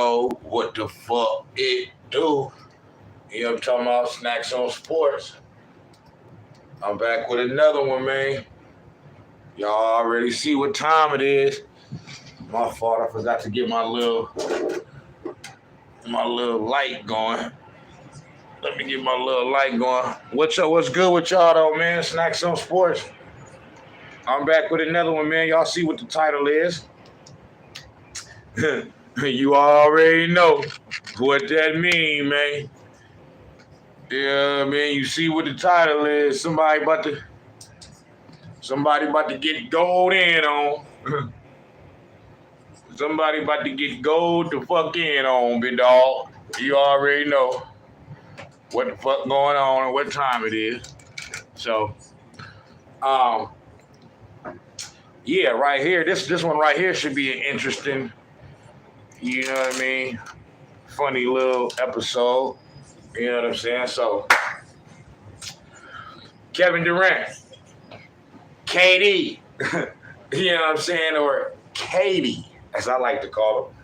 Oh, what the fuck it do? You know what I'm talking about? Snacks on Sports. I'm back with another one, man. Y'all already see what time it is. My fault, I forgot to get my little light going. Let me get my little light going. What's good with y'all though, man? Snacks on Sports. I'm back with another one, man. Y'all see what the title is? You already know what that mean, man. Yeah, man, you see what the title is. Somebody about to get gold in on. Somebody about to get gold the fuck in on, big dog. You already know what the fuck going on and what time it is. So, um, yeah, right here, this one right here should be an interesting, you know what I mean, funny little episode. You know what I'm saying? So, Kevin Durant, KD, you know what I'm saying, or Katie, as I like to call him.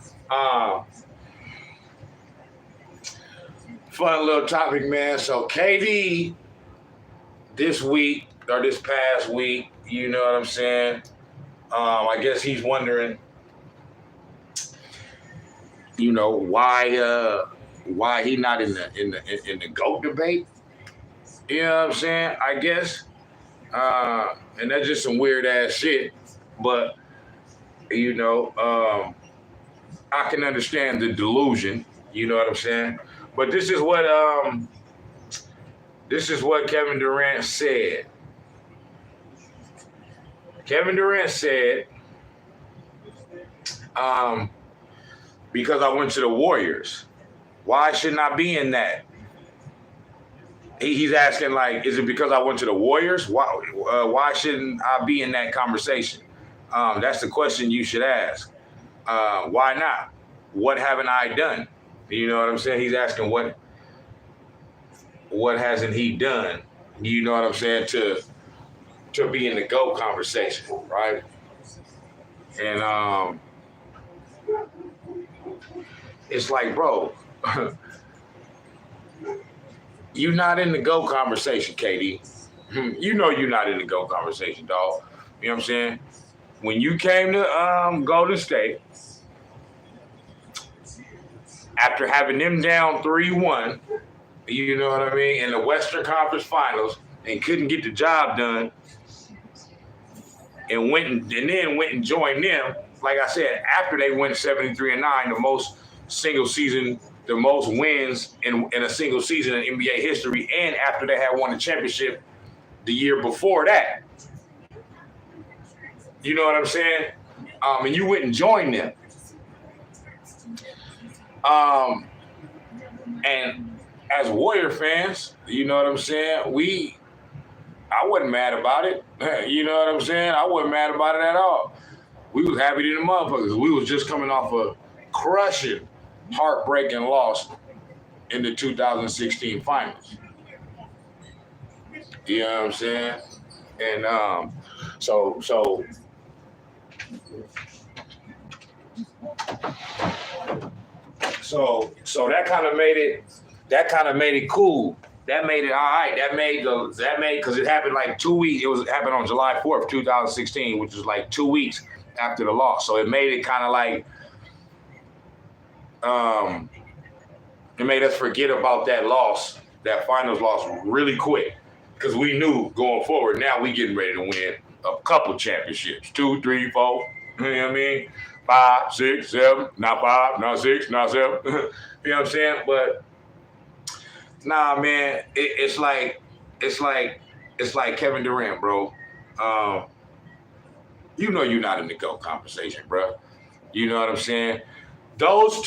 Fun little topic, man. So KD this week or this past week, you know what I'm saying? I guess he's wondering, you know, why he not in the GOAT debate. You know what I'm saying? I guess. And that's just some weird ass shit. But you know, I can understand the delusion. You know what I'm saying? But this is what Kevin Durant said. Kevin Durant said, because I went to the Warriors, why shouldn't I be in that? He's asking, like, is it because I went to the Warriors? Why shouldn't I be in that conversation? That's the question you should ask. Why not? What haven't I done? You know what I'm saying? He's asking what hasn't he done? You know what I'm saying? To be in the GOAT conversation, right? And it's like, bro, you're not in the GOAT conversation, KD. You know you're not in the GOAT conversation, dog. You know what I'm saying? When you came to Golden State, after having them down 3-1, you know what I mean, in the Western Conference Finals, and couldn't get the job done, and then went and joined them. Like I said, after they went 73-9, the most wins in a single season in NBA history, and after they had won the championship the year before that. You know what I'm saying? And you went and joined them. And as Warrior fans, you know what I'm saying? I wasn't mad about it. You know what I'm saying? I wasn't mad about it at all. We was happy to the motherfuckers. We was just coming off a crushing, heartbreaking loss in the 2016 finals. You know what I'm saying? And so that kind of made it cool. That made it all right. That made because it happened like 2 weeks. It happened on July 4th, 2016, which was like 2 weeks after the loss. So it made it kind of like it made us forget about that loss, that finals loss, really quick, because we knew going forward. Now we getting ready to win a couple championships, 2, 3, 4. You know what I mean? 5, 6, 7, not 5, not 6, not 7. You know what I'm saying? But nah, man, it's like Kevin Durant, bro. You know you're not in the GOAT conversation, bro. You know what I'm saying? Those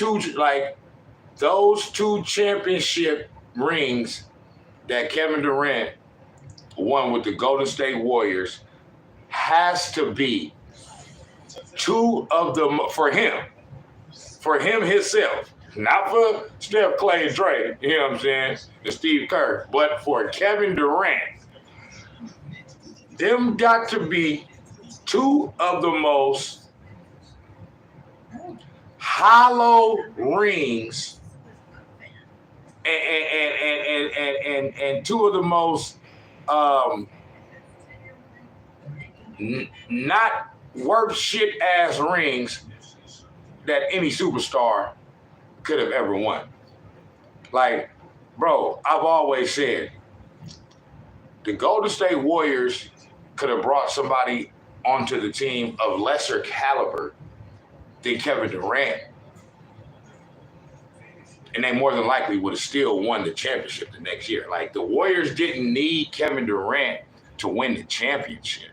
two championship rings that Kevin Durant won with the Golden State Warriors has to be two of them for him himself. Not for Steph, Clay, and Dre, you know what I'm saying, and Steve Kerr, but for Kevin Durant. Them got to be two of the most hollow rings and two of the most not worth shit ass rings that any superstar could have ever won. Like, bro, I've always said the Golden State Warriors could have brought somebody onto the team of lesser caliber than Kevin Durant, and they more than likely would have still won the championship the next year. Like, the Warriors didn't need Kevin Durant to win the championship.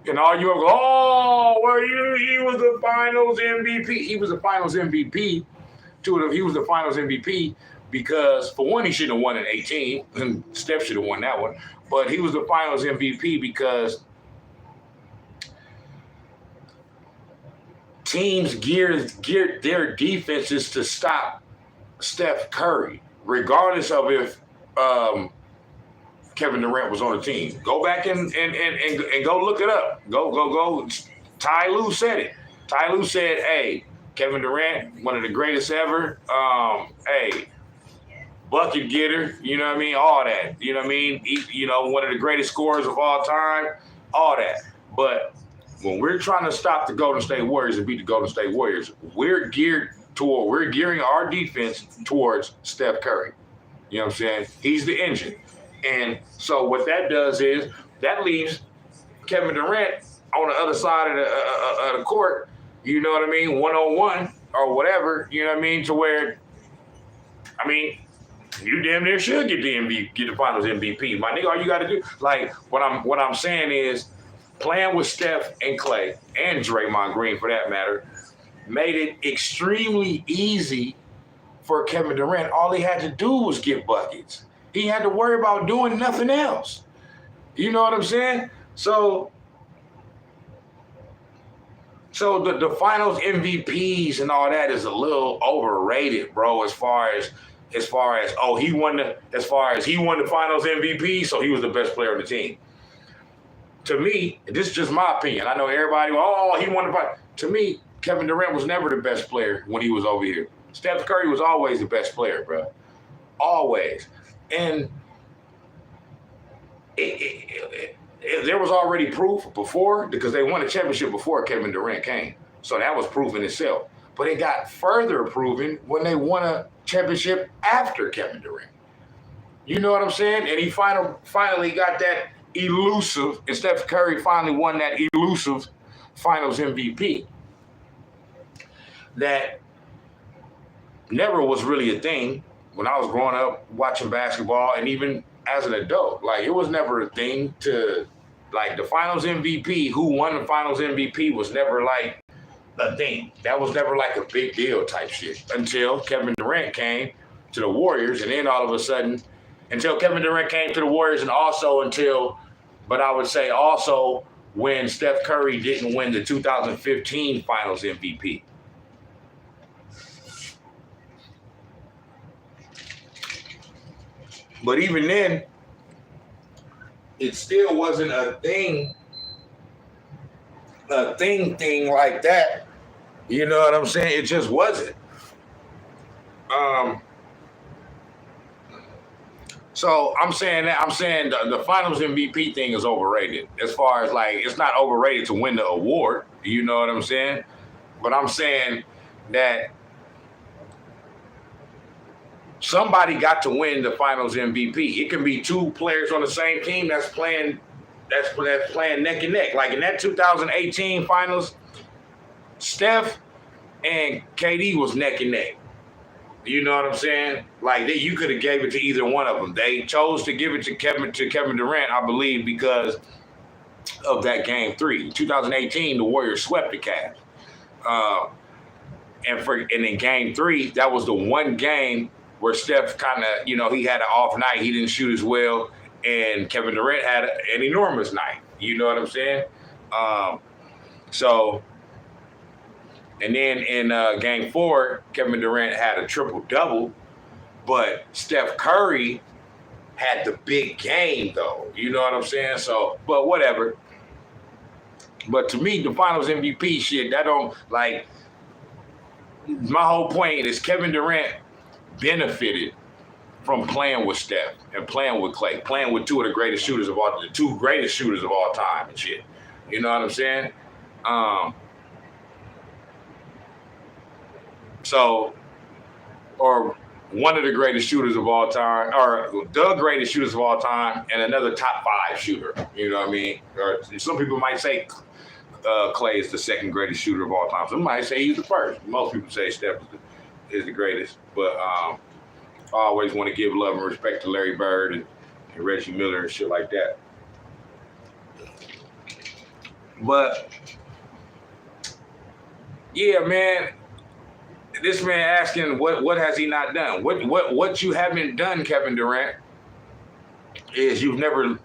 And all you go, oh, well, he was the Finals MVP. He was the Finals MVP. He was the Finals MVP because, for one, he shouldn't have won in 18, and Steph should have won that one. But he was the Finals MVP because teams geared their defenses to stop Steph Curry, regardless of if Kevin Durant was on the team. Go back and go look it up. Go. Ty Lue said it. Ty Lue said, hey, Kevin Durant, one of the greatest ever. Hey, bucket getter, you know what I mean? All that. You know what I mean? One of the greatest scorers of all time. All that. But when we're trying to stop the Golden State Warriors and beat the Golden State Warriors, we're gearing our defense towards Steph Curry. You know what I'm saying? He's the engine. And so what that does is that leaves Kevin Durant on the other side of the court, you know what I mean, one-on-one or whatever, you know what I mean, to where, I mean, you damn near should get the Finals MVP. My nigga, all you got to do, like, what I'm saying is playing with Steph and Clay and Draymond Green, for that matter, made it extremely easy for Kevin Durant. All he had to do was get buckets. He had to worry about doing nothing else. You know what I'm saying? So the Finals MVPs and all that is a little overrated, bro. As far as he won the Finals MVP, so he was the best player on the team. To me, this is just my opinion. I know everybody, he won the Finals. To me, Kevin Durant was never the best player when he was over here. Steph Curry was always the best player, bro. Always. And there was already proof before, because they won a championship before Kevin Durant came. So that was proof in itself. But it got further proven when they won a championship after Kevin Durant. You know what I'm saying? And he finally got that elusive, and Steph Curry finally won that elusive Finals MVP that never was really a thing when I was growing up watching basketball, and even as an adult. Like, it was never a thing to, like, the Finals MVP, who won the Finals MVP was never like a thing. That was never like a big deal type shit until Kevin Durant came to the Warriors, and then all of a sudden, until Kevin Durant came to the Warriors, and also when Steph Curry didn't win the 2015 Finals MVP. But even then, it still wasn't a thing like that. You know what I'm saying? It just wasn't. So I'm saying the Finals MVP thing is overrated. As far as, like, it's not overrated to win the award. You know what I'm saying? But I'm saying that somebody got to win the Finals MVP. It can be two players on the same team that's playing neck and neck. Like in that 2018 Finals, Steph and KD was neck and neck. You know what I'm saying? Like, you could have gave it to either one of them. They chose to give it to Kevin Durant, I believe, because of that Game 3. 2018, the Warriors swept the Cavs. And in Game 3, that was the one game where Steph kind of, he had an off night. He didn't shoot as well. And Kevin Durant had an enormous night. You know what I'm saying? And then in Game 4, Kevin Durant had a triple-double. But Steph Curry had the big game, though. You know what I'm saying? So, but whatever. But to me, the Finals MVP shit, that don't like. My whole point is Kevin Durant benefited from playing with Steph and playing with Clay, playing with the two greatest shooters of all time and shit. You know what I'm saying? Or one of the greatest shooters of all time, or the greatest shooters of all time, and another top 5 shooter. You know what I mean? Or some people might say Clay is the second greatest shooter of all time. Some might say he's the first. Most people say Steph is the greatest. But I always want to give love and respect to Larry Bird and Reggie Miller and shit like that. But yeah, man, this man asking what has he not done? What you haven't done, Kevin Durant, is you've never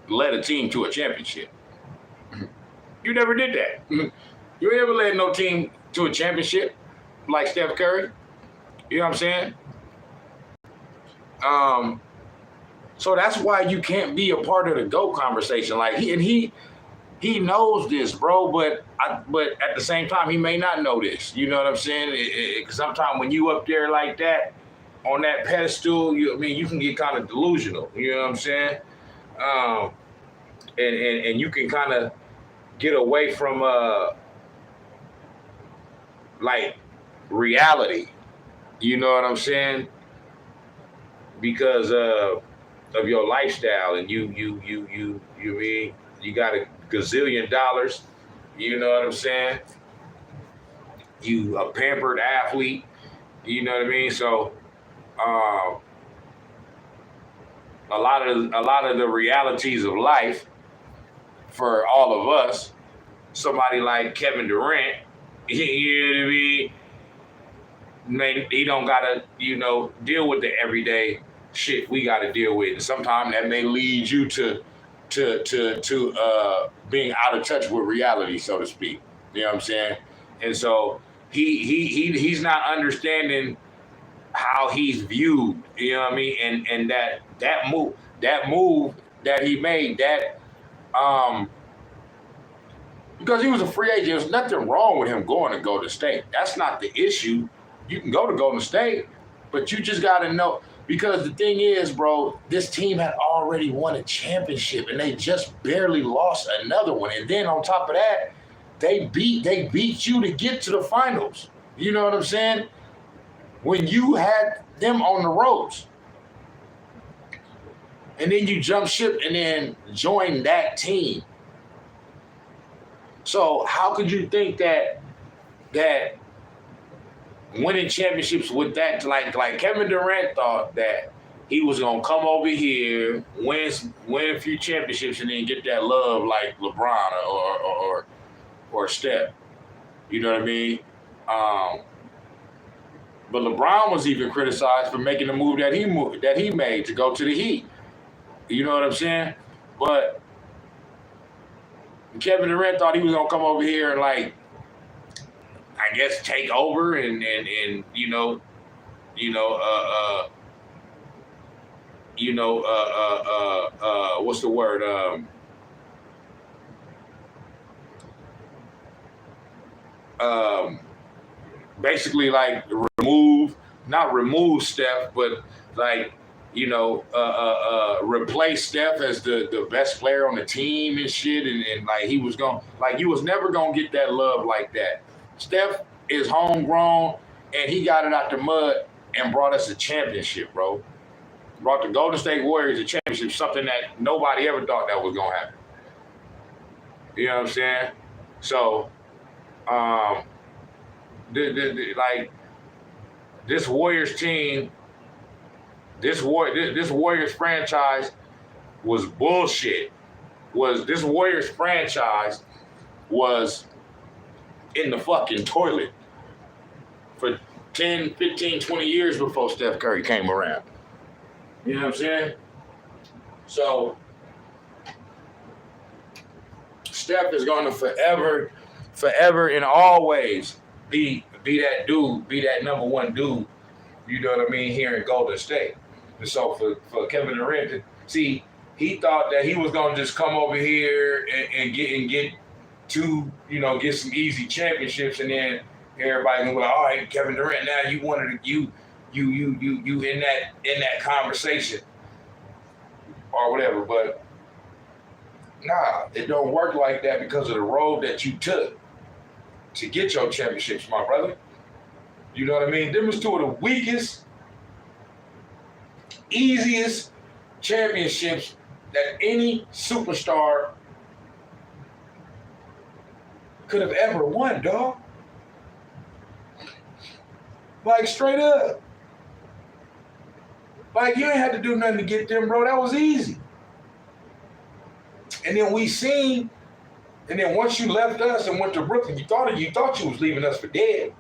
led a team to a championship. You never did that. You never led no team to a championship like Steph Curry. You know what I'm saying? So that's why you can't be a part of the GOAT conversation. Like he knows this, bro, but at the same time, he may not know this. You know what I'm saying? Sometimes when you up there like that, on that pedestal, you can get kind of delusional. You know what I'm saying? And you can kind of get away from like reality. You know what I'm saying? Because of your lifestyle, and you got a gazillion dollars. You know what I'm saying? You a pampered athlete. You know what I mean? So a lot of the realities of life for all of us, somebody like Kevin Durant, you know what I mean? He don't gotta, deal with the everyday shit we gotta deal with. And sometimes that may lead you to being out of touch with reality, so to speak. You know what I'm saying? And so he's not understanding how he's viewed. You know what I mean? And that move that he made, because he was a free agent, there's nothing wrong with him going to Golden State. That's not the issue. You can go to Golden State, but you just got to know. Because the thing is, bro, this team had already won a championship, and they just barely lost another one. And then on top of that, they beat you to get to the finals. You know what I'm saying? When you had them on the ropes. And then you jump ship and then join that team. So how could you think that winning championships with that, like Kevin Durant thought that he was gonna come over here, win a few championships, and then get that love like LeBron or Steph. You know what I mean? But LeBron was even criticized for making the move that he made to go to the Heat. You know what I'm saying? But Kevin Durant thought he was gonna come over here and I guess take over and what's the word? Basically not remove Steph, but replace Steph as the best player on the team and shit, and he was you was never gonna get that love like that. Steph is homegrown, and he got it out the mud and brought us a championship, bro. Brought the Golden State Warriors a championship, something that nobody ever thought that was gonna happen. You know what I'm saying? So, this Warriors team, this Warriors franchise was bullshit. This Warriors franchise was in the fucking toilet for 10, 15, 20 years before Steph Curry came around. You know what I'm saying? So Steph is going to forever and always be that dude, be that number one dude, you know what I mean, here in Golden State. And so for Kevin Durant, he thought that he was going to just come over here and get to, get some easy championships, and then everybody gonna be like, all right, Kevin Durant, now you wanted to, you in that conversation or whatever. But nah, it don't work like that because of the road that you took to get your championships, my brother. You know what I mean? Them was two of the weakest, easiest championships that any superstar could have ever won, dog. Like, straight up. Like, you ain't had to do nothing to get them, bro. That was easy. And then and then once you left us and went to Brooklyn, you thought you was leaving us for dead,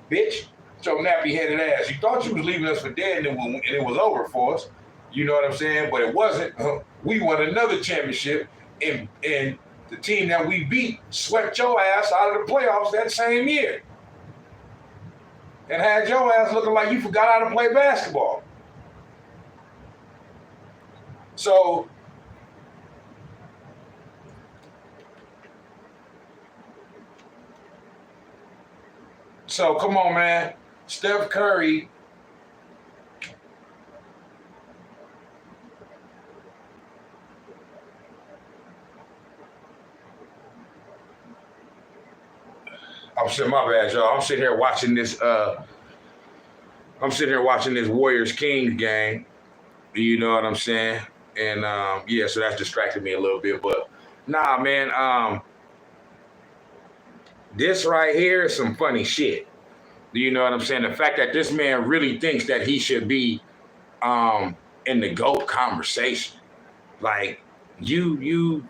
bitch. So nappy-headed ass. You thought you was leaving us for dead, and it was over for us. You know what I'm saying? But it wasn't. We won another championship, and the team that we beat swept your ass out of the playoffs that same year. And had your ass looking like you forgot how to play basketball. So, come on, man. Steph Curry my bad, y'all. I'm sitting here watching this Warriors Kings game. You know what I'm saying? And so that's distracted me a little bit. But nah, man, this right here is some funny shit. You know what I'm saying? The fact that this man really thinks that he should be in the GOAT conversation. Like, you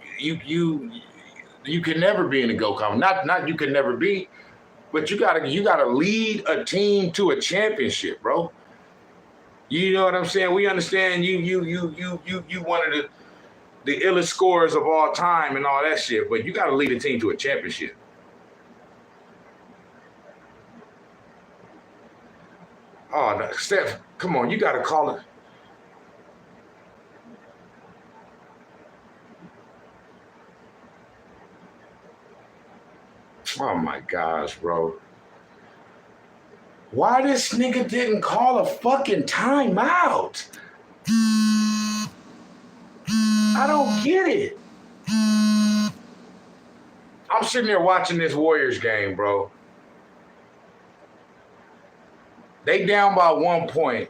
can never be in the GOAT conversation. Not you can never be, but you gotta lead a team to a championship, bro. You know what I'm saying? We understand you one of the illest scorers of all time and all that shit, but you gotta lead a team to a championship. Oh, no, Steph, come on, you gotta call it. Oh my gosh, bro. Why this nigga didn't call a fucking timeout? I don't get it. I'm sitting there watching this Warriors game, bro. They down by 1 point.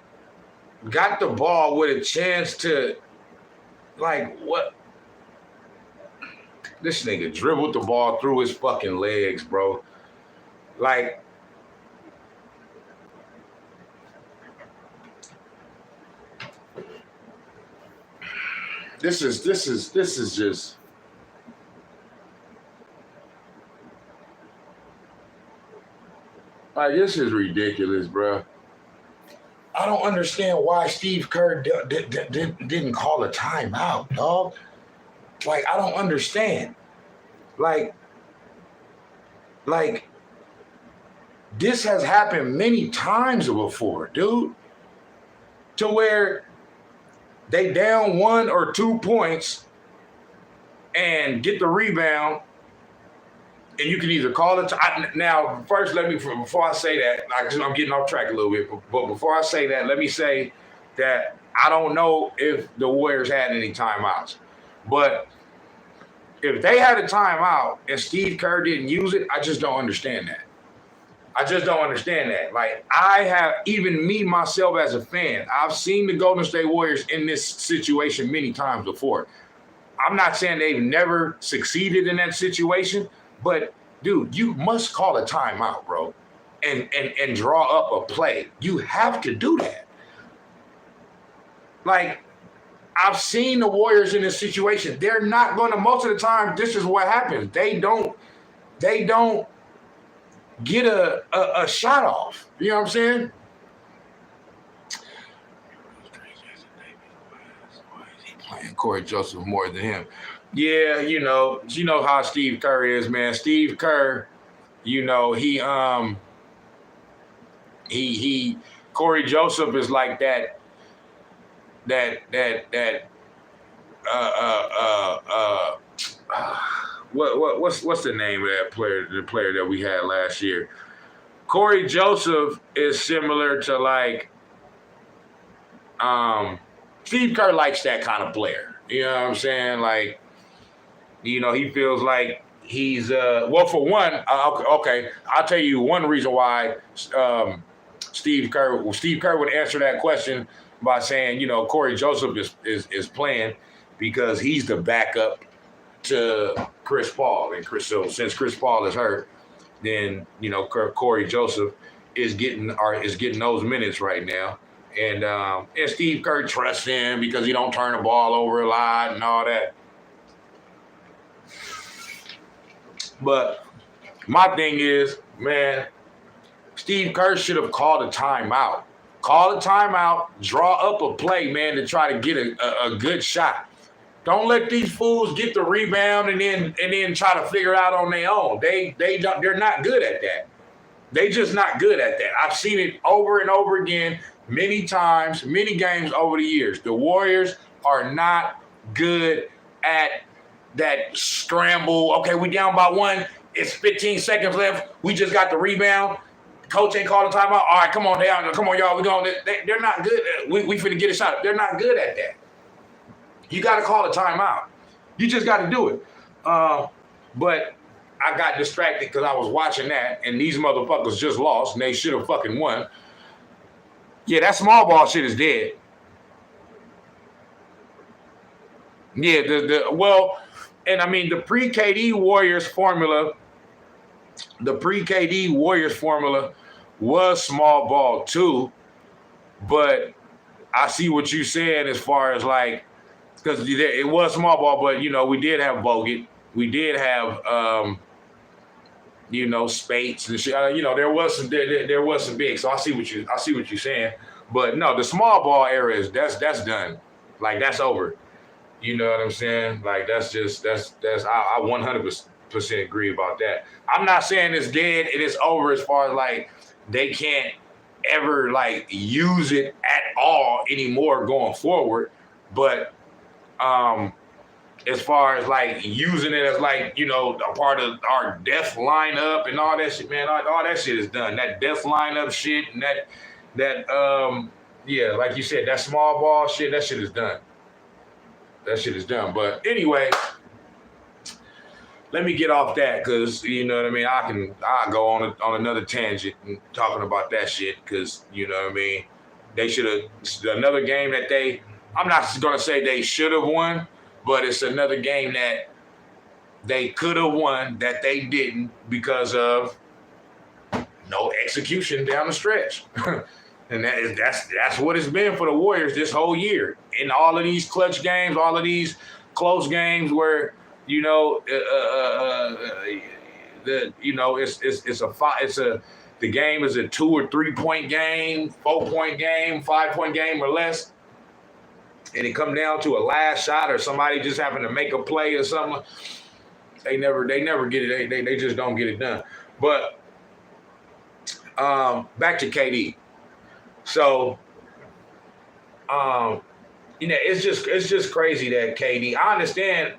Got the ball with a chance to, like, what? This nigga dribbled the ball through his fucking legs, bro. Like, this is just. Like, this is ridiculous, bro. I don't understand why Steve Kerr didn't call a timeout, dog. Like, I don't understand. Like, this has happened many times before, dude. To where they down 1 or 2 points and get the rebound, and you can either call it. Now, first, before I say that, I'm getting off track a little bit, but before I say that, let me say that I don't know if the Warriors had any timeouts. But if they had a timeout and Steve Kerr didn't use it, I just don't understand that. Like, even me, myself, as a fan, I've seen the Golden State Warriors in this situation many times before. I'm not saying they've never succeeded in that situation, but, dude, you must call a timeout, bro, and draw up a play. You have to do that. Like, I've seen the Warriors in this situation. They're not going to, most of the time, this is what happens. They don't get a shot off. You know what I'm saying? He playing Corey Joseph more than him. Yeah, you know how Steve Kerr is, man. Steve Kerr, he Corey Joseph is like that what's the name of that player? The player that we had last year. Corey Joseph is similar to like Steve Kerr likes that kind of player. You know what I'm saying? Like, he feels like he's well, for one, okay, I'll tell you one reason why Steve Kerr would answer that question by saying, Corey Joseph is playing because he's the backup to Chris Paul. And so since Chris Paul is hurt, then Corey Joseph is getting those minutes right now. And Steve Kerr trusts him because he don't turn the ball over a lot and all that. But my thing is, man, Steve Kerr should have called a timeout. Call a timeout, draw up a play, man, to try to get a good shot. Don't let these fools get the rebound and then try to figure it out on their own. They're not good at that. They just not good at that. I've seen it over and over again, many times, many games over the years. The Warriors are not good at that scramble. Okay, we down by one. It's 15 seconds left. We just got the rebound. Coach ain't called a timeout. All right, come on down. Come on, y'all. We going. They're not good. We finna get a shot. They're not good at that. You got to call a timeout. You just got to do it. But I got distracted because I was watching that, and these motherfuckers just lost, and they should have fucking won. Yeah, that small ball shit is dead. Yeah, and I mean the pre-KD Warriors formula was small ball too, but I see what you're saying as far as like, because it was small ball, but we did have Bogut, we did have Spates and shit. There was some big. So I see what you're saying, but no, the small ball era that's done, like that's over. You know what I'm saying? Like that's I 100% agree about that. I'm not saying it's dead. It is over as far as like they can't ever like use it at all anymore going forward. But as far as like using it as like a part of our death lineup and all that shit, man, all that shit is done. That death lineup shit and that yeah, like you said, that small ball shit, that shit is done. That shit is done. But anyway, let me get off that because you know what I mean. I'll go on another tangent and talking about that shit because you know what I mean. They should have another game that I'm not gonna say they should have won, but it's another game that they could have won that they didn't because of no execution down the stretch. And that's what it's been for the Warriors this whole year. In all of these clutch games, all of these close games where the game is a 2 or 3 point game, 4-point game, 5-point game or less, and it come down to a last shot or somebody just having to make a play or something. They never get it. They just don't get it done. But back to KD. So, it's just crazy that KD. I understand,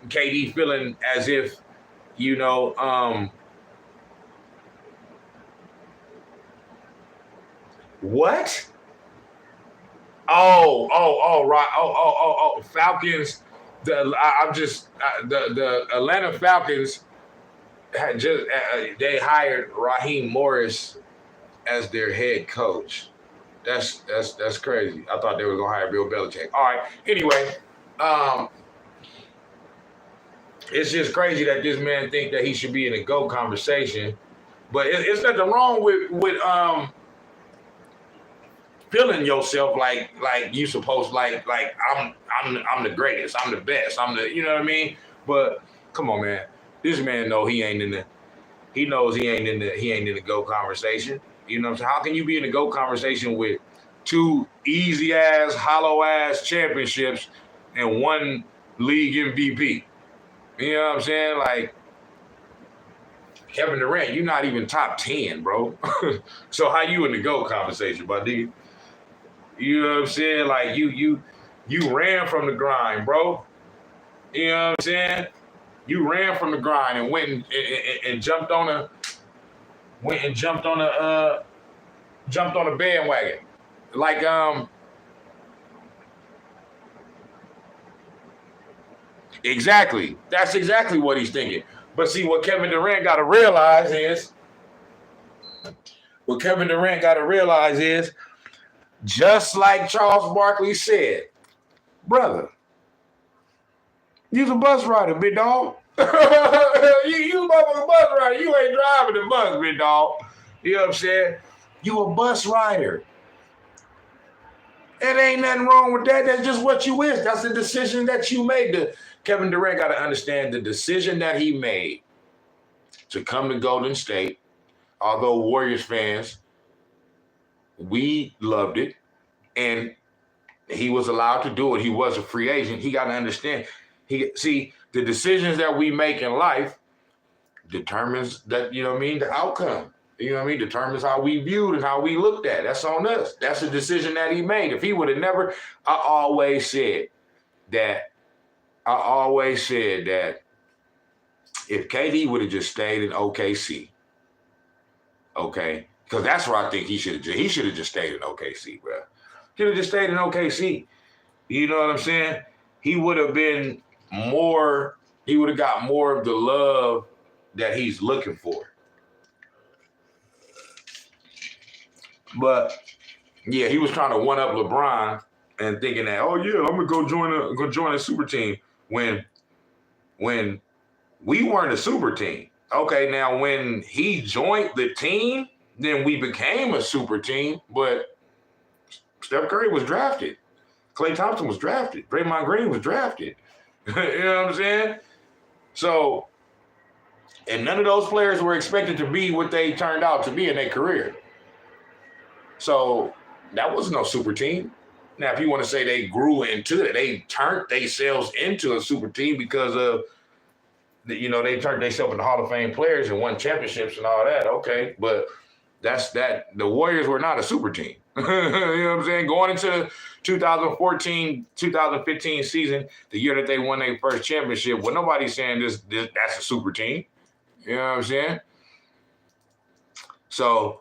KD feeling as if, what? Right. Falcons. The Atlanta Falcons had just they hired Raheem Morris as their head coach. That's crazy. I thought they were gonna hire Bill Belichick. All right. Anyway, it's just crazy that this man think that he should be in a GOAT conversation. But it's nothing wrong with feeling yourself like you supposed like I'm the greatest. I'm the best. I'm the you know what I mean. But come on, man. This man know he ain't in the. He knows he ain't in the GOAT conversation. You know what I'm saying? How can you be in the GOAT conversation with 2 easy-ass, hollow-ass championships and 1 league MVP? You know what I'm saying? Like, Kevin Durant, you're not even top 10, bro. So how you in the GOAT conversation, buddy? You know what I'm saying? Like, you ran from the grind, bro. You know what I'm saying? You ran from the grind and and jumped on a bandwagon. Like exactly. That's exactly what he's thinking. But see, what Kevin Durant got to realize is, just like Charles Barkley said, brother, you's a bus rider, big dog. you a motherfucking bus rider. You ain't driving the bus, big dog. You know what I'm saying? You a bus rider. It ain't nothing wrong with that. That's just what you is. That's the decision that you made. Kevin Durant got to understand the decision that he made to come to Golden State. Although Warriors fans, we loved it, and he was allowed to do it. He was a free agent. He got to understand. The decisions that we make in life determines that, you know what I mean, the outcome. You know what I mean? Determines how we viewed and how we looked at. That's on us. That's a decision that he made. If he would have never, I always said that if KD would have just stayed in OKC, okay, because that's where I think he should have just stayed in OKC, bro. He would have just stayed in OKC. You know what I'm saying? He would have got more of the love that he's looking for. But yeah, he was trying to one up LeBron and thinking that, oh yeah, I'm gonna go join a super team when we weren't a super team. Okay, now when he joined the team, then we became a super team. But Steph Curry was drafted, Klay Thompson was drafted, Draymond Green was drafted. You know what I'm saying? So, and none of those players were expected to be what they turned out to be in their career. So that was no super team. Now, if you want to say they grew into it, they turned themselves into a super team because of, you know, they turned themselves into Hall of Fame players and won championships and all that. Okay, but that's that. The Warriors were not a super team. You know what I'm saying? Going into the 2014-2015 season, the year that they won their first championship, well, nobody's saying that's a super team. You know what I'm saying? So,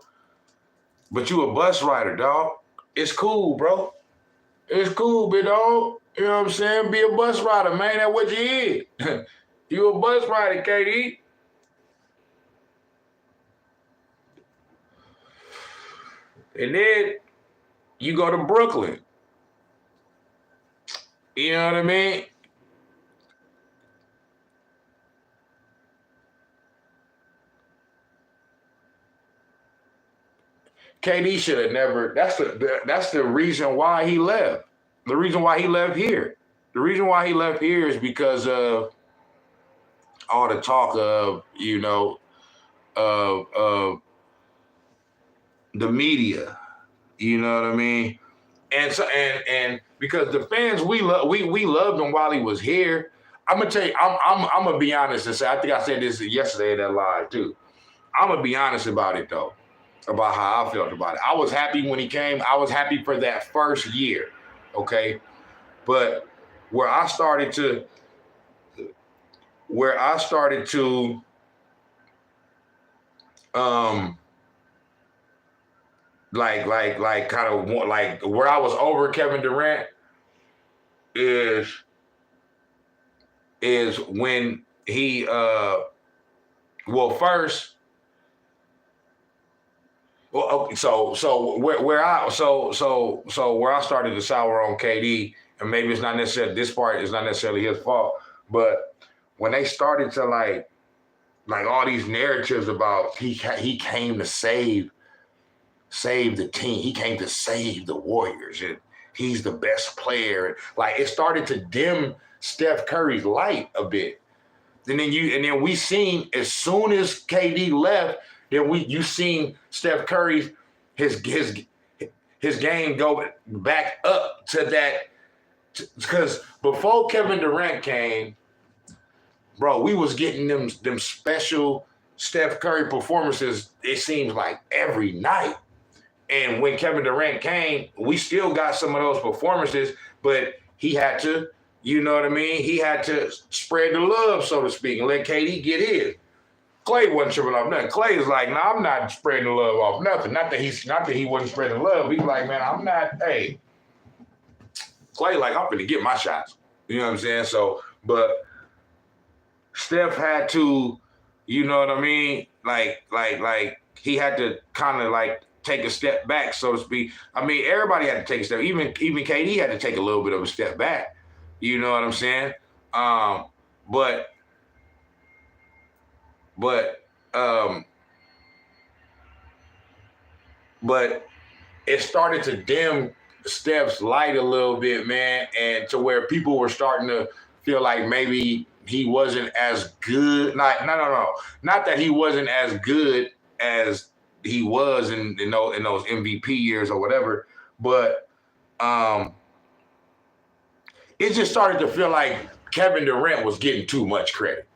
but you a bus rider, dog. It's cool, bro. It's cool, big dog. You know what I'm saying? Be a bus rider, man. That's what you is. You a bus rider, KD. And then you go to Brooklyn. You know what I mean? KD should have never. That's the reason why he left. The reason why he left here. The reason why he left here is because of all the talk of, you know, of the media. You know what I mean? And so and because the fans we loved him while he was here. I'm gonna tell you, I'm gonna be honest and say, I think I said this yesterday in that live too. I'm gonna be honest about it though, about how I felt about it. I was happy when he came. I was happy for that first year, okay? But where I started to like kind of like where I was over Kevin Durant is when he first. Well, okay, so where I started to sour on KD, and maybe it's not necessarily, this part is not necessarily his fault, but when they started to like all these narratives about he came to save the team, he came to save the Warriors, and he's the best player. Like, it started to dim Steph Curry's light a bit. And then we seen, as soon as KD left, then you seen Steph Curry's his game go back up to that, because before Kevin Durant came, bro, we was getting them special Steph Curry performances, it seems like every night. And when Kevin Durant came, we still got some of those performances, but he had to You know what I mean? He had to spread the love, so to speak, and let KD get his. Clay wasn't tripping off nothing. Clay is like, nah, I'm not spreading the love off nothing. Not that he wasn't spreading love. He's like, man, I'm not, hey. Clay like, I'm gonna get my shots. You know what I'm saying? So, but Steph had to, you know what I mean? Like he had to kind of like take a step back, so to speak. I mean, everybody had to take a step. Even KD had to take a little bit of a step back. You know what I'm saying? But it started to dim Steph's light a little bit, man, and to where people were starting to feel like maybe he wasn't as good. Not that he wasn't as good as he was in those MVP years or whatever, but it just started to feel like Kevin Durant was getting too much credit.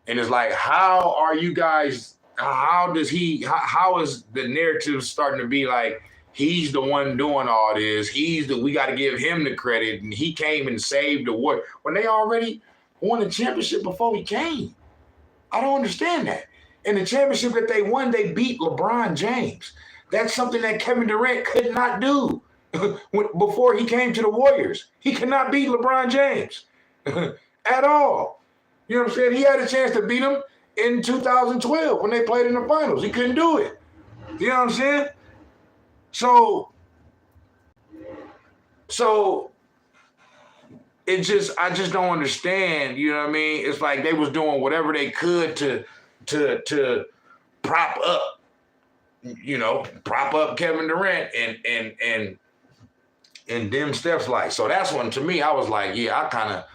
And it's like, how are you guys, how is the narrative starting to be like, he's the one doing all this, we got to give him the credit, and he came and saved the war when they already won the championship before he came. I don't understand that. And the championship that they won, they beat LeBron James. That's something that Kevin Durant could not do before he came to the Warriors. He could not beat LeBron James at all. You know what I'm saying? He had a chance to beat him in 2012 when they played in the finals. He couldn't do it. You know what I'm saying? So I just don't understand. You know what I mean? It's like they was doing whatever they could to prop up Kevin Durant and dim Steph's light. So that's when, to me, I was like, yeah,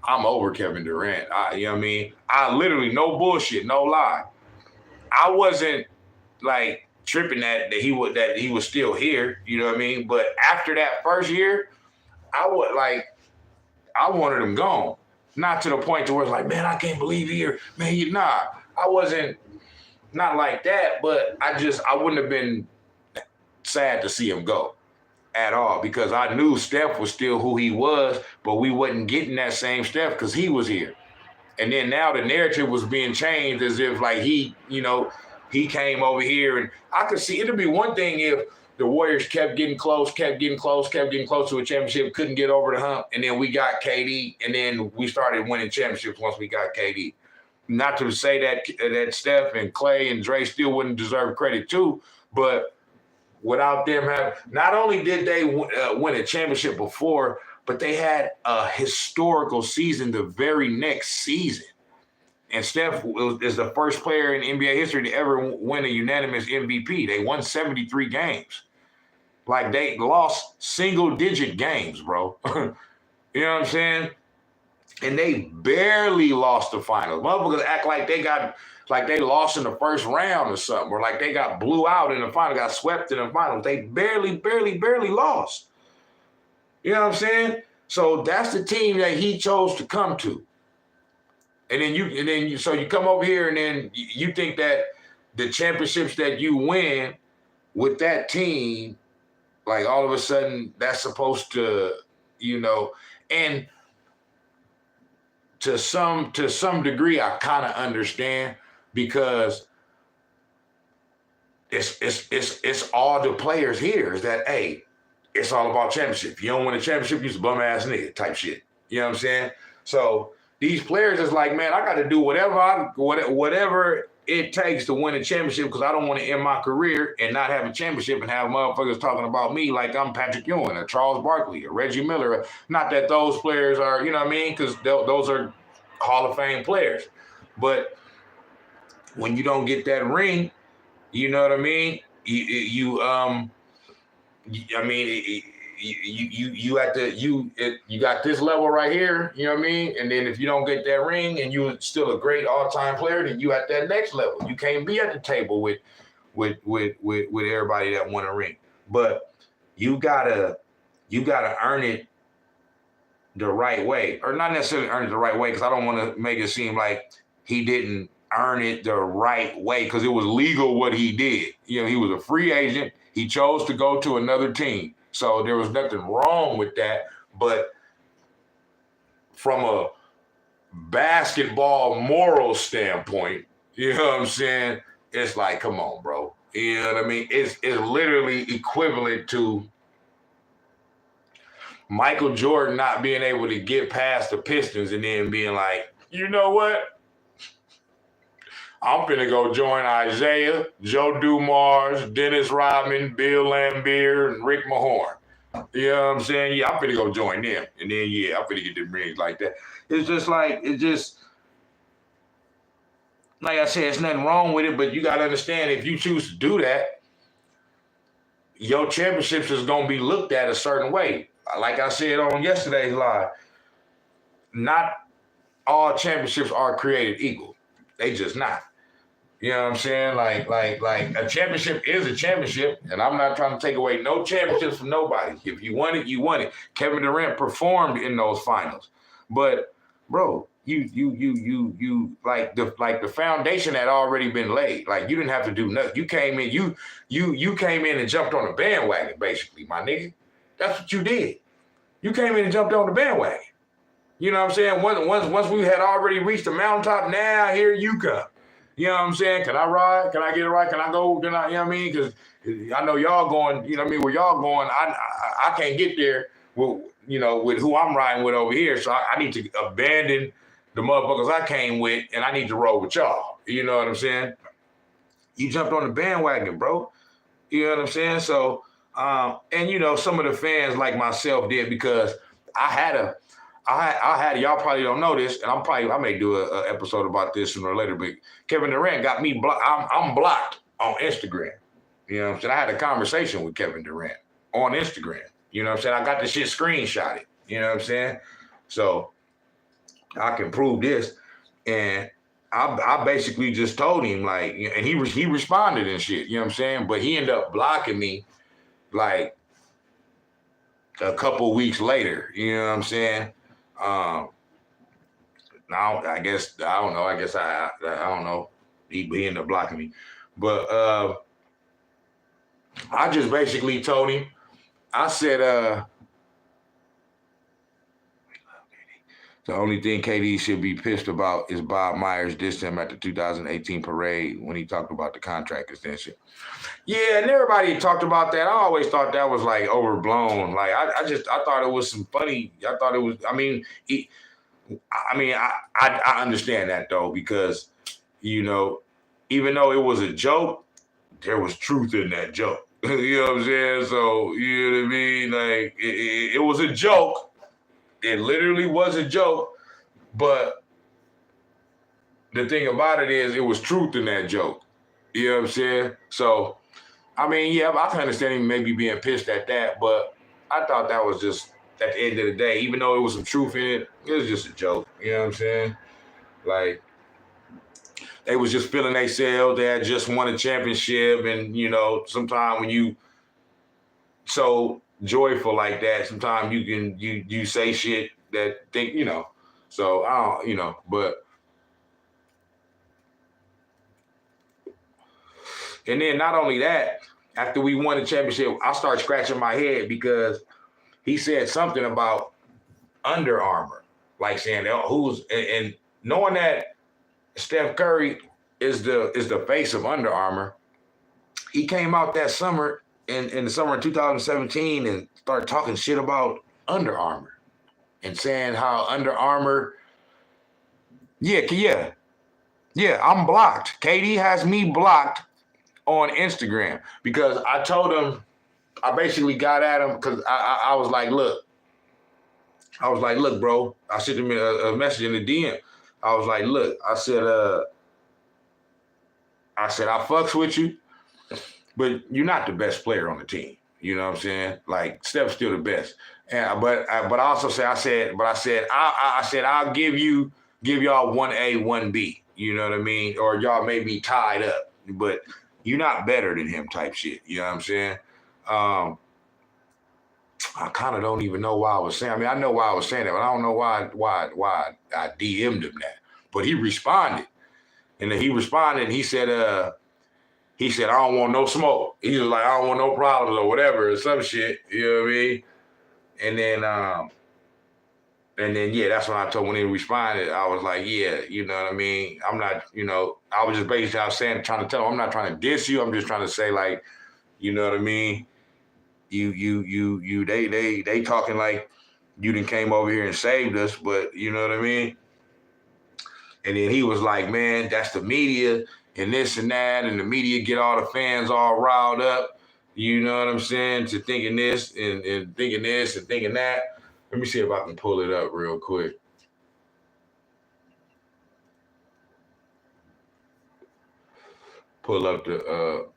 I'm over Kevin Durant. You know what I mean? I literally, no bullshit, no lie. I wasn't like tripping that he was still here. You know what I mean? But after that first year, I wanted him gone. Not to the point to where it's like, man, I can't believe here, man. I wasn't not like that, but I wouldn't have been sad to see him go at all, because I knew Steph was still who he was, but we wasn't getting that same Steph because he was here. And then now the narrative was being changed as if like he came over here, and I could see it'd be one thing if the Warriors kept getting close to a championship, couldn't get over the hump, and then we got KD, and then we started winning championships once we got KD. Not to say that Steph and Clay and Dre still wouldn't deserve credit too, but without them not only did they win a championship before, but they had a historical season the very next season. And Steph is the first player in NBA history to ever win a unanimous MVP. They won 73 games. Like, they lost single-digit games, bro. You know what I'm saying? And they barely lost the finals. Motherfuckers act like they lost in the first round or something, or like they got blew out in the final, got swept in the finals. They barely lost. You know what I'm saying? So that's the team that he chose to come to. And then you come over here, and then you think that the championships that you win with that team, like all of a sudden that's supposed to, and to some degree I kind of understand, because it's all the players here is that, hey, it's all about championship. If you don't win a championship, you're a bum ass nigga type shit. You know what I'm saying? So these players is like, man, I got to do whatever it takes to win a championship, because I don't want to end my career and not have a championship and have motherfuckers talking about me like I'm Patrick Ewing or Charles Barkley or Reggie Miller. Not that those players are, you know what I mean? Because those are Hall of Fame players. But when you don't get that ring, you know what I mean? You got this level right here, you know what I mean? And then if you don't get that ring and you're still a great all-time player, then you at that next level. You can't be at the table with everybody that won a ring. But you gotta earn it the right way, or not necessarily earn it the right way, because I don't want to make it seem like he didn't earn it the right way, because it was legal what he did. You know, he was a free agent. He chose to go to another team. So there was nothing wrong with that. But from a basketball moral standpoint, you know what I'm saying? It's like, come on, bro. You know what I mean? It's literally equivalent to Michael Jordan not being able to get past the Pistons and then being like, you know what? I'm finna go join Isaiah, Joe Dumars, Dennis Rodman, Bill Laimbeer, and Rick Mahorn. You know what I'm saying? Yeah, I'm finna go join them. And then, yeah, I'm finna get the rings like that. It's just like I said, it's nothing wrong with it, but you got to understand, if you choose to do that, your championships is going to be looked at a certain way. Like I said on yesterday's live, not all championships are created equal. They just not. You know what I'm saying? Like a championship is a championship, and I'm not trying to take away no championships from nobody. If you won it, you won it. Kevin Durant performed in those finals, but bro, you like the foundation had already been laid. Like, you didn't have to do nothing. You came in, you came in and jumped on the bandwagon, basically, my nigga. That's what you did. You came in and jumped on the bandwagon. You know what I'm saying? Once we had already reached the mountaintop, now here you come. You know what I'm saying? Can I ride? Can I get it right? Can I go? Can I? You know what I mean? Because I know y'all going. You know what I mean? Where y'all going? I can't get there with who I'm riding with over here. So I need to abandon the motherfuckers I came with, and I need to roll with y'all. You know what I'm saying? You jumped on the bandwagon, bro. You know what I'm saying? So, and some of the fans like myself did, because I had y'all probably don't know this, and I may do a episode about this sooner or later, but Kevin Durant got me blocked. I'm blocked on Instagram. You know what I'm saying? I had a conversation with Kevin Durant on Instagram. You know what I'm saying? I got the shit screenshotted. You know what I'm saying? So I can prove this. And I basically just told him, like, and he responded and shit, you know what I'm saying? But he ended up blocking me like a couple weeks later, you know what I'm saying? Now I guess I don't know. I guess I don't know. He ended up blocking me, but I just basically told him. I said, the only thing KD should be pissed about is Bob Myers dissed him at the 2018 parade when he talked about the contract extension. Yeah, and everybody talked about that. I always thought that was like overblown. Like I thought it was some funny. I thought it was. I understand that though, because even though it was a joke, there was truth in that joke. You know what I'm saying? So you know what I mean? Like it was a joke. It literally was a joke, but the thing about it is, it was truth in that joke. You know what I'm saying? So, I mean, yeah, I can understand him maybe being pissed at that, but I thought that was just, at the end of the day, even though it was some truth in it, it was just a joke. You know what I'm saying? Like, they was just feeling themselves. They had just won a championship, and, sometimes when you so joyful like that, sometimes you say shit that think, so I don't, but and then not only that, after we won the championship, I started scratching my head because he said something about Under Armour, like saying who's and knowing that Steph Curry is the face of Under Armour, he came out that summer in the summer of 2017 and started talking shit about Under Armour and saying how Under Armour, yeah, I'm blocked. KD has me blocked on Instagram because I told him, I basically got at him because I was like, look, bro. I sent him a message in the DM. I was like, look, I said I fucks with you, but you're not the best player on the team. You know what I'm saying? Like, Steph's still the best. And but I also said I'll give y'all 1A, 1B. You know what I mean? Or y'all may be tied up, but you're not better than him type shit. You know what I'm saying? I kind of don't even know why I was saying. I mean, I know why I was saying that, but I don't know why I DM'd him that. But he responded. And then he responded and he said, I don't want no smoke. He was like, I don't want no problems or whatever or some shit. You know what I mean? And then And then, yeah, that's when I told, when he responded, I was like, yeah, you know what I mean? I'm not, I was just basically, I was saying, trying to tell him, I'm not trying to diss you. I'm just trying to say, like, you know what I mean? They talking like you done came over here and saved us, but you know what I mean? And then he was like, man, that's the media and this and that, and the media get all the fans all riled up, you know what I'm saying, to thinking this and thinking this and thinking that. Let me see if I can pull it up real quick. Pull up the,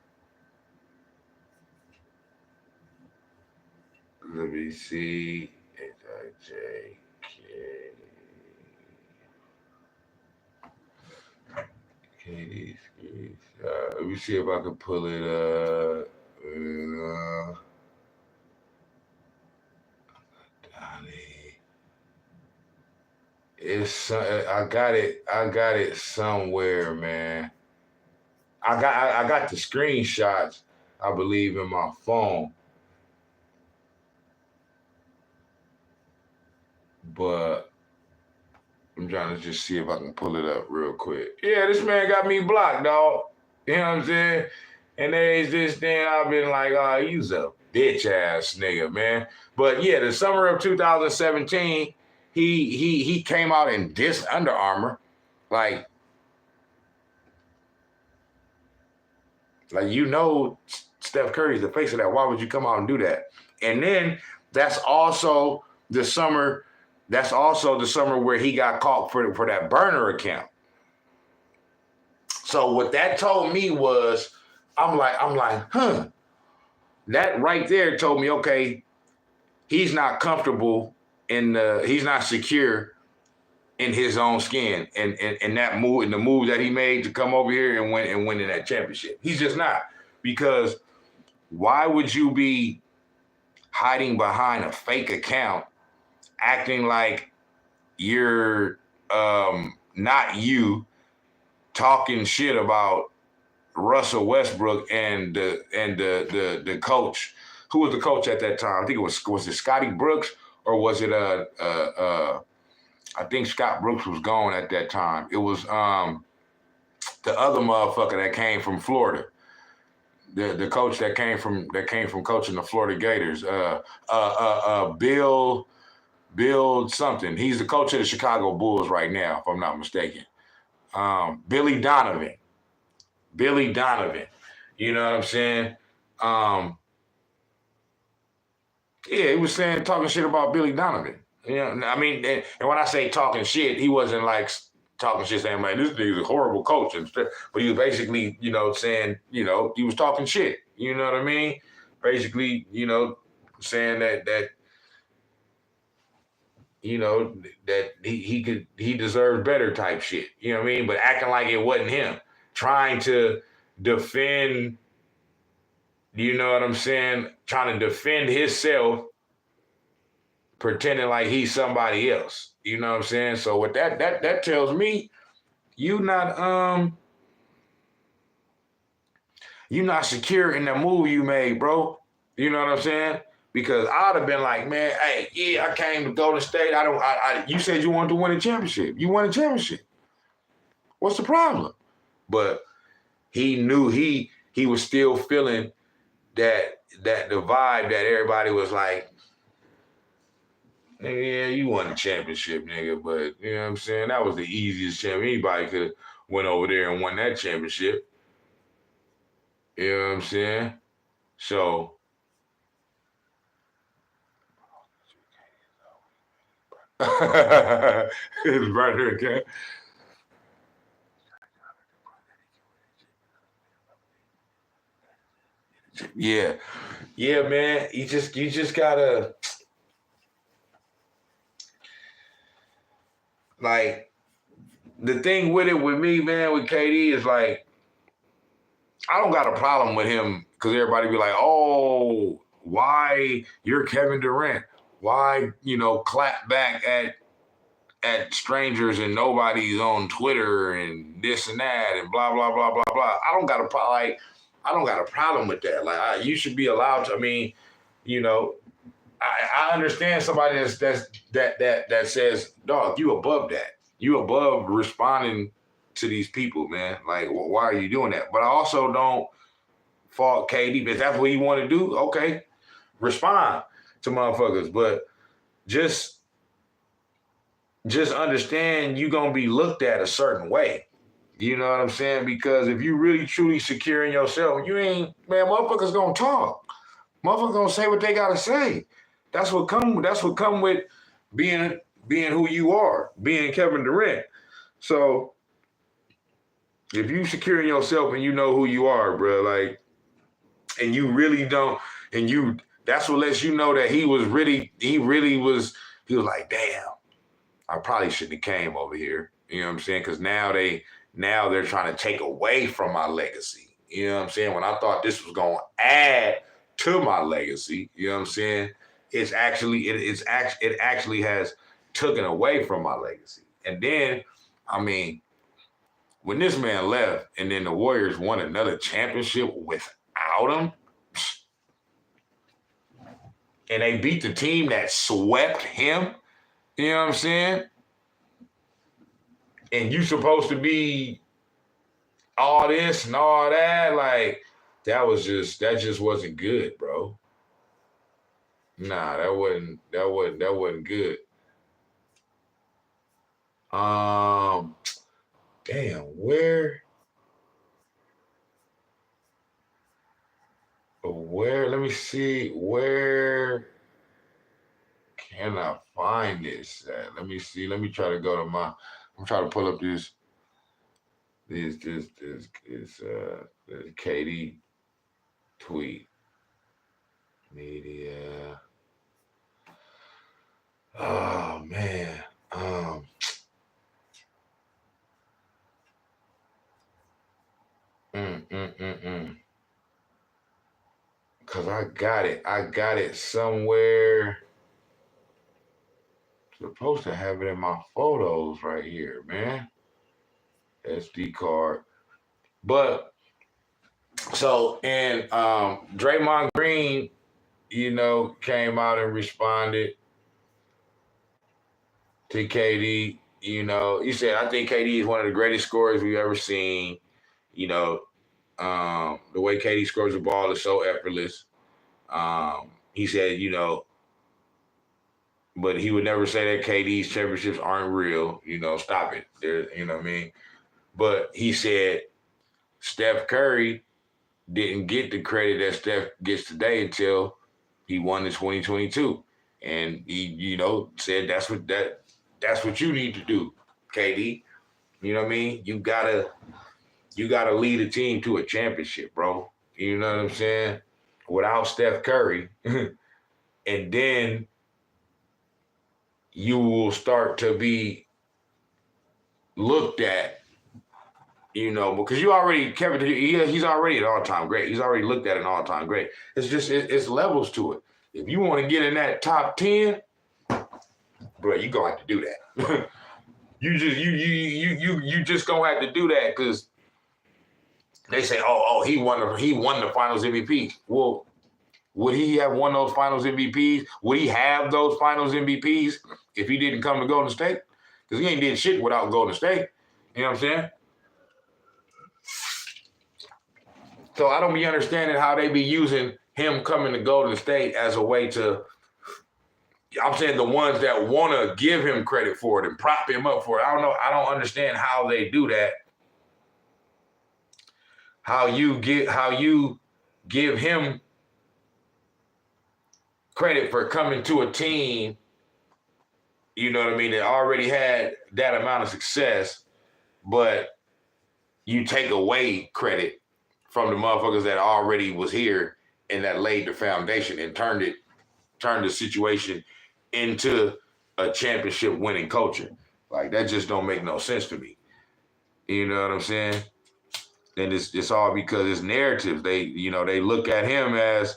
let me see, H-I-J-K. KD let me see if I can pull it up. Donnie. I got it somewhere, man. I got the screenshots, I believe, in my phone. But I'm trying to just see if I can pull it up real quick. Yeah, this man got me blocked, dog. You know what I'm saying? And there's this thing I've been like, oh, you's a bitch ass nigga, man. But yeah, the summer of 2017, he came out and dissed Under Armour. Like Steph Curry's the face of that. Why would you come out and do that? And then that's also the summer where he got caught for that burner account. So what that told me was, I'm like, huh. That right there told me, okay, he's not comfortable he's not secure in his own skin and that move and the move that he made to come over here and win in that championship. He's just not. Because why would you be hiding behind a fake account, acting like you're not you, talking shit about Russell Westbrook and the coach? Who was the coach at that time? I think was it Scotty Brooks, or was it I think Scott Brooks was gone at that time. It was the other motherfucker that came from Florida. The coach that came from coaching the Florida Gators. Bill something. He's the coach of the Chicago Bulls right now, if I'm not mistaken. Billy Donovan. You know what I'm saying? Yeah, he was talking shit about Billy Donovan. You know, I mean, and when I say talking shit, he wasn't like talking shit saying, like, this nigga's a horrible coach and stuff. But he was basically, saying, he was talking shit. You know what I mean? Basically, saying that that he deserved better type shit. You know what I mean? But acting like it wasn't him. Trying to defend, you know what I'm saying? Trying to defend himself, pretending like he's somebody else. You know what I'm saying? So what that tells me, you're not secure in the move you made, bro. You know what I'm saying? Because I'd have been like, man, hey, yeah, I came to Golden State. You said you wanted to win a championship. You won a championship. What's the problem? But he knew he was still feeling that the vibe that everybody was like, yeah, you won the championship, nigga. But you know what I'm saying? That was the easiest championship. Anybody could have went over there and won that championship. You know what I'm saying? So his brother again. Yeah. Yeah, man. You just gotta, like, the thing with it with me, man, with KD is like, I don't got a problem with him because everybody be like, oh, why you're Kevin Durant? Why, clap back at strangers and nobody's on Twitter and this and that and blah, blah, blah, blah, blah. I don't got a problem with that. Like, you should be allowed to, I understand somebody that says, dog, you above that. You above responding to these people, man. Like, why are you doing that? But I also don't fault KD. If that's what you want to do, okay, respond to motherfuckers. But just understand you're going to be looked at a certain way. You know what I'm saying? Because if you really truly secure in yourself, you ain't, man, motherfuckers going to talk. Motherfuckers going to say what they got to say. That's what come with being who you are, being Kevin Durant. So if you secure in yourself and you know who you are, bro, like, and you really don't, and you, that's what lets you know that he was like, damn, I probably shouldn't have came over here. You know what I'm saying? Because now they're trying to take away from my legacy. You know what I'm saying? When I thought this was going to add to my legacy, you know what I'm saying? It actually has taken away from my legacy. And then, I mean, when this man left and then the Warriors won another championship without him, and they beat the team that swept him, you know what I'm saying? And you supposed to be all this and all that, like, that just wasn't good, bro. Nah, that wasn't good. Damn, where, let me see, where can I find this at? Let me see, let me try to go to I'm trying to pull up this KD tweet. Media. Oh man. Cause I got it somewhere. Supposed to have it in my photos right here, man. SD card. But so, and Draymond Green, you know, came out and responded to KD. You know, he said, I think KD is one of the greatest scorers we've ever seen. You know, the way KD scores the ball is so effortless. He said, you know, but he would never say that KD's championships aren't real. You know, stop it. You know what I mean? But he said Steph Curry didn't get the credit that Steph gets today until he won in 2022. And he, you know, said that's what you need to do, KD. You know what I mean? You gotta lead a team to a championship, bro. You know what I'm saying? Without Steph Curry, and then you will start to be looked at, you know, because he's already an all-time great. He's already looked at an all-time great. It's just, it's levels to it. If you want to get in that top 10, bro, you gonna have to do that. you just gonna have to do that because they say, he won the Finals MVP. Well, would he have won those Finals MVPs? Would he have those Finals MVPs if he didn't come to Golden State? Because he ain't did shit without Golden State. You know what I'm saying? So I don't be understanding how they be using him coming to Golden State as a way to, I'm saying the ones that want to give him credit for it and prop him up for it. I don't know. I don't understand how they do that. How you give him credit for coming to a team, you know what I mean, that already had that amount of success, but you take away credit from the motherfuckers that already was here and that laid the foundation and turned the situation into a championship winning culture. Like, that just don't make no sense to me. You know what I'm saying? And it's all because it's narratives. They look at him as,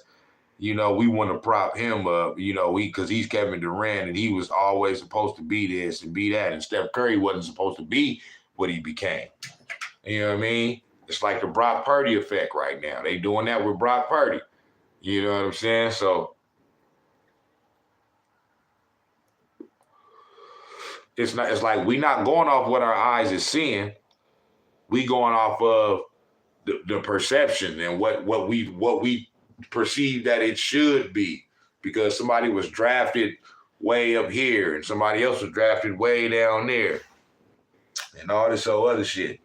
you know, we want to prop him up, you know, because he's Kevin Durant and he was always supposed to be this and be that. And Steph Curry wasn't supposed to be what he became. You know what I mean? It's like the Brock Purdy effect right now. They doing that with Brock Purdy. You know what I'm saying? So It's not. It's like we not going off what our eyes is seeing. We going off of the perception and what we perceive that it should be, because somebody was drafted way up here and somebody else was drafted way down there and all this other shit.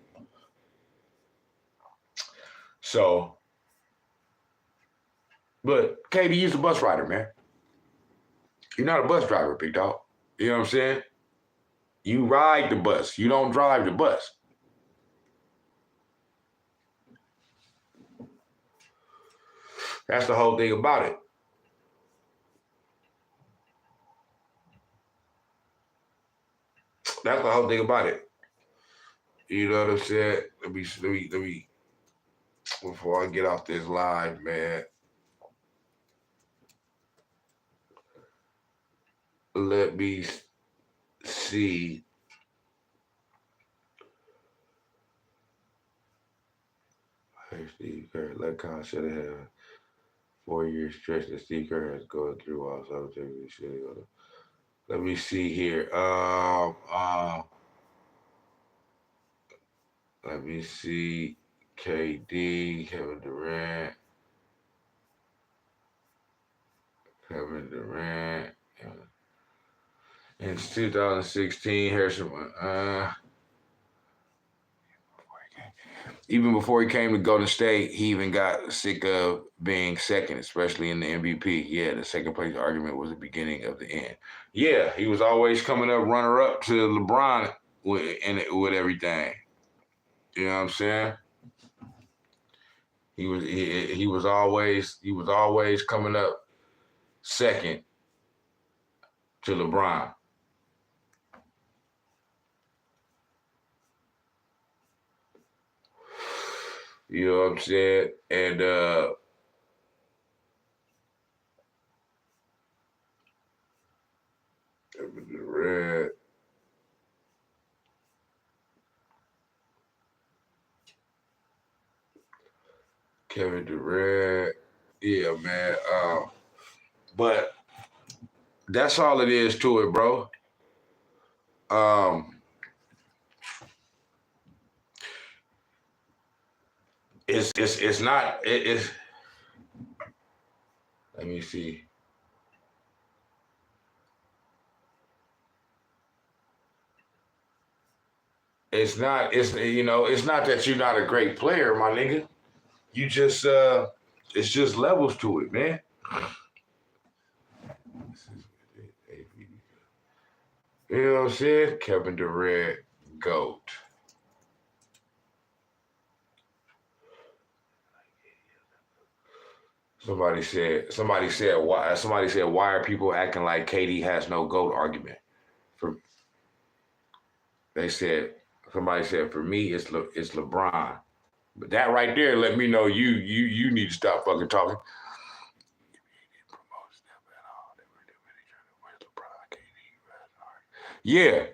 So, but KD, you's a bus rider, man. You're not a bus driver, big dog. You know what I'm saying? You ride the bus. You don't drive the bus. That's the whole thing about it. That's the whole thing about it. You know what I'm saying? Let me, before I get off this live, man. Let me see. Steve Kerr, let Kyle should have had 4-year stretch that Steve Kerr has gone through. Also, let me see here. Let me see. KD, Kevin Durant. In 2016, Harrison. Even before he came to Golden State, he even got sick of being second, especially in the MVP. Yeah, the second place argument was the beginning of the end. Yeah, he was always coming up runner-up to LeBron with everything. You know what I'm saying? He was always coming up second to LeBron. You know what I'm saying? And Durant. Kevin Durant. Yeah, man. But that's all it is to it, bro. It's not. It's. Let me see. It's not. It's not that you're not a great player, my nigga. You just. It's just levels to it, man. You know what I'm saying? Kevin Durant, GOAT. Somebody said why are people acting like KD has no GOAT argument? Somebody said for me it's LeBron. But that right there let me know you need to stop fucking talking. Yeah.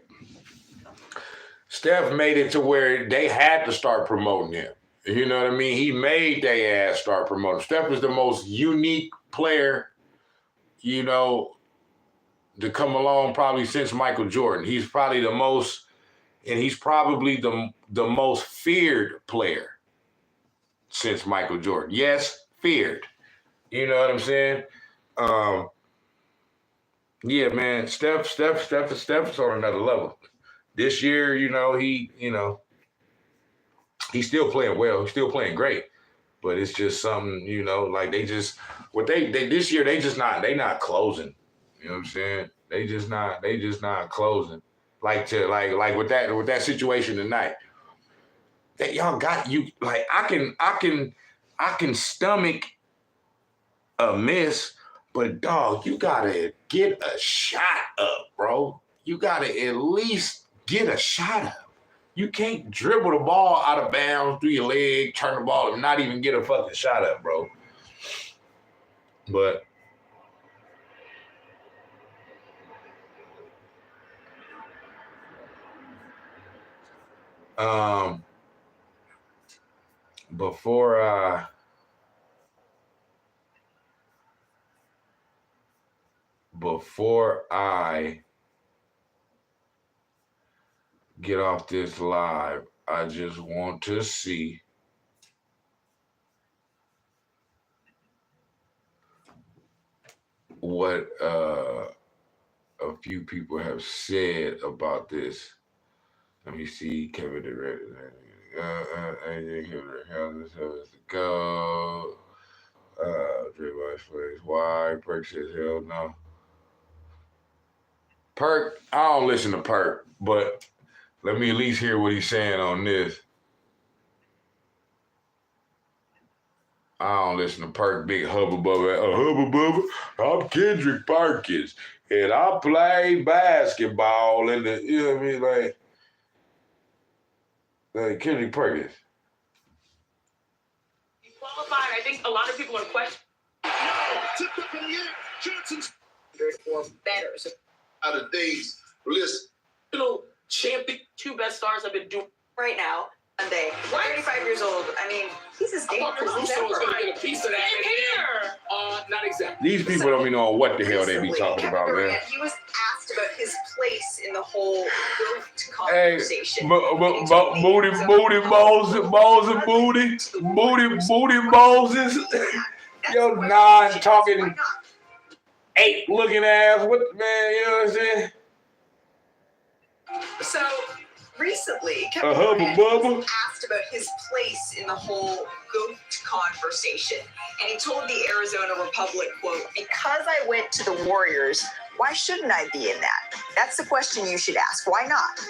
Steph made it to where they had to start promoting him. You know what I mean? He made their ass start promoting. Steph is the most unique player, to come along probably since Michael Jordan. He's probably the most, and he's probably the most feared player since Michael Jordan. Yes, feared. You know what I'm saying? Yeah, man. Steph's on another level. This year, he's still playing well. He's still playing great. But it's just something, like they just they this year they not closing. You know what I'm saying? They just not closing. Like with that situation tonight. That y'all got you like I can stomach a miss, but dog, you gotta get a shot up, bro. You gotta at least get a shot up. You can't dribble the ball out of bounds through your leg, turn the ball, and not even get a fucking shot up, bro. But before I get off this live. I just want to see what a few people have said about this. Let me see. Kevin Durant. Go. Draymond plays. Why? Perk says hell no. Perk, I don't listen to Perk, but let me at least hear what he's saying on this. I don't listen to Perk, big hubba bubba. I'm Kendrick Perkins, and I play basketball in the, you know what I mean, like Kendrick Perkins. He qualified. I think a lot of people are questioning. No, tipped up in the air. Johnson's Or better. So, out of days. Listen, champion. Two best stars have been doing right now. Sunday, 35 years old. I mean, he's as dangerous as Caruso was ever. going to get a piece of that. here. Not exactly. These people don't even know what the hell they be talking about, man. He was asked about his place in the whole GOAT Hey, conversation. Booty Moses. Yo, talking 8 looking ass. What, man, you know what I'm saying? So recently, A hubba bubba. was asked about his place in the whole GOAT conversation, and he told the Arizona Republic, quote, "Because I went to the Warriors, why shouldn't I be in that? That's the question you should ask. Why not?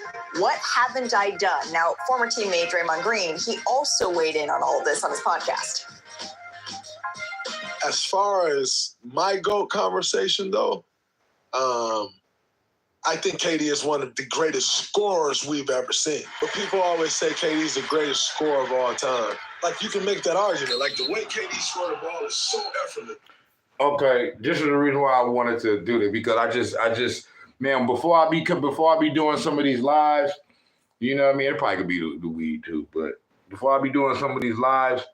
What haven't I done?" Now, former teammate Draymond Green, he also weighed in on all of this on his podcast. As far as my GOAT conversation, though, I think KD is one of the greatest scorers we've ever seen. But people always say KD's the greatest scorer of all time. Like, you can make that argument. Like, the way KD scored the ball is so effortless. Okay, this is the reason why I wanted to do this, because I just, man, before I be doing some of these lives, you know what I mean? It probably could be the weed too, but before I be doing some of these lives,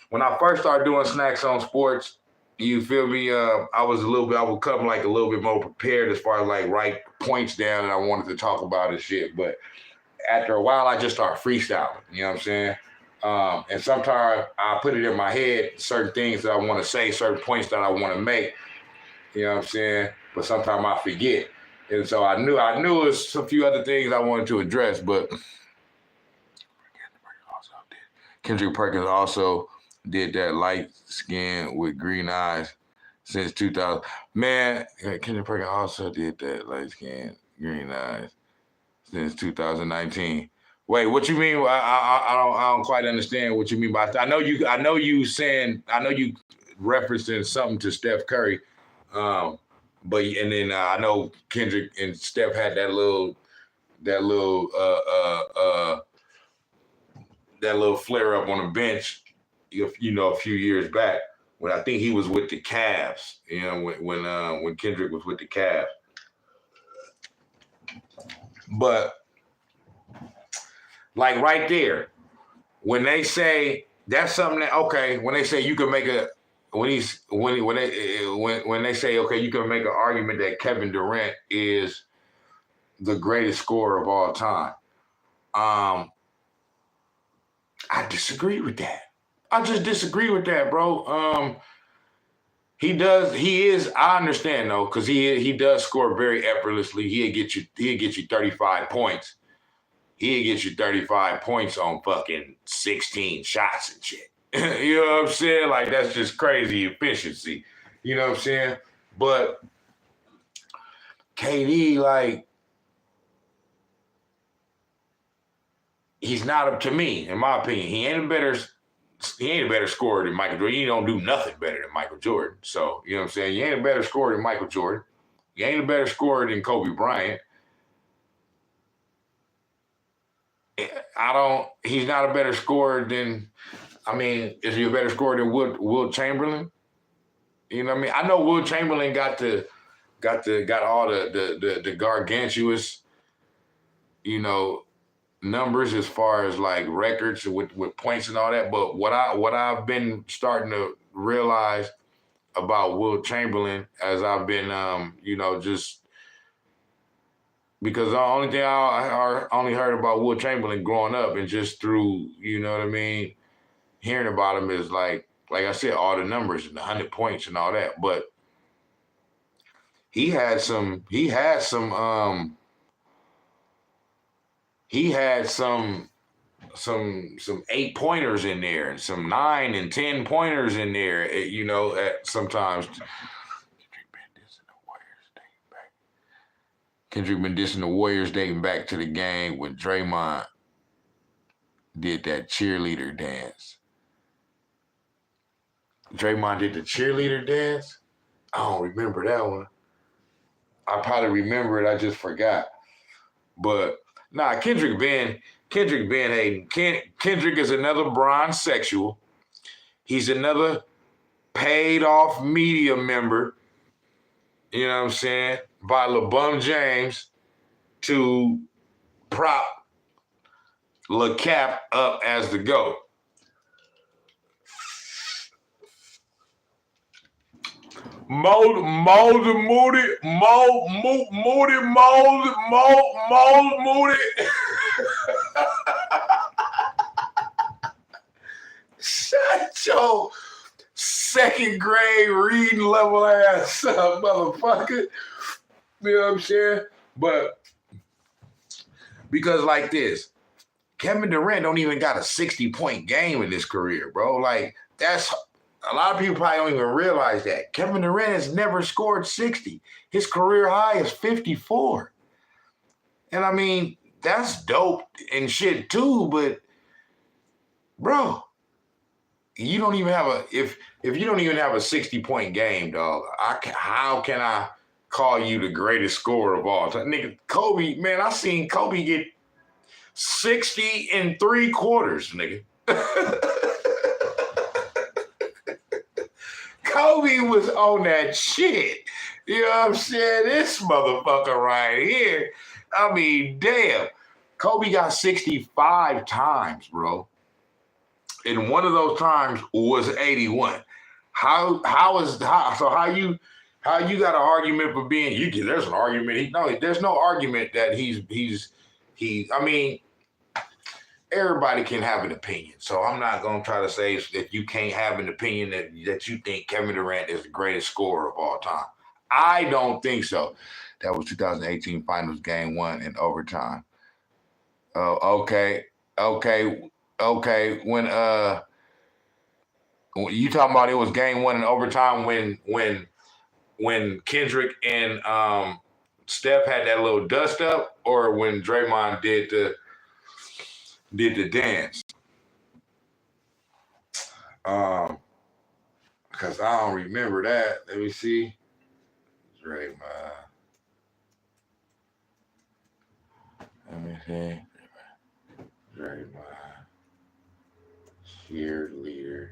when I first started doing Snax on Sportz, you feel me? I would come like a little bit more prepared as far as like write points down and I wanted to talk about and shit. But after a while, I just start freestyling. You know what I'm saying? And sometimes I put it in my head, certain things that I want to say, certain points that I want to make. You know what I'm saying? But sometimes I forget. And so I knew it was a few other things I wanted to address, but Kendrick Perkins also did that light skin with green eyes since 2000. Man, Kendrick Perkins also did that light skin, green eyes since 2019. Wait, what you mean? I don't quite understand what you mean by that. I know you referencing something to Steph Curry, but and then I know Kendrick and Steph had that little flare up on the bench, you know, a few years back when I think he was with the Cavs. You know, when Kendrick was with the Cavs. But like right there, when they say that's something that when they say you can make when they say you can make an argument that Kevin Durant is the greatest scorer of all time. I disagree with that. I just disagree with that, bro. He is. I understand though, because he does score very effortlessly. He'll get you 35 points. He'll get you 35 points on fucking 16 shots and shit. You know what I'm saying? Like, that's just crazy efficiency. You know what I'm saying? But KD, like, he's not up to me, in my opinion. He ain't a better scorer than Michael Jordan. He don't do nothing better than Michael Jordan. So, you know what I'm saying? You ain't a better scorer than Michael Jordan. You ain't a better scorer than Kobe Bryant. He's not a better scorer than, is he a better scorer than Wilt Chamberlain? You know what I mean? I know Wilt Chamberlain got all the gargantuous, you know, numbers as far as like records with points and all that. But what I've been starting to realize about Wilt Chamberlain as I've been, just because the only thing I only heard about Will Chamberlain growing up and just through, you know what I mean, hearing about him is like I said, all the numbers and the 100 points and all that. But he had some 8-pointers in there and some 9 and 10 pointers in there, you know, at sometimes. Kendrick been dissing the Warriors dating back to the game when Draymond did that cheerleader dance. Draymond did the cheerleader dance? I don't remember that one. I probably remember it, I just forgot. But nah, Kendrick been hating. Kendrick is another bronze sexual. He's another paid off media member, you know what I'm saying, by LeBron James to prop LeCap up as the GOAT. Moody. Shut your second grade reading level ass up, motherfucker. You know what I'm saying? But because like this, Kevin Durant don't even got a 60-point game in his career, bro. Like, that's a lot of people probably don't even realize that. Kevin Durant has never scored 60. His career high is 54. And I mean, that's dope and shit too, but bro, you don't even have if you don't even have a 60-point game, dog, how can I call you the greatest scorer of all time? Nigga, Kobe, man, I seen Kobe get 60 in 3 quarters, nigga. Kobe was on that shit. You know what I'm saying? This motherfucker right here. I mean, damn. Kobe got 65 times, bro. And one of those times was 81. How you got an argument for being there's an argument. There's no argument that I mean, everybody can have an opinion. So I'm not gonna try to say that you can't have an opinion that you think Kevin Durant is the greatest scorer of all time. I don't think so. That was 2018 Finals Game 1 in overtime. Okay. When you talking about it was Game 1 in overtime when Kendrick and Steph had that little dust up, or when Draymond did the dance? Because I don't remember that. Let me see. Draymond. Let me see. Draymond. Cheerleader.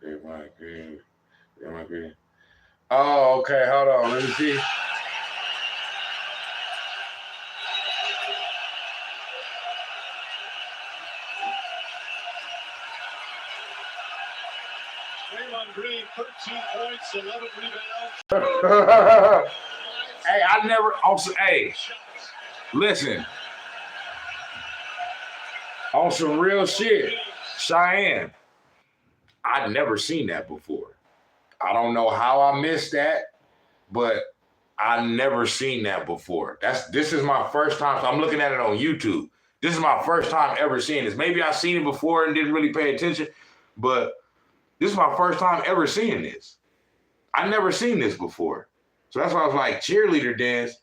Draymond Green. Oh, okay. Hold on. Let me see. Draymond Green, 13 points, 11 rebounds. Hey, listen. On some real shit, Cheyenne, I'd never seen that before. I don't know how I missed that, but I never seen that before. This is my first time. So I'm looking at it on YouTube. This is my first time ever seeing this. Maybe I've seen it before and didn't really pay attention, but this is my first time ever seeing this. I never seen this before. So that's why I was like, cheerleader dance.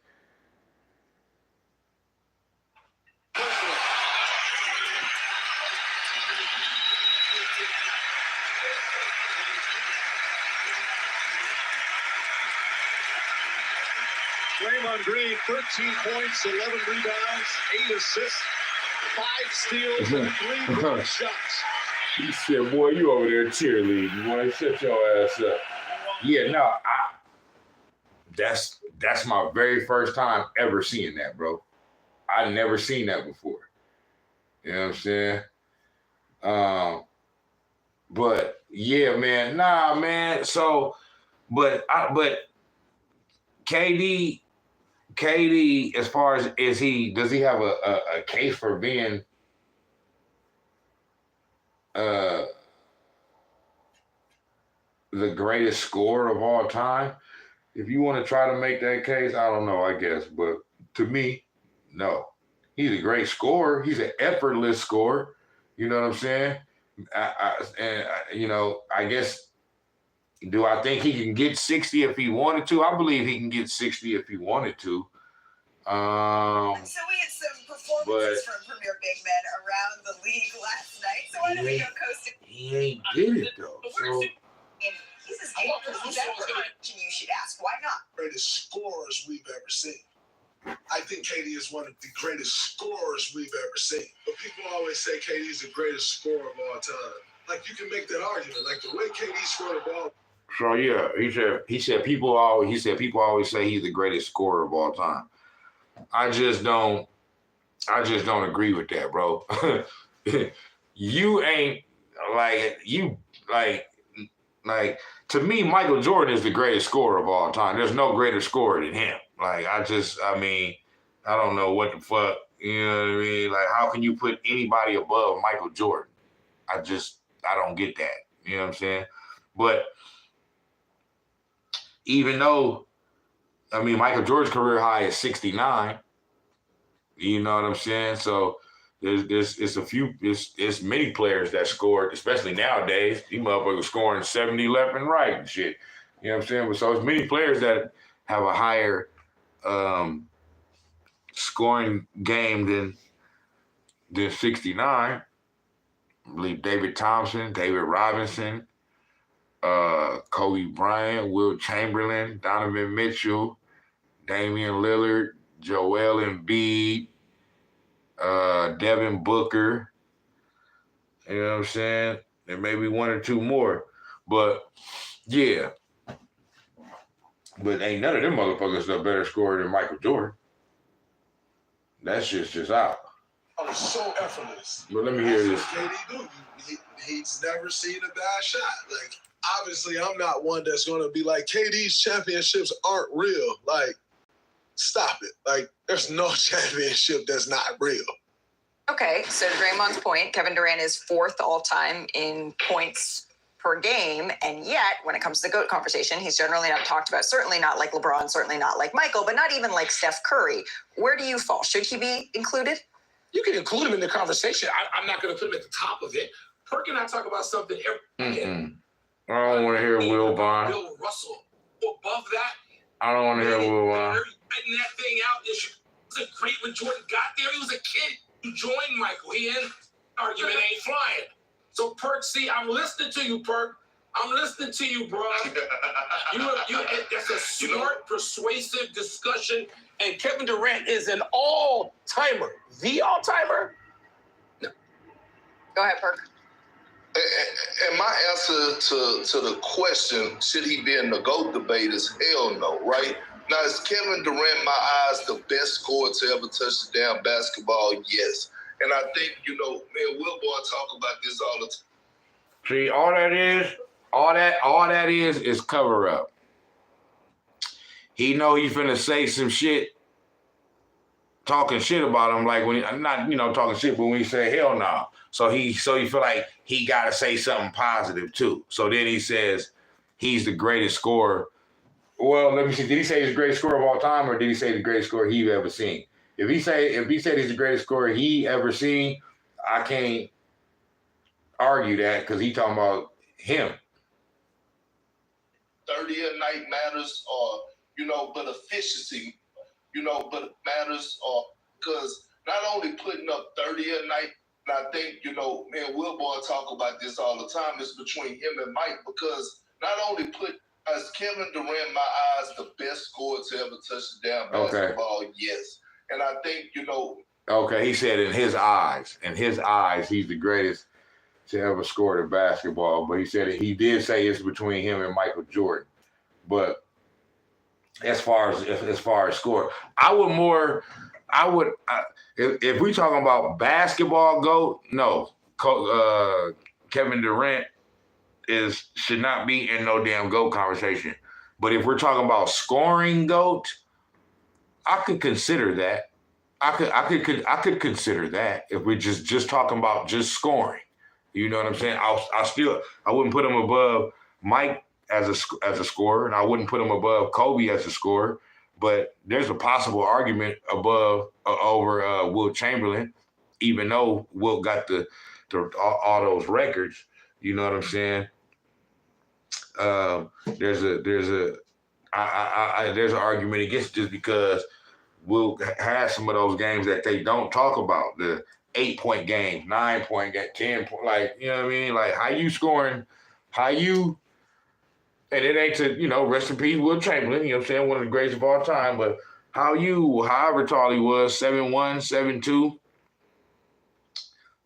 Draymond Green, 13 points, 11 rebounds, 8 assists, 5 steals, and 3 block shots. He said, boy, you over there cheerleading, boy. Shut your ass up. Yeah, no, that's my very first time ever seeing that, bro. I'd never seen that before. You know what I'm saying? But yeah, man. Nah, man. So, but KD, as far as does he have a case for being the greatest scorer of all time? If you want to try to make that case, I don't know, I guess. But to me, no. He's a great scorer. He's an effortless scorer. You know what I'm saying? I guess, do I think he can get 60 if he wanted to? I believe he can get 60 if he wanted to. So we had some performances from premier big men around the league last night. So why don't we go coast to... He ain't did it, though. So, he's as good as he's ever. You should ask, why not? Greatest scorers we've ever seen. I think KD is one of the greatest scorers we've ever seen. But people always say KD is the greatest scorer of all time. Like, you can make that argument. Like, the way KD scored the ball. So yeah, he said people always say he's the greatest scorer of all time. I just don't agree with that, bro. You ain't like to me, Michael Jordan is the greatest scorer of all time. There's no greater scorer than him. Like, I don't know what the fuck, you know what I mean? Like, how can you put anybody above Michael Jordan? I don't get that. You know what I'm saying? But even though, Michael Jordan's career high is 69, you know what I'm saying? So it's many players that scored, especially nowadays. These motherfuckers scoring 70 left and right and shit. You know what I'm saying? But so it's many players that have a higher scoring game than 69. I believe David Thompson, David Robinson, Kobe Bryant, Will Chamberlain, Donovan Mitchell, Damian Lillard, Joel Embiid, Devin Booker. You know what I'm saying? There may be one or two more. But, yeah. But ain't none of them motherfuckers a better scorer than Michael Jordan. That shit's just out. Oh, it's so effortless. But let me hear this. KD do. He's never seen a bad shot. Like, obviously, I'm not one that's going to be like, KD's championships aren't real. Like, stop it. Like, there's no championship that's not real. Okay, so to Draymond's point, Kevin Durant is fourth all-time in points per game, and yet, when it comes to the GOAT conversation, he's generally not talked about, certainly not like LeBron, certainly not like Michael, but not even like Steph Curry. Where do you fall? Should he be included? You can include him in the conversation. I'm not going to put him at the top of it. Perk and I talk about something every day. I don't want to hear Will Vaughn. Bill Russell. Above that, I don't want to hear Will Vaughn. Writing that thing out, it was great when Jordan got there. He was a kid who joined Michael. He in argument ain't flying. So Perk, see, I'm listening to you, Perk. I'm listening to you, bro. That's a smart, persuasive discussion. And Kevin Durant is an all-timer. The all-timer? No. Go ahead, Perk. And my answer to the question, should he be in the GOAT debate, is hell no, right? Now, is Kevin Durant, in my eyes, the best scorer to ever touch the damn basketball? Yes. And I think, me and Will Boy talk about this all the time. See, all that is cover up. He know he finna say some shit, talking shit about him, like when he, not talking shit, but when he say hell no. So he feel like he gotta say something positive too. So then he says he's the greatest scorer. Well, let me see. Did he say he's the greatest scorer of all time, or did he say the greatest scorer he's ever seen? If he said he's the greatest scorer he ever seen, I can't argue that because he talking about him. 30 a night matters, or but efficiency, but it matters, or because not only putting up 30 a night, and I think me and Will Boy talk about this all the time. It's between him and Mike, because not only as Kevin Durant, in my eyes, the best scorer to ever touch the damn basketball. Okay. Yes. And I think, Okay, he said in his eyes, he's the greatest to ever score the basketball. But he said he did say it's between him and Michael Jordan. But as far as score, if we talking about basketball GOAT, no, Kevin Durant should not be in no damn GOAT conversation. But if we're talking about scoring GOAT, I could consider that. I could consider that if we're just talking about just scoring. You know what I'm saying? I wouldn't put him above Mike as a scorer, and I wouldn't put him above Kobe as a scorer. But there's a possible argument over Wilt Chamberlain, even though Wilt got all those records. You know what I'm saying? There's an argument against just because Wilt has some of those games that they don't talk about, the 8-point games, 9-point game, 10-point, like, you know what I mean? Like, how you scoring, and it ain't to, rest in peace, Wilt Chamberlain, you know what I'm saying, one of the greatest of all time, but however tall he was, 7'1", 7'2",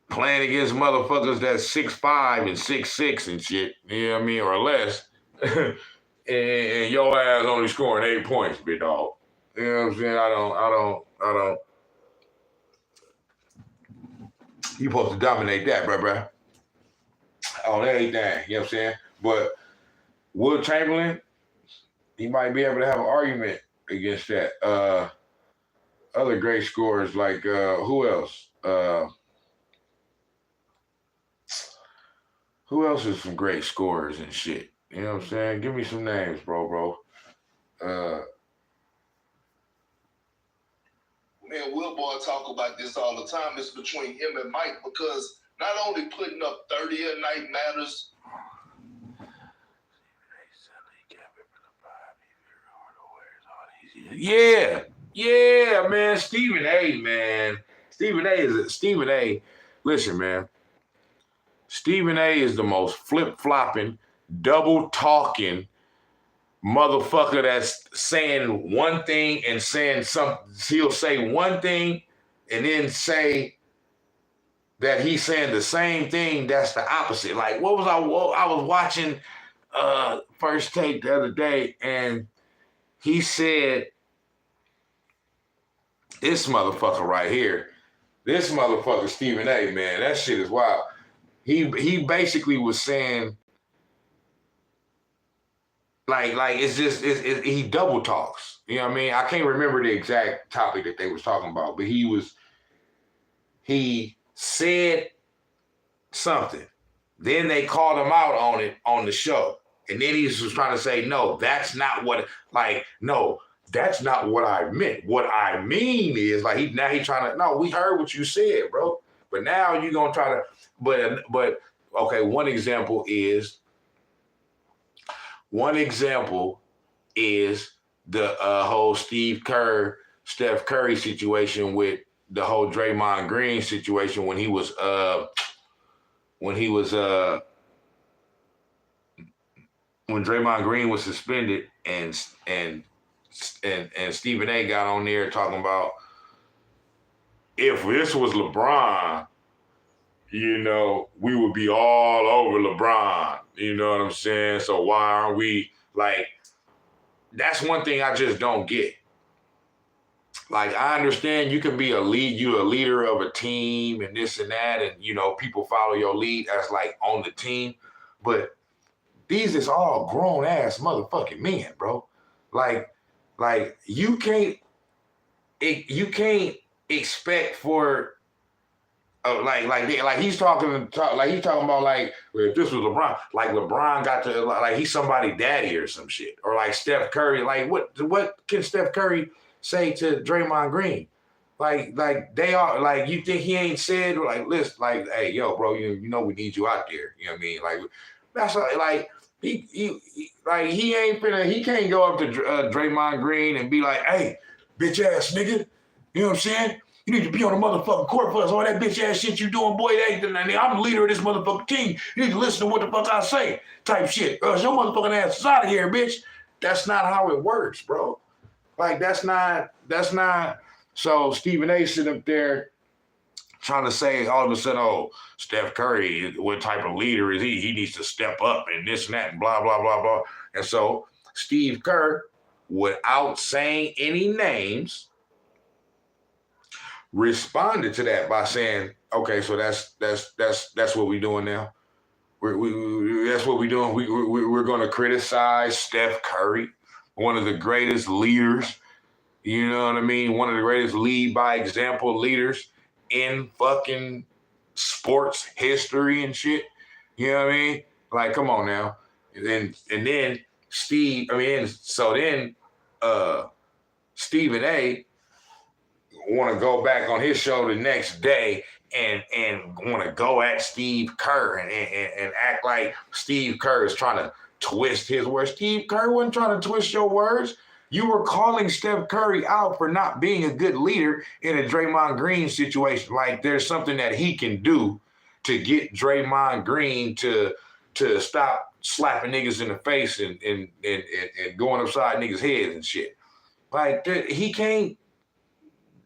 playing against motherfuckers that's 6'5" and 6'6" and shit, you know what I mean, or less, and your ass only scoring 8 points, big dog. You know what I'm saying? I don't. You supposed to dominate that, bruh. On everything, you know what I'm saying? But Wilt Chamberlain, he might be able to have an argument against that. Other great scorers like who else? Who else is some great scorers and shit? You know what I'm saying? Give me some names, bro. Man, Will Boy talk about this all the time. It's between him and Mike because not only putting up 30 a night matters. Yeah, man. Stephen A, man. Stephen A. Listen, man. Stephen A is the most flip-flopping, double-talking motherfucker that's saying one thing and saying something. He'll say one thing and then say that he's saying the same thing that's the opposite. Like, I was watching First Take the other day, and he said, this motherfucker right here, this motherfucker Stephen A, man, that shit is wild. He basically was saying, like it's just he double talks. You know what I mean? I can't remember the exact topic that they was talking about, but he said something. Then they called him out on it on the show. And then he was trying to say, no, that's not what I meant. What I mean is, like, he's trying to, no, we heard what you said, bro. But now you're going to try to, but okay, one example is the whole Steph Curry situation with the whole Draymond Green situation when Draymond Green was suspended and Stephen A got on there talking about, if this was LeBron, we would be all over LeBron. You know what I'm saying? So why aren't we, like, that's one thing I just don't get. Like, I understand you can be a leader of a team and this and that, and, people follow your lead as, like, on the team. But these is all grown-ass motherfucking men, bro. Like you can't expect for, he's talking about, like, well, if this was LeBron, like LeBron got to, like, he's somebody's daddy or some shit, or like Steph Curry, like what can Steph Curry say to Draymond Green? Like they are, like, you think he ain't said, like, listen, like, hey, yo, bro, we need you out there. You know what I mean? Like, that's like he can't go up to Draymond Green and be like, hey, bitch ass nigga, you know what I'm saying? You need to be on the motherfucking court for us. All that bitch ass shit you doing, boy. I'm the leader of this motherfucking team. You need to listen to what the fuck I say, type shit. Or else your motherfucking ass is out of here, bitch. That's not how it works, bro. Like, that's not. So Stephen A sitting up there trying to say all of a sudden, oh, Steph Curry, what type of leader is he? He needs to step up and this and that and blah, blah, blah, blah. And so Steve Kerr, without saying any names, responded to that by saying, okay, so that's what we're doing now. That's what we're doing. We're going to criticize Steph Curry. one of the greatest leaders. You know what I mean? One of the greatest lead by example leaders in fucking sports history and shit. You know what I mean? Like, come on now. And then Stephen A want to go back on his show the next day and want to go at Steve Kerr and act like Steve Kerr is trying to twist his words. Steve Kerr wasn't trying to twist your words. You were calling Steph Curry out for not being a good leader in a Draymond Green situation. Like, there's something that he can do to get Draymond Green to stop slapping niggas in the face and going upside niggas' heads and shit. Like, he can't.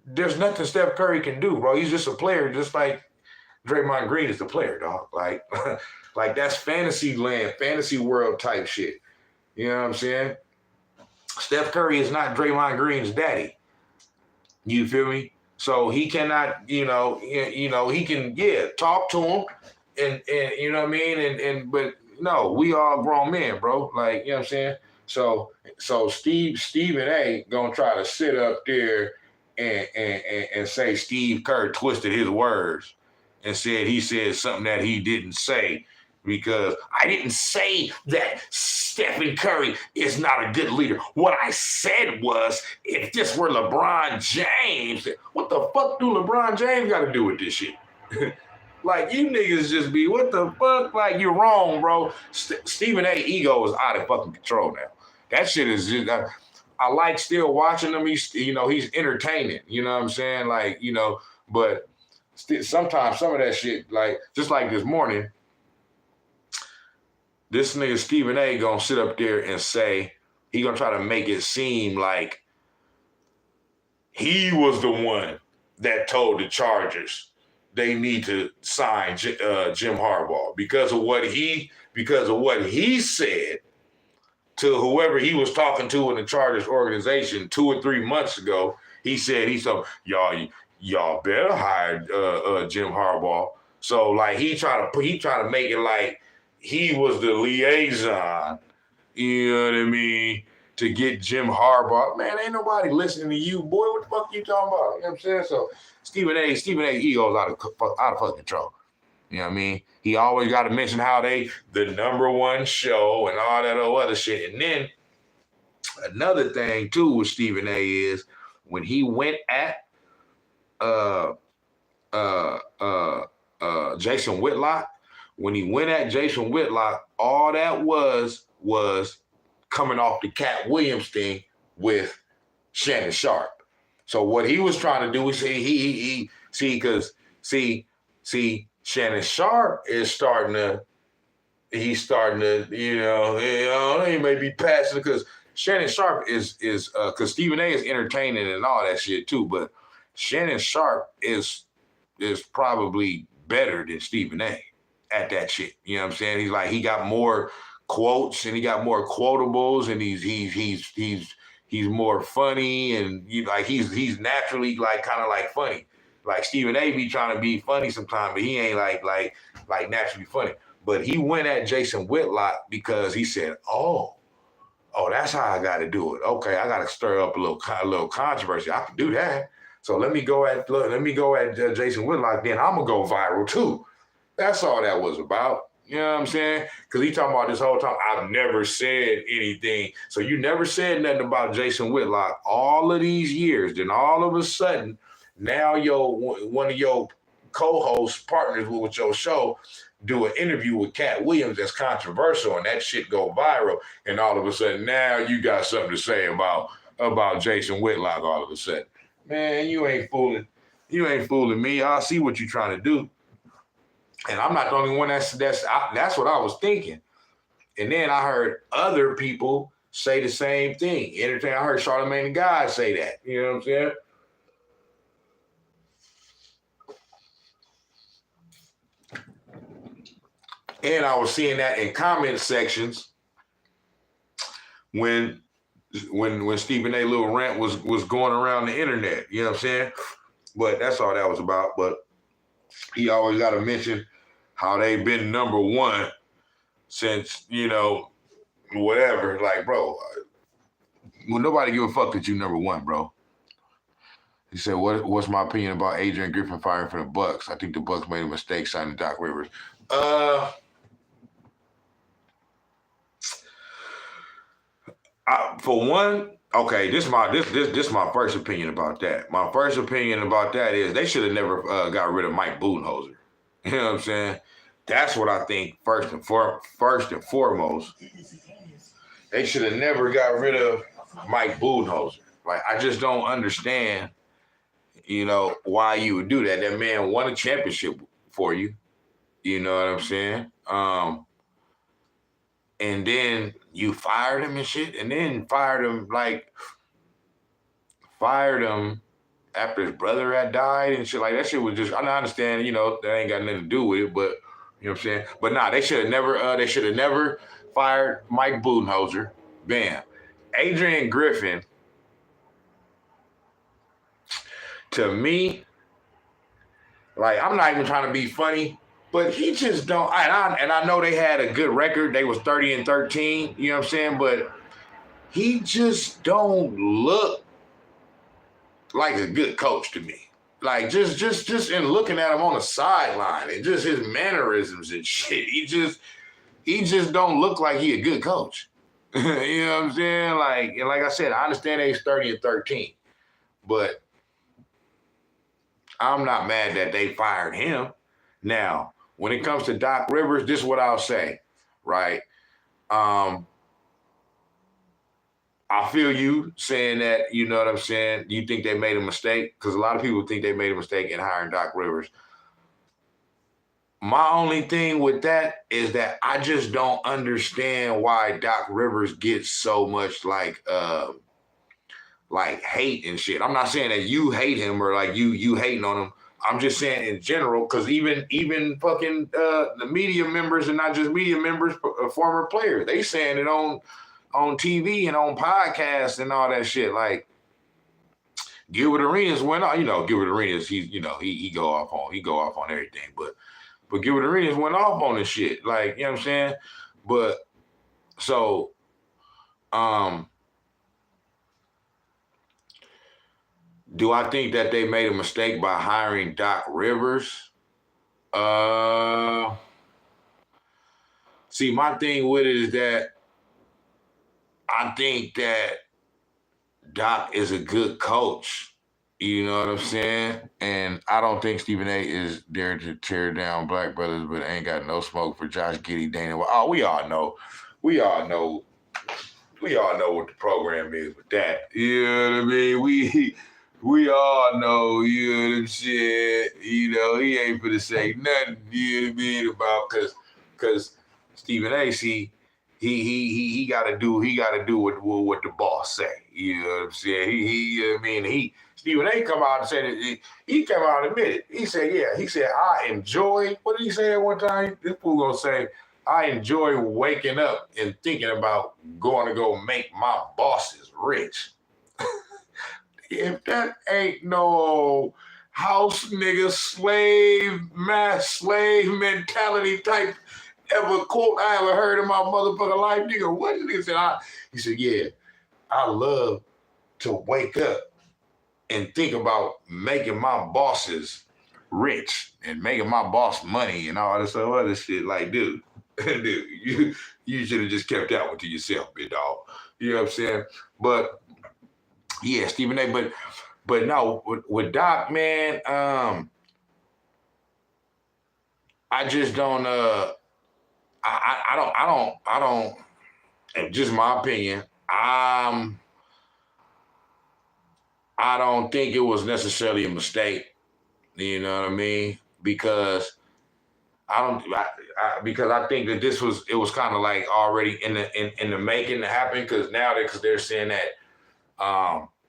There's nothing Steph Curry can do, bro. He's just a player, just like Draymond Green is the player, dog. Like, like that's fantasy land, fantasy world type shit. You know what I'm saying? Steph Curry is not Draymond Green's daddy. You feel me? So he cannot, he can, talk to him and you know what I mean? But no, we all grown men, bro. Like, you know what I'm saying? So Stephen A gonna try to sit up there and say Steve Kerr twisted his words and said he said something that he didn't say. Because I didn't say that Stephen Curry is not a good leader. What I said was, if this were LeBron James, what the fuck do LeBron James got to do with this shit? Like, you niggas just be, what the fuck? Like, you're wrong, bro. Stephen A. ego is out of fucking control now. That shit is just, I like still watching him. He's entertaining. You know what I'm saying? Like, but sometimes some of that shit, like, just like this morning, this nigga Stephen A gonna sit up there and say, he gonna try to make it seem like he was the one that told the Chargers they need to sign Jim Harbaugh because of what he said to whoever he was talking to in the Chargers organization 2 or 3 months ago. He said, y'all better hire Jim Harbaugh. So like he try to make it like he was the liaison, you know what I mean, to get Jim Harbaugh. Man, ain't nobody listening to you, boy. What the fuck you talking about? You know what I'm saying? So Stephen A ego's out of fucking control. You know what I mean? He always got to mention how they the number one show and all that other shit. And then another thing too with Stephen A is when he went at Jason Whitlock. When he went at Jason Whitlock, all that was coming off the Cat Williams thing with Shannon Sharp. So what he was trying to do is Shannon Sharp is starting to, he may be passionate because Shannon Sharp is because Stephen A is entertaining and all that shit too, but Shannon Sharp is probably better than Stephen A at that shit. You know what I'm saying? He's like, he got more quotes and he got more quotables and he's more funny and he's naturally like kind of like funny. Like Stephen A be trying to be funny sometimes, but he ain't like naturally funny. But he went at Jason Whitlock because he said, oh, that's how I got to do it. Okay, I got to stir up a little controversy. I can do that. So let me go at Jason Whitlock. Then I'm gonna go viral too. That's all that was about. You know what I'm saying? Because he talking about this whole time, I've never said anything. So you never said nothing about Jason Whitlock all of these years. Then all of a sudden, now one of your co-host partners with your show do an interview with Cat Williams that's controversial and that shit go viral. And all of a sudden, now you got something to say about Jason Whitlock all of a sudden. Man, you ain't fooling me. I see what you're trying to do. And I'm not the only one that's what I was thinking. And then I heard other people say the same thing. I heard Charlamagne the God say that. You know what I'm saying? And I was seeing that in comment sections when Stephen A. little rant was going around the internet. You know what I'm saying? But that's all that was about. But he always got to mention how they've been number one since, whatever. Like, bro, Well, nobody give a fuck that you number one, bro. He said, "What's my opinion about Adrian Griffin firing for the Bucks? I think the Bucks made a mistake signing Doc Rivers." For one, okay, this my first opinion about that. My first opinion about that is they should have never got rid of Mike Budenholzer. You know what I'm saying? That's what I think first and foremost. They should have never got rid of Mike Budenholzer. Like, I just don't understand, why you would do that. That man won a championship for you. You know what I'm saying? And then you fired him and shit, and then fired him after his brother had died and shit. Like, that shit was just, I understand, that ain't got nothing to do with it, but you know what I'm saying? But nah, they should have never fired Mike Budenholzer. Bam. Adrian Griffin, to me, like, I'm not even trying to be funny, but he just don't. And I know they had a good record. They was 30-13. You know what I'm saying? But he just don't look like a good coach to me. Like, just in looking at him on the sideline and just his mannerisms and shit, he just don't look like he a good coach. You know what I'm saying? Like, and like I said, I understand he's 30-13, but I'm not mad that they fired him. Now, when it comes to Doc Rivers, this is what I'll say, right? I feel you saying that, you know what I'm saying? You think they made a mistake? Because a lot of people think they made a mistake in hiring Doc Rivers. My only thing with that is that I just don't understand why Doc Rivers gets so much like hate and shit. I'm not saying that you hate him or like you hating on him. I'm just saying in general, because even fucking the media members, and not just media members, former players, they saying it on TV and on podcasts and all that shit. Like, Gilbert Arenas went off. Gilbert Arenas, he go off on everything, but Gilbert Arenas went off on this shit. Like, you know what I'm saying? But so do I think that they made a mistake by hiring Doc Rivers? See, my thing with it is that I think that Doc is a good coach. You know what I'm saying? And I don't think Stephen A. is there to tear down Black Brothers, but ain't got no smoke for Josh Giddey, Dana. Oh, we all know what the program is with that. You know what I mean? We all know, you know what I'm saying? He ain't finna say nothing, you know what I mean, about because Stephen A. see, he gotta do what the boss say. You know what I'm saying? You know what I mean? Stephen A. come out and said it. He came out and admitted. He said, I enjoy, what did he say at one time? This fool gonna say, I enjoy waking up and thinking about going to go make my bosses rich. If that ain't no house nigga slave mentality type ever quote I ever heard in my motherfucking life, nigga, what did he say? He said, yeah, I love to wake up and think about making my bosses rich and making my boss money and all this other shit. Like, dude, you should have just kept that one to yourself, big dog. You know what I'm saying? But yeah, Stephen A. But no, with Doc, man, I just don't. I don't. And just my opinion, I don't think it was necessarily a mistake. You know what I mean? Because because I think that it was kind of like already in the making to happen. Because now they're saying that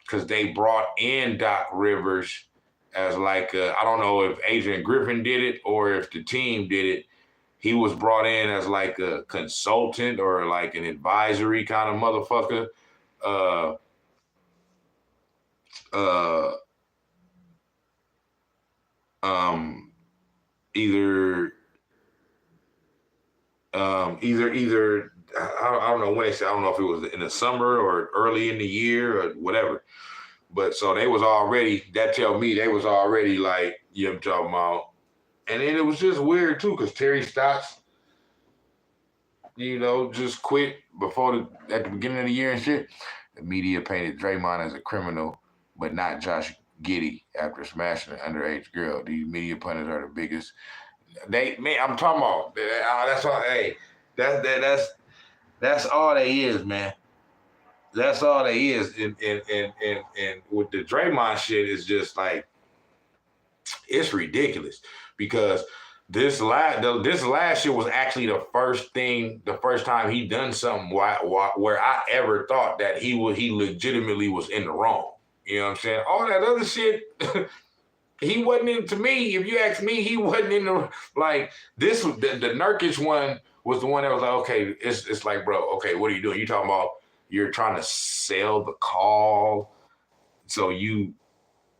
because they brought in Doc Rivers as like I don't know if Adrian Griffin did it or if the team did it. He was brought in as like a consultant or like an advisory kind of motherfucker. Either I don't know when they said. I don't know if it was in the summer or early in the year or whatever. But so they was already. That tell me they was already like, you know what I'm talking about. And then it was just weird too, because Terry Stotts, just quit at the beginning of the year and shit. The media painted Draymond as a criminal, but not Josh Giddey after smashing an underage girl. These media pundits are the biggest. I'm talking about. That's all. Hey, that's all they is, man. That's all they is. And with the Draymond shit, is just like, it's ridiculous because this last year was actually the first time he done something where I ever thought that he legitimately was in the wrong. You know what I'm saying? All that other shit, he wasn't in. To me, if you ask me, he wasn't in the like this. The Nurkic one was the one that was like, okay, it's like, bro, okay, what are you doing? You talking about you're trying to sell the call, so you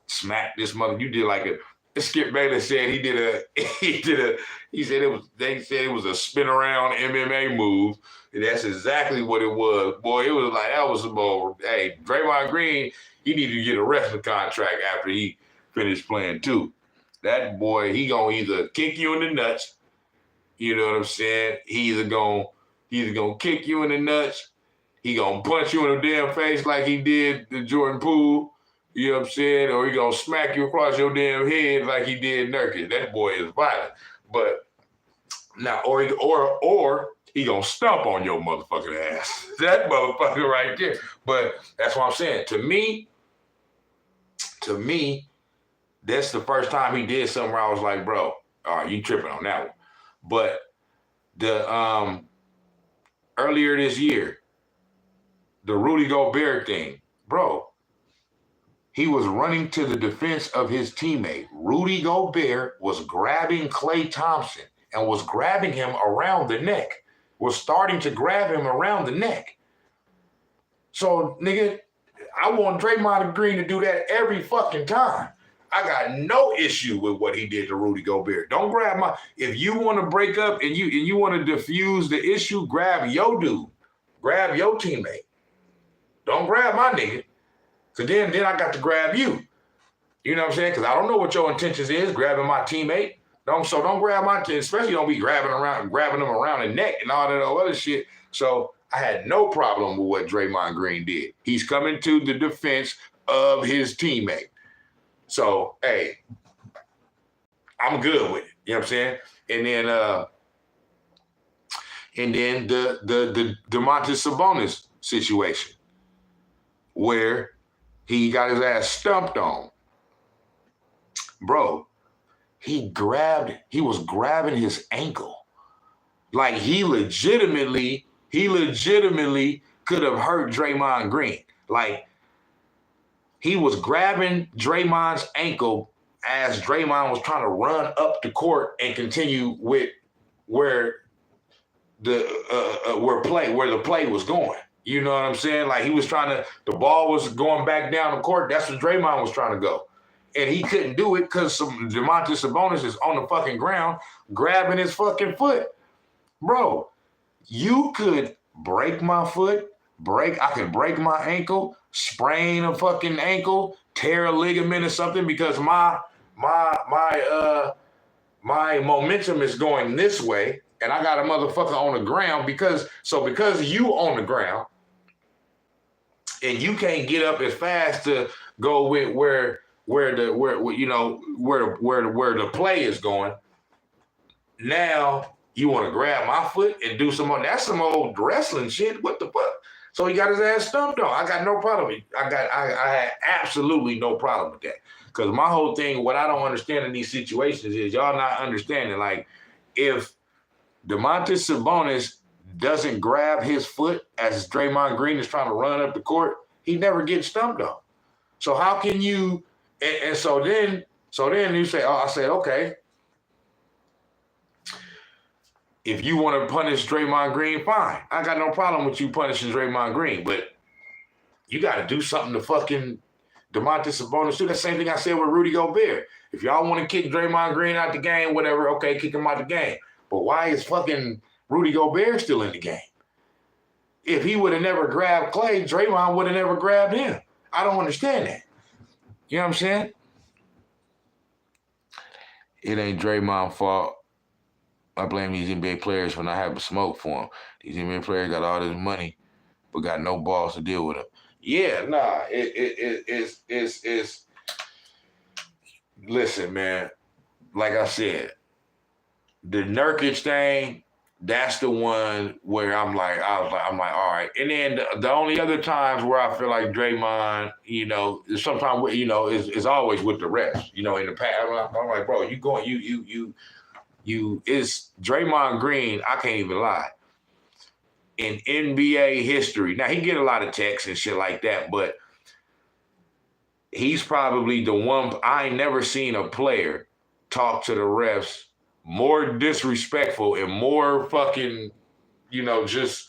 smack this mother. You did like Skip Bayless said they said it was a spin around MMA move. And that's exactly what it was. Boy, it was like, that was more, hey, Draymond Green, he needed to get a wrestling contract after he finished playing too. That boy, he gonna either kick you in the nuts, you know what I'm saying? He either gonna kick you in the nuts, he gonna punch you in the damn face like he did the Jordan Poole. You know what I'm saying? Or he gonna smack you across your damn head like he did Nurkic. That boy is violent. But now, or he gonna stomp on your motherfucking ass. That motherfucker right there. But that's what I'm saying. To me, that's the first time he did something where I was like, bro, all right, you tripping on that one. But the earlier this year, the Rudy Gobert thing, bro. He was running to the defense of his teammate. Rudy Gobert was grabbing Klay Thompson and was grabbing him around the neck. Was starting to grab him around the neck. So, nigga, I want Draymond Green to do that every fucking time. I got no issue with what he did to Rudy Gobert. Don't grab if you want to break up and you want to diffuse the issue, grab your dude. Grab your teammate. Don't grab my nigga. So then I got to grab you. You know what I'm saying? Because I don't know what your intentions is, grabbing my teammate. Don't grab my teammate, especially don't be grabbing them around the neck and all that other shit. So I had no problem with what Draymond Green did. He's coming to the defense of his teammate. So, hey, I'm good with it. You know what I'm saying? And then the Domantas Sabonis situation where he got his ass stumped on. Bro, he was grabbing his ankle. Like he legitimately could have hurt Draymond Green. Like he was grabbing Draymond's ankle as Draymond was trying to run up the court and continue with where the play was going. You know what I'm saying? Like he was the ball was going back down the court. That's what Draymond was trying to go. And he couldn't do it because Domantas Sabonis is on the fucking ground grabbing his fucking foot. Bro, you could break my foot, I could break my ankle, sprain a fucking ankle, tear a ligament or something because my momentum is going this way. And I got a motherfucker on the ground because you on the ground and you can't get up as fast to go with where the play is going. Now you want to grab my foot and do that's some old wrestling shit. What the fuck? So he got his ass stumped on. I got no problem. I had absolutely no problem with that. Because my whole thing, what I don't understand in these situations is y'all not understanding. Like if Domantas Sabonis doesn't grab his foot as Draymond Green is trying to run up the court, he never gets stumped on. So how can you? And so then you say, I said, okay. If you want to punish Draymond Green, fine. I got no problem with you punishing Draymond Green, but you got to do something to fucking Domantas Sabonis do. That same thing I said with Rudy Gobert. If y'all want to kick Draymond Green out the game, whatever, okay, kick him out the game. But why is fucking Rudy Gobert still in the game? if he would have never grabbed Clay, Draymond would have never grabbed him. I don't understand that. You know what I'm saying? It ain't Draymond's fault. I blame these NBA players for not having smoke for them. These NBA players got all this money, but got no balls to deal with them. Yeah, nah, it's listen, man. Like I said, the Nurkic thing, that's the one where I'm like, all right. And then the only other times where I feel like Draymond, you know, sometimes, you know, is always with the refs. You know, in the past, I'm like, bro, it's Draymond Green. I can't even lie. In NBA history, now he get a lot of texts and shit like that, but he's probably the one. I ain't never seen a player talk to the refs more disrespectful and more fucking, you know, just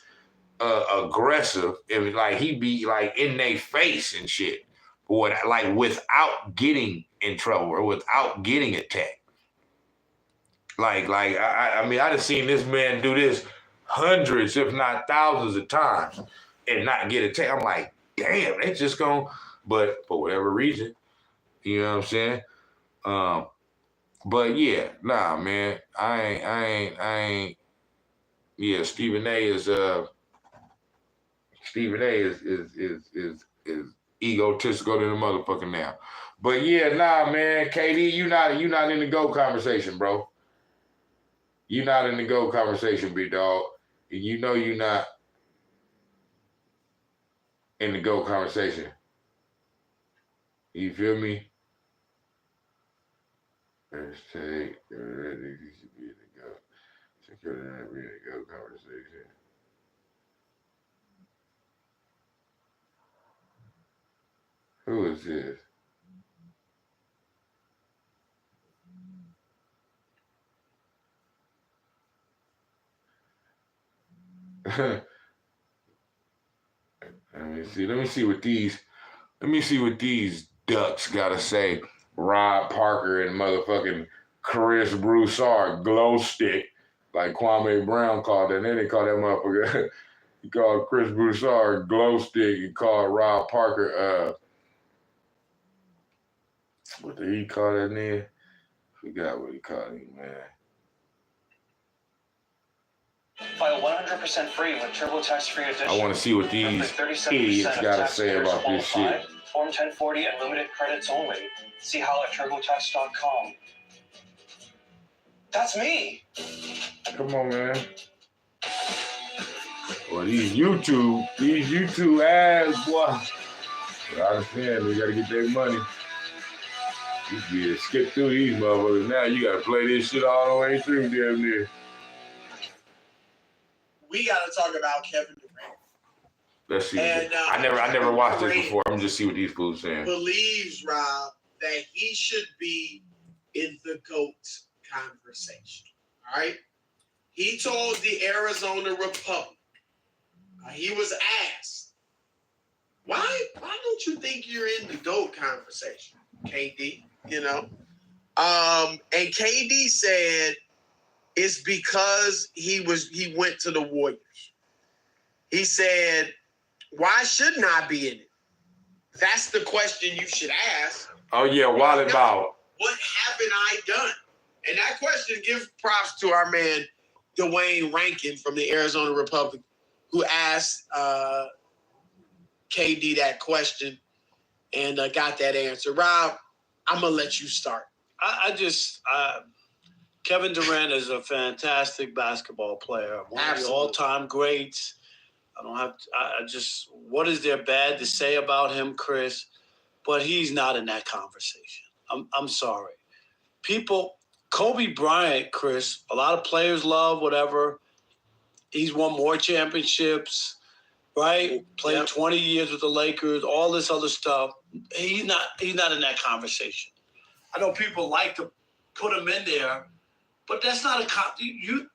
aggressive. And like he be like in their face and shit, or like without getting in trouble or without getting attacked. I mean, I just seen this man do this hundreds, if not thousands of times and not get attacked. I'm like, damn, they just gonna, but for whatever reason, you know what I'm saying? But yeah, nah, man, I ain't. Yeah, Stephen A is egotistical than a motherfucker now. But yeah, nah, man, KD, you not in the GOAT conversation, bro. You not in the GOAT conversation, big dog. And you know you not in the GOAT conversation. You feel me? Let's take you should be in the GOAT. Security not be in the GOAT conversation. Who is this? Let me see what these ducks gotta say. Rob Parker and motherfucking Chris Broussard glow stick, like Kwame Brown called that. Then they called that motherfucker. He called Chris Broussard glow stick. He called Rob Parker what did he call that nigga? Forgot what he called him, man. File 100% free with TurboTax free edition. I want to see what these idiots gotta say about this shit. Form 1040 and limited credits only. See how at TurboTax.com. That's me. Come on, man. Well, these YouTube ass boys. I understand they gotta get their money. You get skip through these motherfuckers. Now you gotta play this shit all the way through, damn near. We got to talk about Kevin Durant. Let's see. And, I never watched this before. I'm just see what these fools saying. Believes, Rob, that he should be in the GOAT conversation. All right? He told the Arizona Republic, he was asked, why don't you think you're in the GOAT conversation, KD? You know? And KD said, it's because he went to the Warriors. He said, why shouldn't I be in it? That's the question you should ask. Oh, yeah, Wallet Bow. What haven't I done? And that question, give props to our man, Dwayne Rankin from the Arizona Republic, who asked KD that question and got that answer. Rob, I'm going to let you start. Kevin Durant is a fantastic basketball player. One of the all-time greats. What is there bad to say about him, Chris? But he's not in that conversation. I'm sorry. Kobe Bryant, Chris, a lot of players love whatever. He's won more championships, right? Played 20 years with the Lakers, all this other stuff. He's not in that conversation. I know people like to put him in there, but that's not you.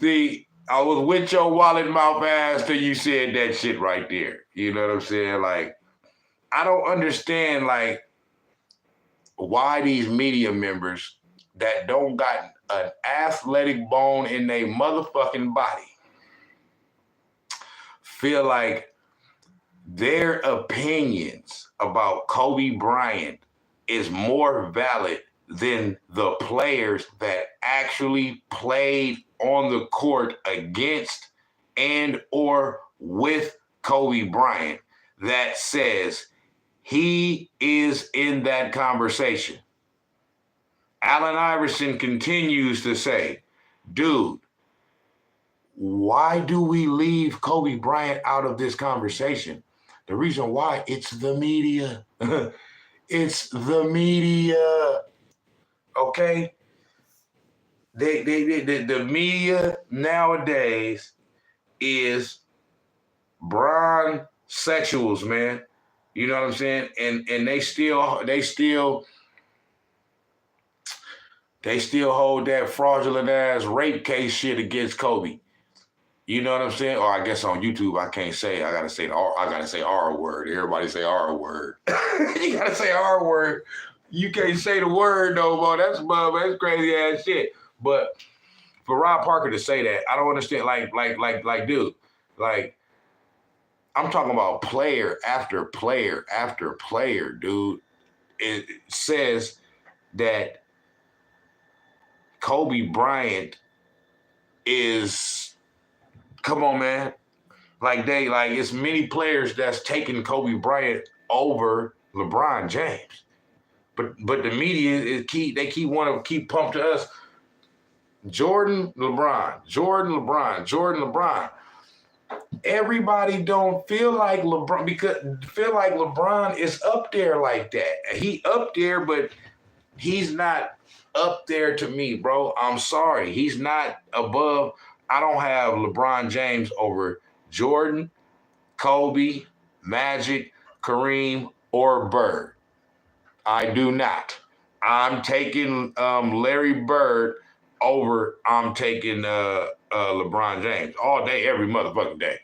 See, I was with your wallet mouth ass till you said that shit right there. You know what I'm saying? Like, I don't understand, like, why these media members that don't got an athletic bone in their motherfucking body feel like their opinions about Kobe Bryant is more valid than the players that actually played on the court against and or with Kobe Bryant that says he is in that conversation. Allen Iverson continues to say, dude, why do we leave Kobe Bryant out of this conversation? The reason why, it's the media. It's the media. Okay? The media nowadays is Bron sexuals, man. You know what I'm saying? And they still hold that fraudulent ass rape case shit against Kobe. You know what I'm saying? Or I guess on YouTube I can't say. I gotta say R word. Everybody say R word. You gotta say R word. You can't say the word no more. That's crazy ass shit. But for Rob Parker to say that, I don't understand. Like, dude, like, I'm talking about player after player after player, dude. It says that Kobe Bryant is, come on, man. It's many players that's taking Kobe Bryant over LeBron James. But the media is key. They want to keep pumping to us. Jordan, LeBron. Everybody don't feel like LeBron is up there like that. He up there, but he's not up there to me, bro. I'm sorry. He's not above. I don't have LeBron James over Jordan, Kobe, Magic, Kareem, or Bird. I do not. I'm taking Larry Bird over. I'm taking LeBron James all day, every motherfucking day.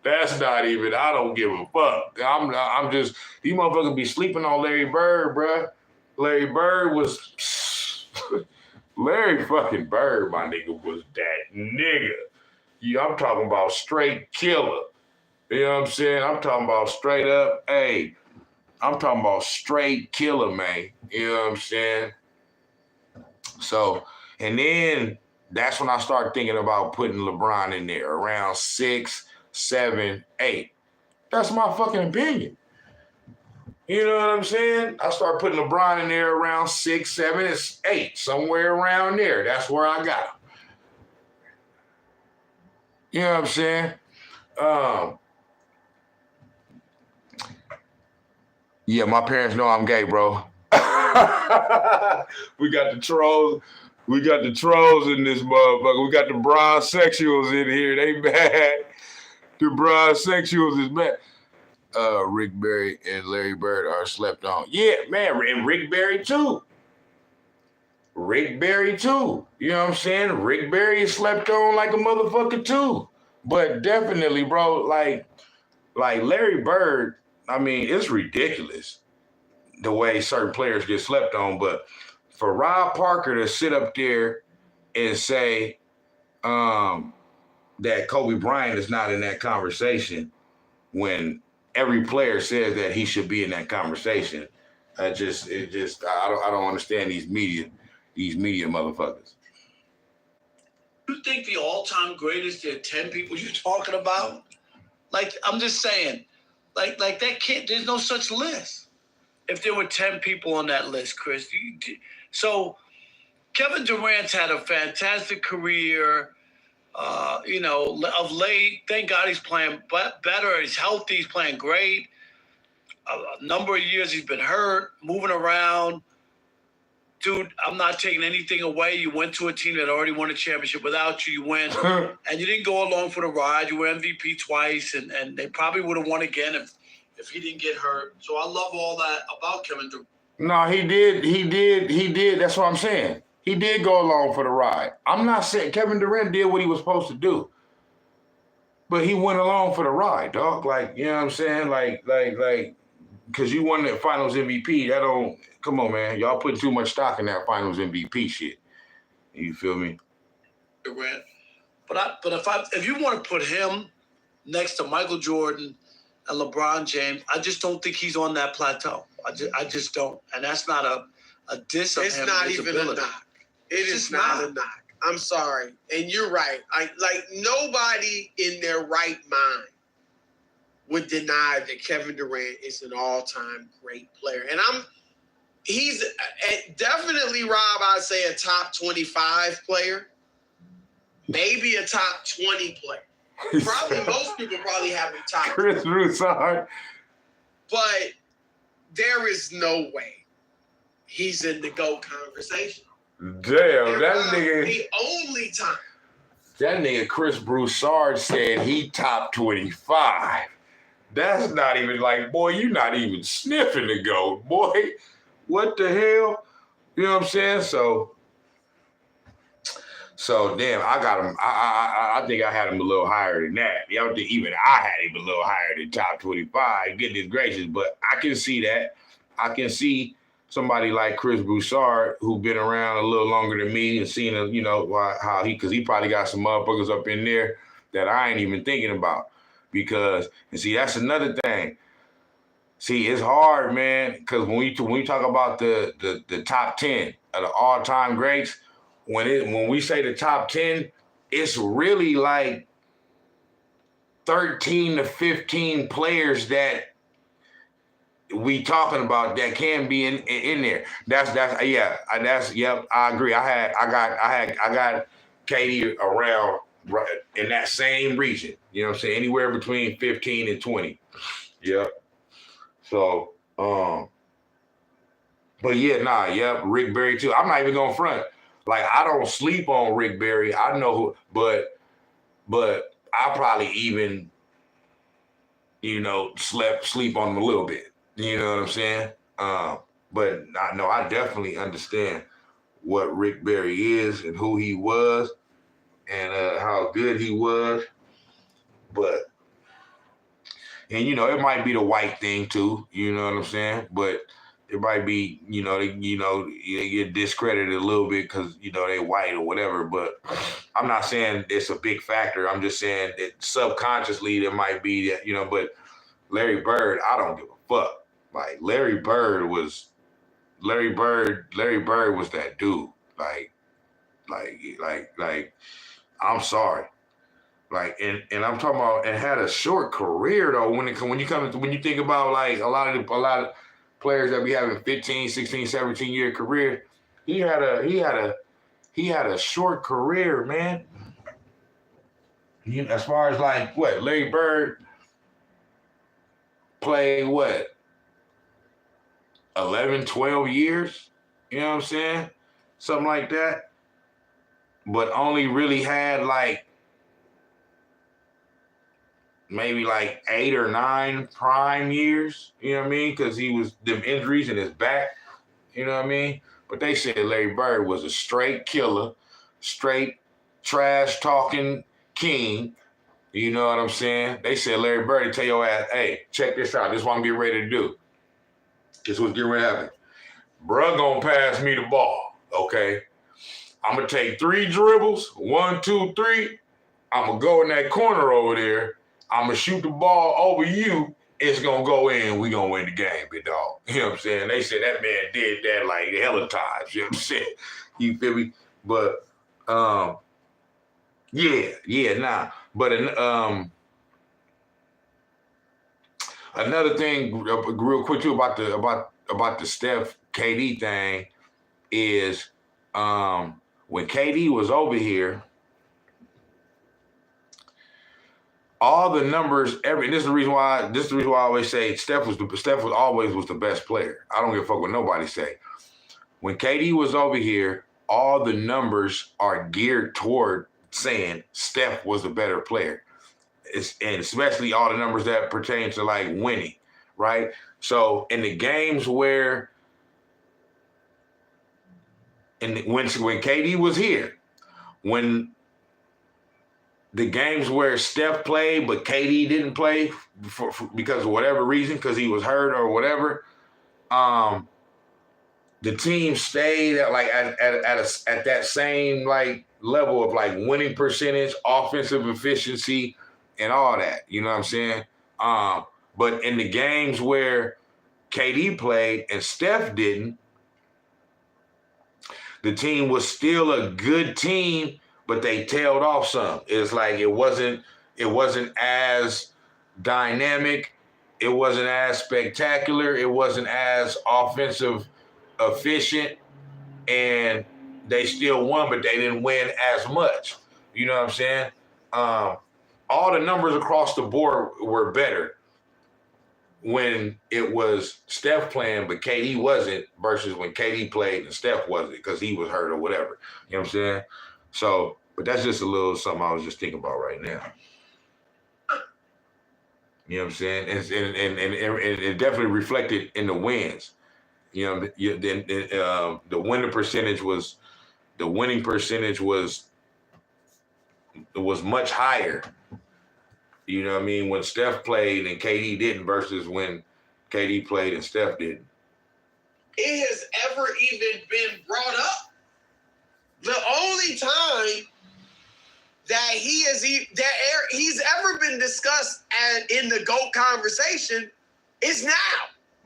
That's not even. I don't give a fuck. I'm just. These motherfuckers be sleeping on Larry Bird, bruh. Larry Bird was. Larry fucking Bird, my nigga, was that nigga. Yeah, I'm talking about straight killer. You know what I'm saying? I'm talking about straight up. Hey, I'm talking about straight killer, man. You know what I'm saying? So, and then that's when I start thinking about putting LeBron in there around 6, 7, 8. That's my fucking opinion. You know what I'm saying? I start putting LeBron in there around 6, 7, 8, somewhere around there. That's where I got him. You know what I'm saying? Yeah, my parents know I'm gay, bro. We got the trolls. We got the trolls in this motherfucker. We got the bronzesexuals in here. They bad. The bronzesexuals is bad. Rick Barry and Larry Bird are slept on. Yeah, man, and Rick Barry too. You know what I'm saying? Rick Barry is slept on like a motherfucker too. But definitely, bro, like Larry Bird, I mean, it's ridiculous the way certain players get slept on. But for Rob Parker to sit up there and say that Kobe Bryant is not in that conversation when every player says that he should be in that conversation, I don't understand these media motherfuckers. You think the all-time greatest, there are 10 people you're talking about? Like, I'm just saying, like that can't, there's no such list. If there were 10 people on that list, Chris. So Kevin Durant's had a fantastic career, of late. Thank God he's playing better. He's healthy. He's playing great. A number of years he's been hurt, moving around. Dude, I'm not taking anything away. You went to a team that already won a championship without you. You went, and you didn't go along for the ride. You were MVP twice, and they probably would have won again if he didn't get hurt. So I love all that about Kevin Durant. No, he did. That's what I'm saying. He did go along for the ride. I'm not saying Kevin Durant did what he was supposed to do. But he went along for the ride, dog. Like, you know what I'm saying? Like, because you won the finals MVP, that don't, come on, man. Y'all putting too much stock in that finals MVP shit. You feel me? Durant. But if you want to put him next to Michael Jordan and LeBron James. I just don't think he's on that plateau. I just don't. And that's not a diss of him. It's not even a ability. knock. It is not a knock. I'm sorry. And you're right. Like nobody in their right mind would deny that Kevin Durant is an all-time great player. And he's definitely, Rob, I'd say a top 25 player, maybe a top 20 player. Probably most people probably have him top Chris Broussard. But there is no way he's in the GOAT conversation. Damn, that nigga. The only time. That nigga Chris Broussard said he top 25. That's not even like, boy, you not even sniffing the GOAT, boy. What the hell? You know what I'm saying? So damn, I got him. I think I had him a little higher than that. I don't think even I had him a little higher than top 25. Goodness gracious, but I can see that. I can see somebody like Chris Broussard, who's been around a little longer than me and seen, how because he probably got some motherfuckers up in there that I ain't even thinking about. Because, and see, that's another thing. See, it's hard, man, because when we talk about the top 10 of the all-time greats, when we say the top 10, it's really like 13 to 15 players that we talking about that can be in there. I agree. I got KD around right in that same region. You know what I'm saying? Anywhere between 15 and 20. Yeah. So, but yeah, Rick Barry too. I'm not even gonna front. Like, I don't sleep on Rick Barry. I know who, but I probably even, sleep on him a little bit. You know what I'm saying? But I definitely understand what Rick Barry is and who he was and how good he was. But, and it might be the white thing too. You know what I'm saying? But it might be, they get discredited a little bit because, they white or whatever. But I'm not saying it's a big factor. I'm just saying that subconsciously there might be that, but Larry Bird, I don't give a fuck. Like, Larry Bird was that dude. Like, I'm sorry. Like, and I'm talking about, and had a short career though. When you think about like a lot of players that be having 15, 16, 17 year career, he had a short career, man. As far as like what, Larry Bird played what? 11, 12 years, you know what I'm saying? Something like that. But only really had like maybe like 8 or 9 prime years, you know what I mean? Because he was them injuries in his back, you know what I mean? But they said Larry Bird was a straight killer, straight trash talking king, you know what I'm saying? They said Larry Bird tell your ass, hey, check this out. This is what I'm getting ready to do. This is what's getting ready to happen. Bruh gonna pass me the ball, okay? I'm gonna take 3 dribbles, 1, 2, 3. I'm gonna go in that corner over there. I'm gonna shoot the ball over you. It's gonna go in. We gonna win the game, big dog. You know what I'm saying? They said that man did that like hella times. You know what I'm saying? You feel me? But But another thing, real quick too, about the Steph KD thing is when KD was over here, all the numbers, this is the reason why I always say Steph always was the best player. I don't give a fuck what nobody say. When KD was over here, all the numbers are geared toward saying Steph was the better player. And especially all the numbers that pertain to like winning, right? So in the games where, when KD was here, when the games where Steph played but KD didn't play because of whatever reason, because he was hurt or whatever, the team stayed at like at that same like level of like winning percentage, offensive efficiency, and all that. You know what I'm saying? But in the games where KD played and Steph didn't, the team was still a good team, but they tailed off some. It's like it wasn't as dynamic, it wasn't as spectacular, it wasn't as offensive efficient, and they still won, but they didn't win as much. You know what I'm saying? All the numbers across the board were better when it was Steph playing, but KD wasn't, versus when KD played and Steph wasn't because he was hurt or whatever. You know what I'm saying? So, but that's just a little something I was just thinking about right now. You know what I'm saying? And it definitely reflected in the wins. You know, the winning percentage was much higher. You know what I mean? When Steph played and KD didn't versus when KD played and Steph didn't. It has ever even been brought up. The only time that he's ever been discussed in the GOAT conversation is now.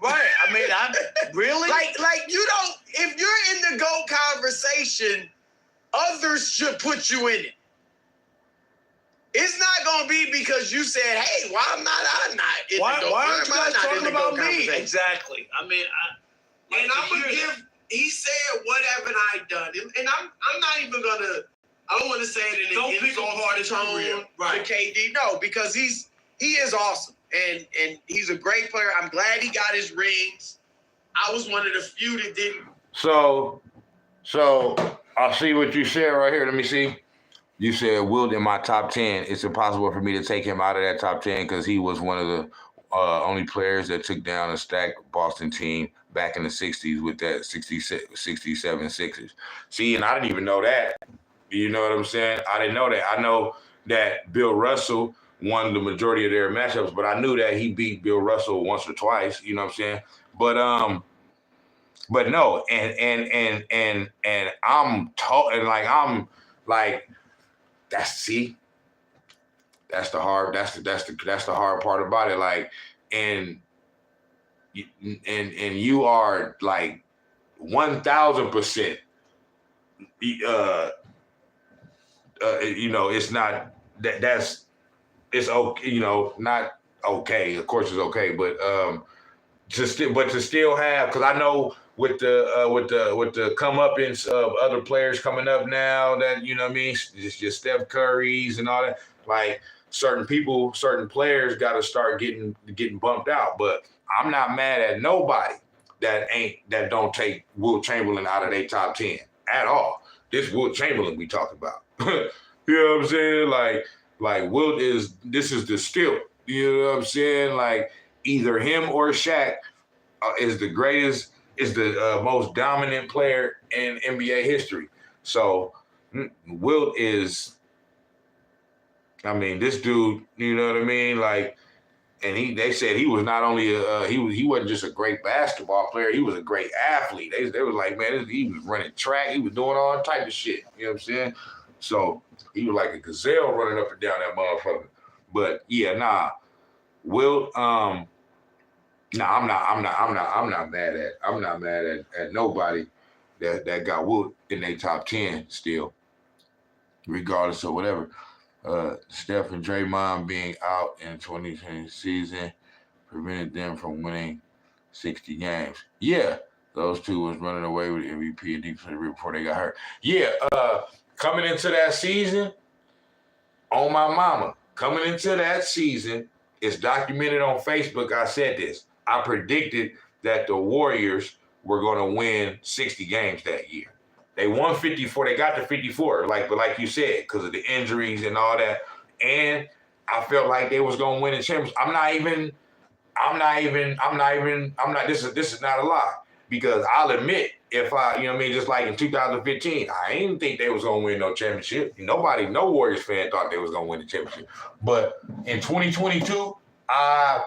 Right. I mean, I'm really like you don't. If you're in the GOAT conversation, others should put you in it. It's not gonna be because you said, "Hey, why am I not in the GOAT? Why aren't you guys talking about me?" Exactly. Exactly. I mean, and I'm gonna give. He said, "What haven't I done?" And I'm not even gonna. I don't want to say it in an insult tone to KD. No, because he is awesome and he's a great player. I'm glad he got his rings. I was one of the few that didn't. So I'll see what you said right here. Let me see. You said Wilt in my top 10. It's impossible for me to take him out of that top 10 because he was one of the only players that took down a stacked Boston team back in the 60s with that 67 Sixers. See, and I didn't even know that. You know what I'm saying? I didn't know that. I know that Bill Russell won the majority of their matchups, but I knew that he beat Bill Russell once or twice. You know what I'm saying? But no, and I'm that's the hard part about it. Like, and you are like 1,000%. You know, it's not it's okay. You know, not okay. Of course, it's okay, but to still have, because I know with the comeuppance of other players coming up now, that, you know what I mean, just Steph Curry's and all that, like certain players got to start getting bumped out. But I'm not mad at nobody that don't take Wilt Chamberlain out of their top 10 at all. This Wilt Chamberlain we talk about. You know what I'm saying? Like Wilt this is the still. You know what I'm saying? Like either him or Shaq is the greatest, is the most dominant player in NBA history. So Wilt is, I mean, this dude, you know what I mean? Like, and they said he was not only he wasn't just a great basketball player, he was a great athlete. They was like, man, he was running track, he was doing all type of shit. You know what I'm saying? So he was like a gazelle running up and down that motherfucker. But yeah, Wilt, I'm not mad at nobody that got Wilt in their top 10 still, regardless of whatever. Steph and Draymond being out in 2020 season prevented them from winning 60 games. Yeah, those two was running away with MVP and defensive before they got hurt. Yeah, coming into that season, on my mama, coming into that season, it's documented on Facebook. I said this. I predicted that the Warriors were going to win 60 games that year. They won 54. They got to 54, but like you said, because of the injuries and all that. And I felt like they was going to win the championship. This is not a lie, because I'll admit, if I, you know what I mean, just like in 2015, I didn't think they was going to win no championship. No Warriors fan thought they was going to win the championship. But in 2022, I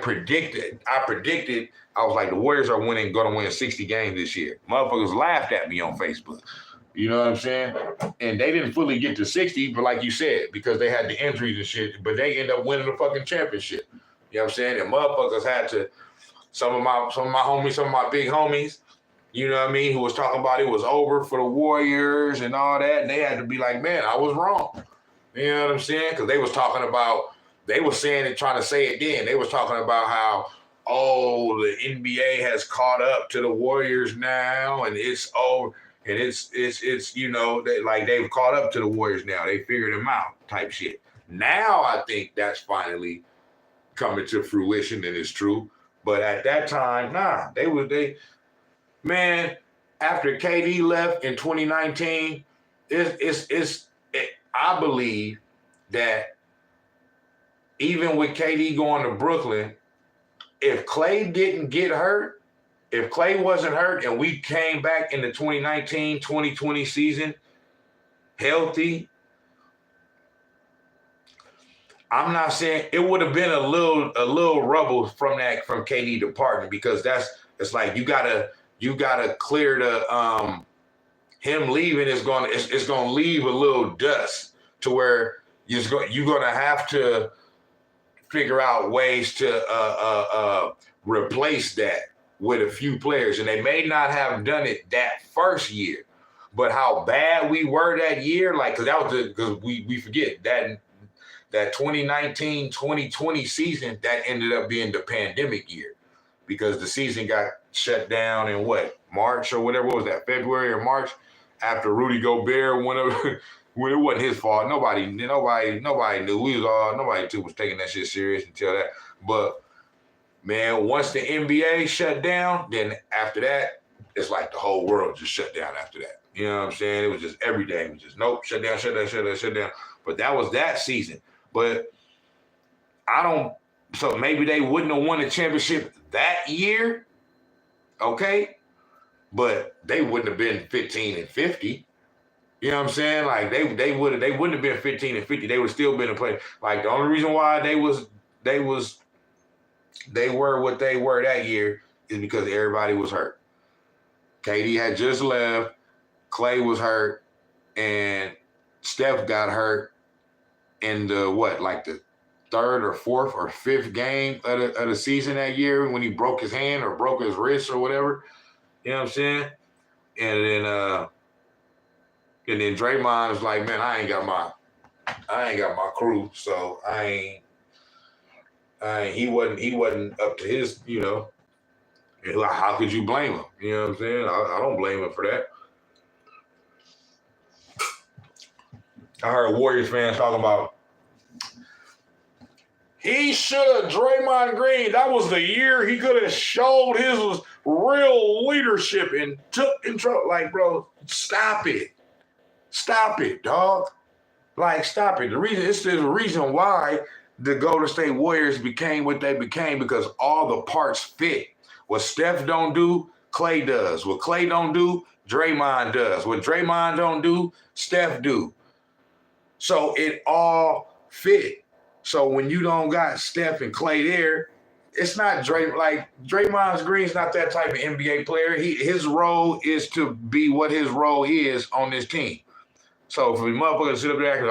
predicted, I was like, the Warriors are going to win 60 games this year. Motherfuckers laughed at me on Facebook. You know what I'm saying? And they didn't fully get to 60, but like you said, because they had the injuries and shit, but they end up winning the fucking championship. You know what I'm saying? And motherfuckers had to, some of my homies, some of my big homies, you know what I mean, who was talking about it was over for the Warriors and all that, and they had to be like, man, I was wrong. You know what I'm saying? Because they was talking about, they was saying it, trying to say it then. They was talking about how, oh, the NBA has caught up to the Warriors now, and it's over. And it's you know, they've caught up to the Warriors now. They figured them out type shit. Now I think that's finally coming to fruition and it's true. But at that time, nah, man, after KD left in 2019, I believe that even with KD going to Brooklyn, if Clay didn't get hurt, if Clay wasn't hurt and we came back in the 2019-2020 season healthy, I'm not saying it would have been a little rubble from KD departing, because it's like you gotta clear the him leaving is gonna leave a little dust to where you're gonna have to figure out ways to replace that with a few players. And they may not have done it that first year, but how bad we were that year, like, because we forget that 2019-2020 season, that ended up being the pandemic year, because the season got shut down in March or whatever, what was that, February or March, after Rudy Gobert went over. When it wasn't his fault. Nobody knew. Nobody was taking that shit serious until that. But man, once the NBA shut down, then after that, it's like the whole world just shut down after that. You know what I'm saying? It was just every day. It was just nope, shut down. But that was that season. But so maybe they wouldn't have won the championship that year. Okay. But they wouldn't have been 15-50. You know what I'm saying? Like they wouldn't have been 15-50. They would still been a play. Like the only reason why they were what they were that year is because everybody was hurt. KD had just left, Clay was hurt, and Steph got hurt in the third or fourth or fifth game of the season that year when he broke his hand or broke his wrist or whatever. You know what I'm saying? And then Draymond was like, man, I ain't got my crew, so he wasn't up to his, you know. How could you blame him? You know what I'm saying? I don't blame him for that. I heard Warriors fans talking about, he should have, Draymond Green, that was the year he could have showed his real leadership and took control. Like, bro, stop it. Stop it, dog. Like, stop it. There's a reason why the Golden State Warriors became what they became, because all the parts fit. What Steph don't do, Clay does. What Clay don't do, Draymond does. What Draymond don't do, Steph do. So it all fit. So when you don't got Steph and Clay there, it's not Draymond Green's not that type of NBA player. His role is to be what his role is on this team. So for the motherfucker to sit up there acting,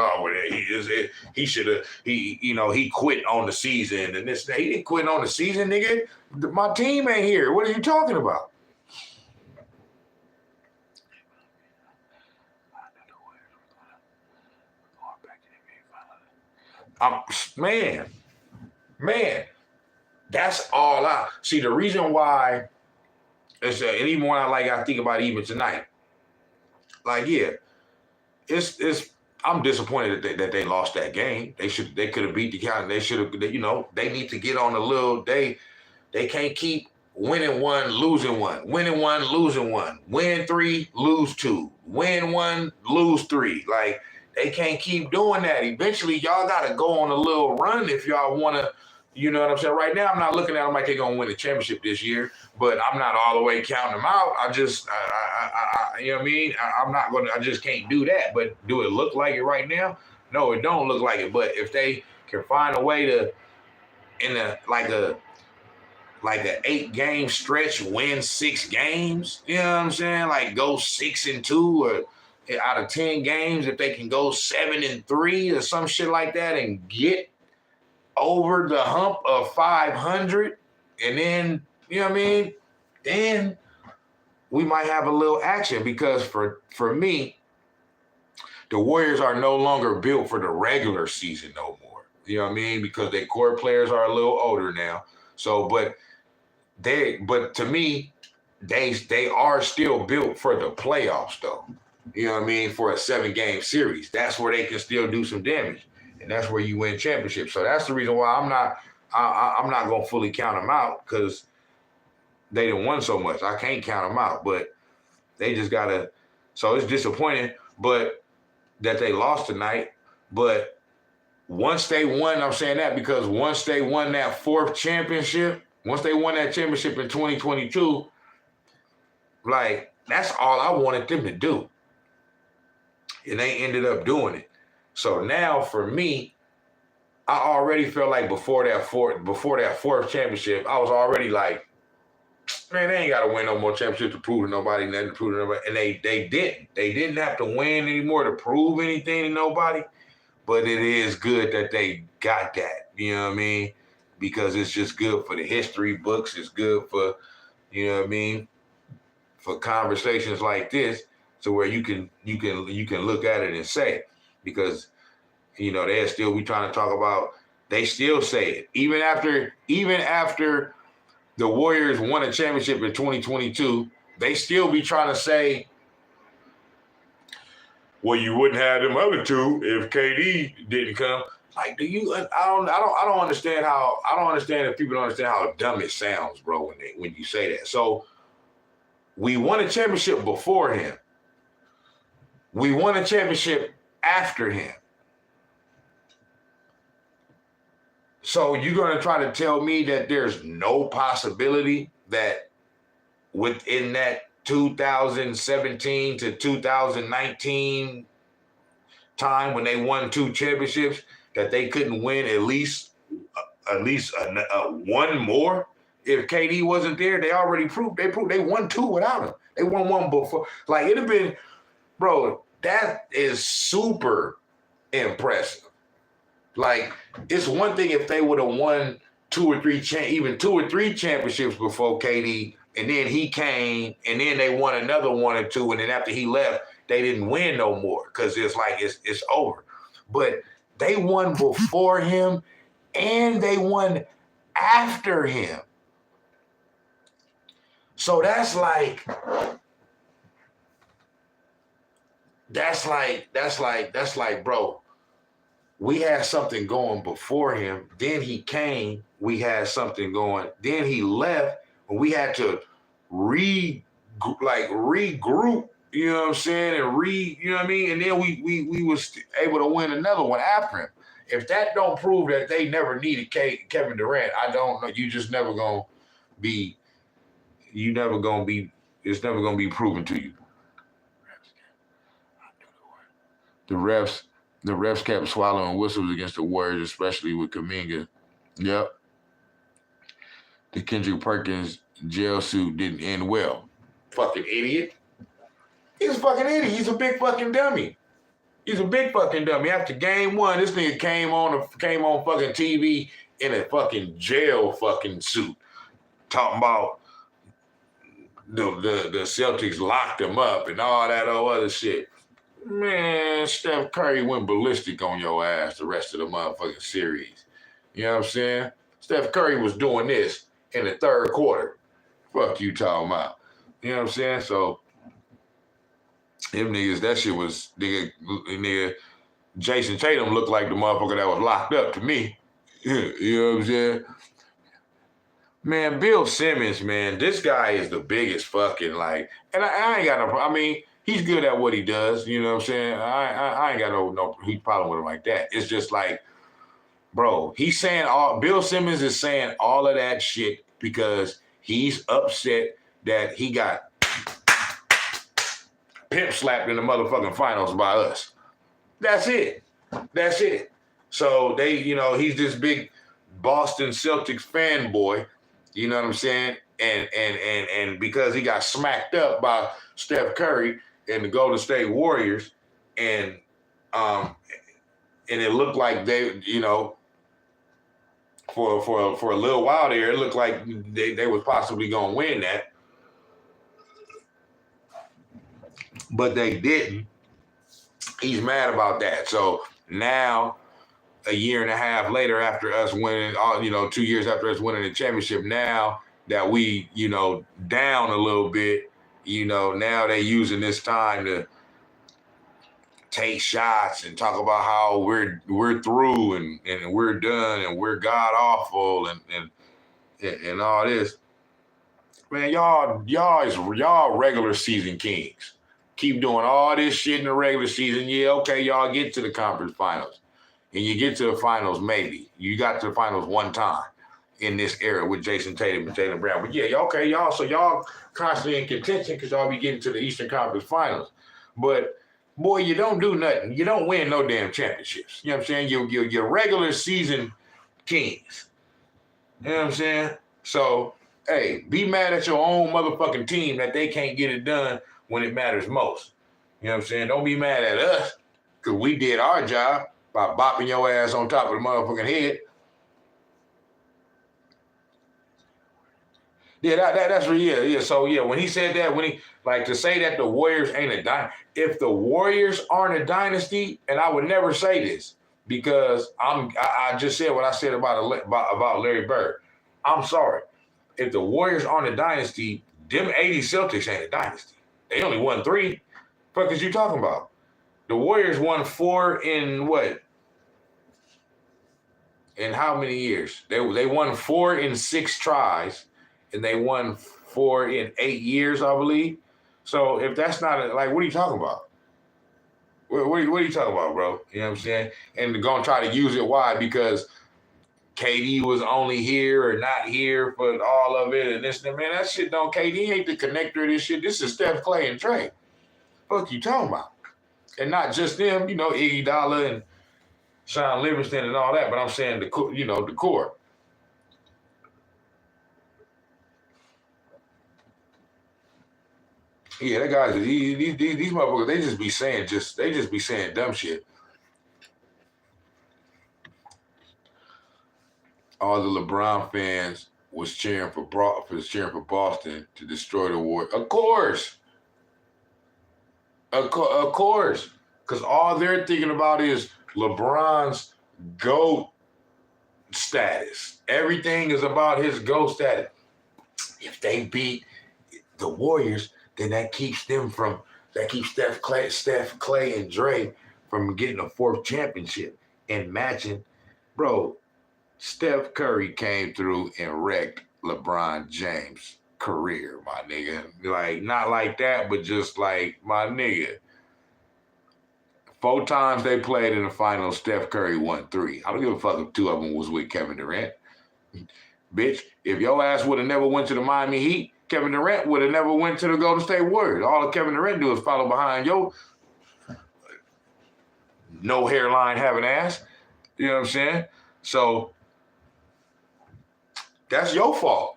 he quit on the season and this, he didn't quit on the season, nigga. My team ain't here. What are you talking about? Man, that's all I see. The reason why is and even when I think about it even tonight, I'm disappointed that they lost that game. They could have beat the Cowboys. They should have. They need to get on a little. They can't keep winning one, losing one, winning one, losing one, win 3, lose 2, win 1, lose 3. Like, they can't keep doing that. Eventually, y'all got to go on a little run if y'all want to. You know what I'm saying? Right now, I'm not looking at them like they're going to win the championship this year, but I'm not all the way counting them out. You know what I mean? I just can't do that. But do it look like it right now? No, it don't look like it. But if they can find a way to, in a 8-game stretch, win 6 games, you know what I'm saying? Like go 6-2 or out of 10 games, if they can go 7-3 or some shit like that and get over the hump of 500, and then, you know what I mean? Then we might have a little action, because for me, the Warriors are no longer built for the regular season no more. You know what I mean? Because their core players are a little older now. So, but to me, they are still built for the playoffs though. You know what I mean? For a 7-game series. That's where they can still do some damage. And that's where you win championships. So that's the reason why I'm not gonna fully count them out, because they didn't won so much. I can't count them out, but they just gotta. So it's disappointing, but that they lost tonight. But once they won, I'm saying that because once they won that 4th championship, once they won that championship in 2022, like that's all I wanted them to do, and they ended up doing it. So now for me, I already felt like before that fourth championship, I was already like, man, they ain't got to win no more championships to prove to nobody, nothing to prove to nobody. And they didn't. They didn't have to win anymore to prove anything to nobody. But it is good that they got that. You know what I mean? Because it's just good for the history books. It's good for, you know what I mean, for conversations like this, to where you can look at it and say, because, you know, they'll still be trying to talk about. They still say it even after the Warriors won a championship in 2022, they still be trying to say, well, you wouldn't have them other two if KD didn't come. Like, I don't understand if people don't understand how dumb it sounds, bro, when you say that. So we won a championship before him. We won a championship after him. So you're going to try to tell me that there's no possibility that within that 2017 to 2019 time when they won 2 championships, that they couldn't win at least one more? If KD wasn't there, they already proved they won 2 without him. They won 1 before. Like, it'd have been, bro, that is super impressive. Like, it's one thing if they would have won 2 or 3 championships before KD, and then he came, and then they won another 1 or 2, and then after he left, they didn't win no more, because it's like it's over. But they won before him, and they won after him. So that's like, bro, we had something going before him. Then he came, we had something going. Then he left, and we had to regroup, you know what I'm saying, and you know what I mean? And then we was able to win another one after him. If that don't prove that they never needed Kevin Durant, I don't know. You just never gonna be. It's never gonna be proven to you. The refs kept swallowing whistles against the Warriors, especially with Kuminga. Yep. The Kendrick Perkins jail suit didn't end well. Fucking idiot. He's a fucking idiot. He's a big fucking dummy. After game 1, this nigga came on fucking TV in a fucking jail fucking suit, talking about the Celtics locked him up and all that other shit. Man, Steph Curry went ballistic on your ass the rest of the motherfucking series. You know what I'm saying? Steph Curry was doing this in the 3rd quarter. Fuck you talking about. You know what I'm saying? So, them niggas, that shit was, nigga, Jason Tatum looked like the motherfucker that was locked up to me. You know what I'm saying? Man, Bill Simmons, man, this guy is the biggest fucking, like, and I ain't got no, I mean, he's good at what he does, you know what I'm saying? I ain't got no problem with him like that. It's just like, bro, Bill Simmons is saying all of that shit because he's upset that he got pimp slapped in the motherfucking finals by us. That's it. So he's this big Boston Celtics fanboy, you know what I'm saying? And because he got smacked up by Steph Curry, and the Golden State Warriors, and it looked like they, you know, for a little while there, it looked like they was possibly gonna win that, but they didn't. He's mad about that. So now, a year and a half later, after us winning, 2 years after us winning the championship, now that we, you know, down a little bit, you know, now they using this time to take shots and talk about how we're through and we're done and we're god awful and all this. Man, y'all regular season kings. Keep doing all this shit in the regular season. Yeah, okay, y'all get to the conference finals. And you get to the finals maybe. You got to the finals one time in this era with Jason Tatum and Jaylen Brown. But yeah, okay, so y'all constantly in contention because y'all be getting to the Eastern Conference Finals. But boy, you don't do nothing. You don't win no damn championships. You know what I'm saying? You're regular season kings. You know what I'm saying? So, hey, be mad at your own motherfucking team that they can't get it done when it matters most. You know what I'm saying? Don't be mad at us because we did our job by bopping your ass on top of the motherfucking head. Yeah, that's real. Yeah. So yeah, when he said that, when he like to say that the Warriors ain't a dynasty, if the Warriors aren't a dynasty, and I would never say this because I just said what I said about Larry Bird. I'm sorry. If the Warriors aren't a dynasty, them 80 Celtics ain't a dynasty. They only won 3. Fuck is you talking about? The Warriors won 4 in what? In how many years? They won 4 in 6 tries, and they won 4 in 8 years, I believe. So if that's not like, what are you talking about? What are you talking about, bro? You know what I'm saying? And they're gonna try to use it. Why? Because KD was only here or not here for all of it, and this and that. Man, that shit don't. KD ain't the connector of this shit. This is Steph, Clay, and Trey. Fuck you talking about? And not just them, you know, Iggy Dollar and Sean Livingston and all that. But I'm saying the core. Yeah, that guys, these motherfuckers, they just be saying dumb shit. All the LeBron fans was cheering for Boston to destroy the Warriors. Of course, because all they're thinking about is LeBron's GOAT status. Everything is about his GOAT status. If they beat the Warriors, then that keeps Steph, Clay, and Dre from getting a 4th championship and matching. Bro, Steph Curry came through and wrecked LeBron James' career, my nigga. Like, not like that, but just like, my nigga. 4 times they played in the finals, Steph Curry won 3. I don't give a fuck if 2 of them was with Kevin Durant. Bitch, if your ass would have never went to the Miami Heat, Kevin Durant would have never went to the Golden State Warriors. All that Kevin Durant do is follow behind your no hairline having ass. You know what I'm saying? So that's your fault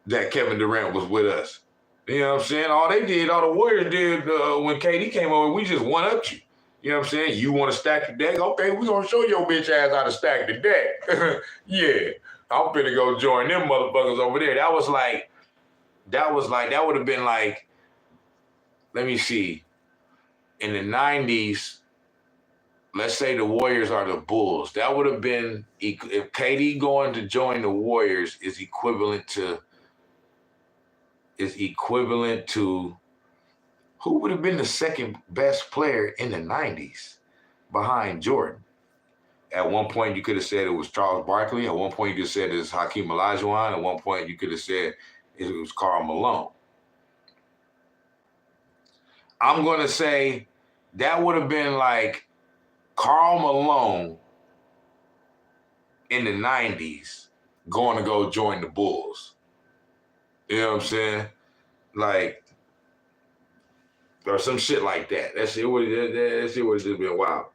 that Kevin Durant was with us. You know what I'm saying? All the Warriors did when KD came over, we just one-upped you. You know what I'm saying? You want to stack the deck? Okay, we're going to show your bitch ass how to stack the deck. Yeah. I'm finna go join them motherfuckers over there. That would have been like, let me see. In the 90s, let's say the Warriors are the Bulls. That would have been, if KD going to join the Warriors is equivalent to who would have been the second best player in the 90s behind Jordan? At one point, you could have said it was Charles Barkley. At one point, you could have said it was Hakeem Olajuwon. At one point, you could have said it was Karl Malone. I'm going to say that would have been like Karl Malone in the 90s going to go join the Bulls. You know what I'm saying? Like, or some shit like that. That shit would have just been wild.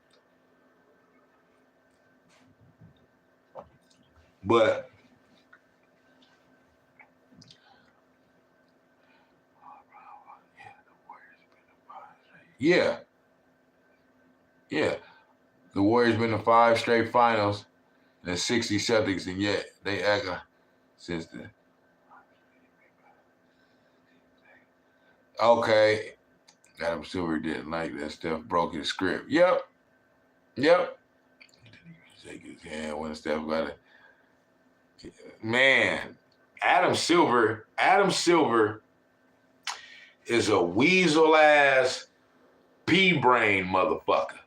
But Yeah. The Warriors been to 5 straight finals and 60 Celtics, and yet they act since then. Okay. Adam Silver didn't like that. Steph broke his script. Yep. Shake his hand when Steph got it. Man, Adam Silver is a weasel ass pea-brain motherfucker.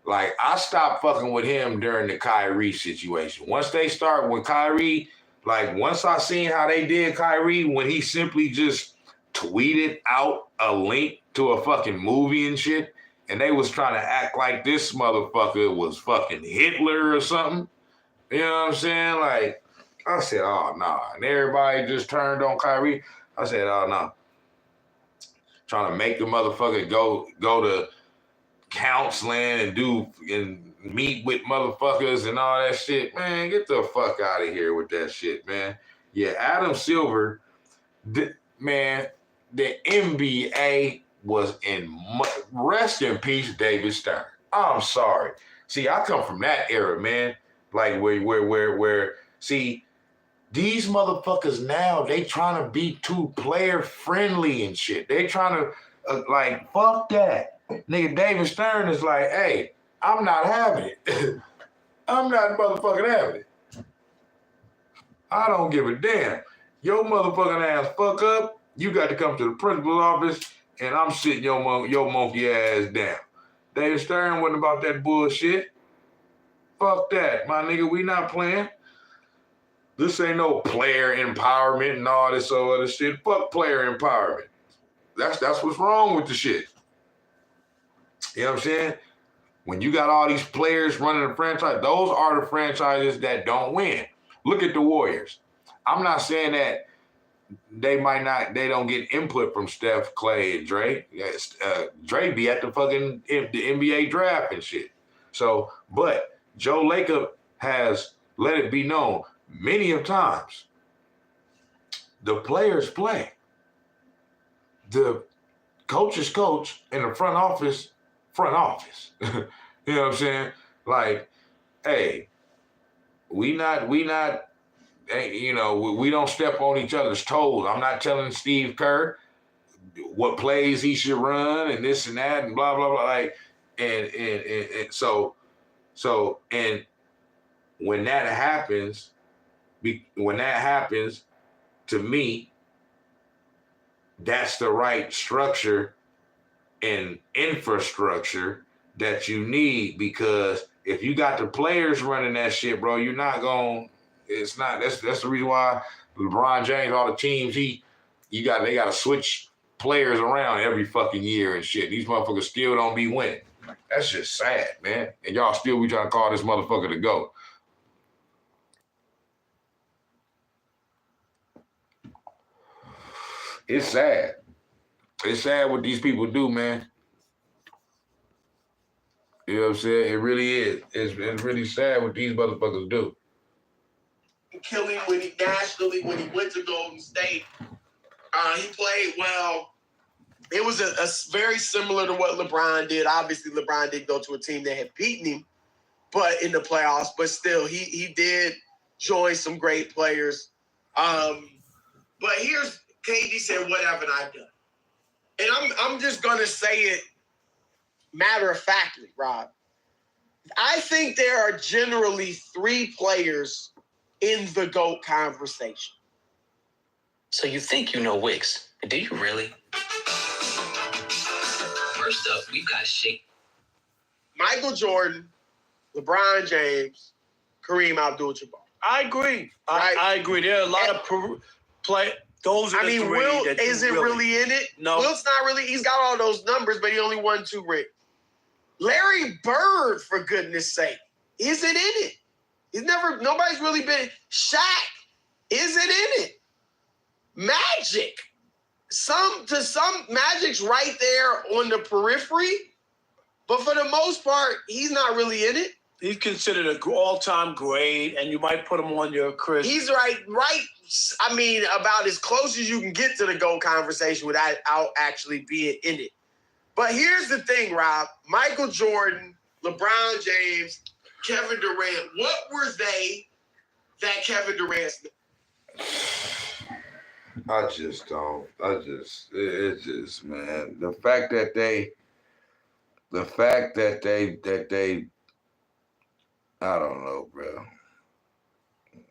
Like, I stopped fucking with him during the Kyrie situation. Once they start with Kyrie, like, once I seen how they did Kyrie when he simply just tweeted out a link to a fucking movie and shit, and they was trying to act like this motherfucker was fucking Hitler or something. You know what I'm saying? Like, I said, oh, nah. And everybody just turned on Kyrie. I said, oh, no. Trying to make the motherfucker go to counseling and meet with motherfuckers and all that shit. Man, get the fuck out of here with that shit, man. Yeah, Adam Silver, man, the NBA was rest in peace, David Stern. I'm sorry. See, I come from that era, man. Like where see, these motherfuckers now, they trying to be too player friendly and shit. They trying to like, fuck that. Nigga, David Stern is like, hey, I'm not having it. I'm not motherfucking having it. I don't give a damn. Your motherfucking ass fuck up, you got to come to the principal's office, and I'm sitting your monkey ass down. David Stern wasn't about that bullshit. Fuck that, my nigga, we not playing. This ain't no player empowerment and all this other shit. Fuck player empowerment. That's what's wrong with the shit. You know what I'm saying? When you got all these players running the franchise, those are the franchises that don't win. Look at the Warriors. I'm not saying that they don't get input from Steph, Clay, and Dre. Dre be at the fucking the NBA draft and shit. So, but Joe Lacob has let it be known many of times, the players play. The coaches coach and the front office. You know what I'm saying? Like, hey, we don't step on each other's toes. I'm not telling Steve Kerr what plays he should run and this and that and blah, blah, blah. Like, and so when that happens, to me, that's the right structure and infrastructure that you need, because if you got the players running that shit, bro, you're not going. It's not. That's the reason why LeBron James, all the teams, they got to switch players around every fucking year and shit. These motherfuckers still don't be winning. That's just sad, man. And y'all still be trying to call this motherfucker the GOAT. It's sad. It's sad what these people do, man. You know what I'm saying? It really is. It's really sad what these motherfuckers do. Kill him when he went to Golden State. He played well. It was a very similar to what LeBron did. Obviously, LeBron did go to a team that had beaten him, but in the playoffs. But still, he did join some great players. But here's KD said, "What haven't I done?" And I'm just gonna say it matter of factly, Rob. I think there are generally 3 players in the GOAT conversation. So you think you know Wicks, but do you really? First up, we've got Shake. Michael Jordan, LeBron James, Kareem Abdul-Jabbar. I agree. Right? I agree. There are a lot of play. Those are the 3 Wilt that isn't really in it. No. Wilt's not really. He's got all those numbers, but he only won 2 rings. Larry Bird, for goodness sake, isn't in it. Nobody's really been. Shaq isn't in it. Magic. Magic's right there on the periphery, but for the most part, he's not really in it. He's considered an all-time great, and you might put him on your Chris. He's right. I mean, about as close as you can get to the GOAT conversation without actually being in it. But here's the thing, Rob. Michael Jordan, LeBron James, Kevin Durant, what were they that Kevin Durant's? It's just, man, the fact that they, I don't know, bro.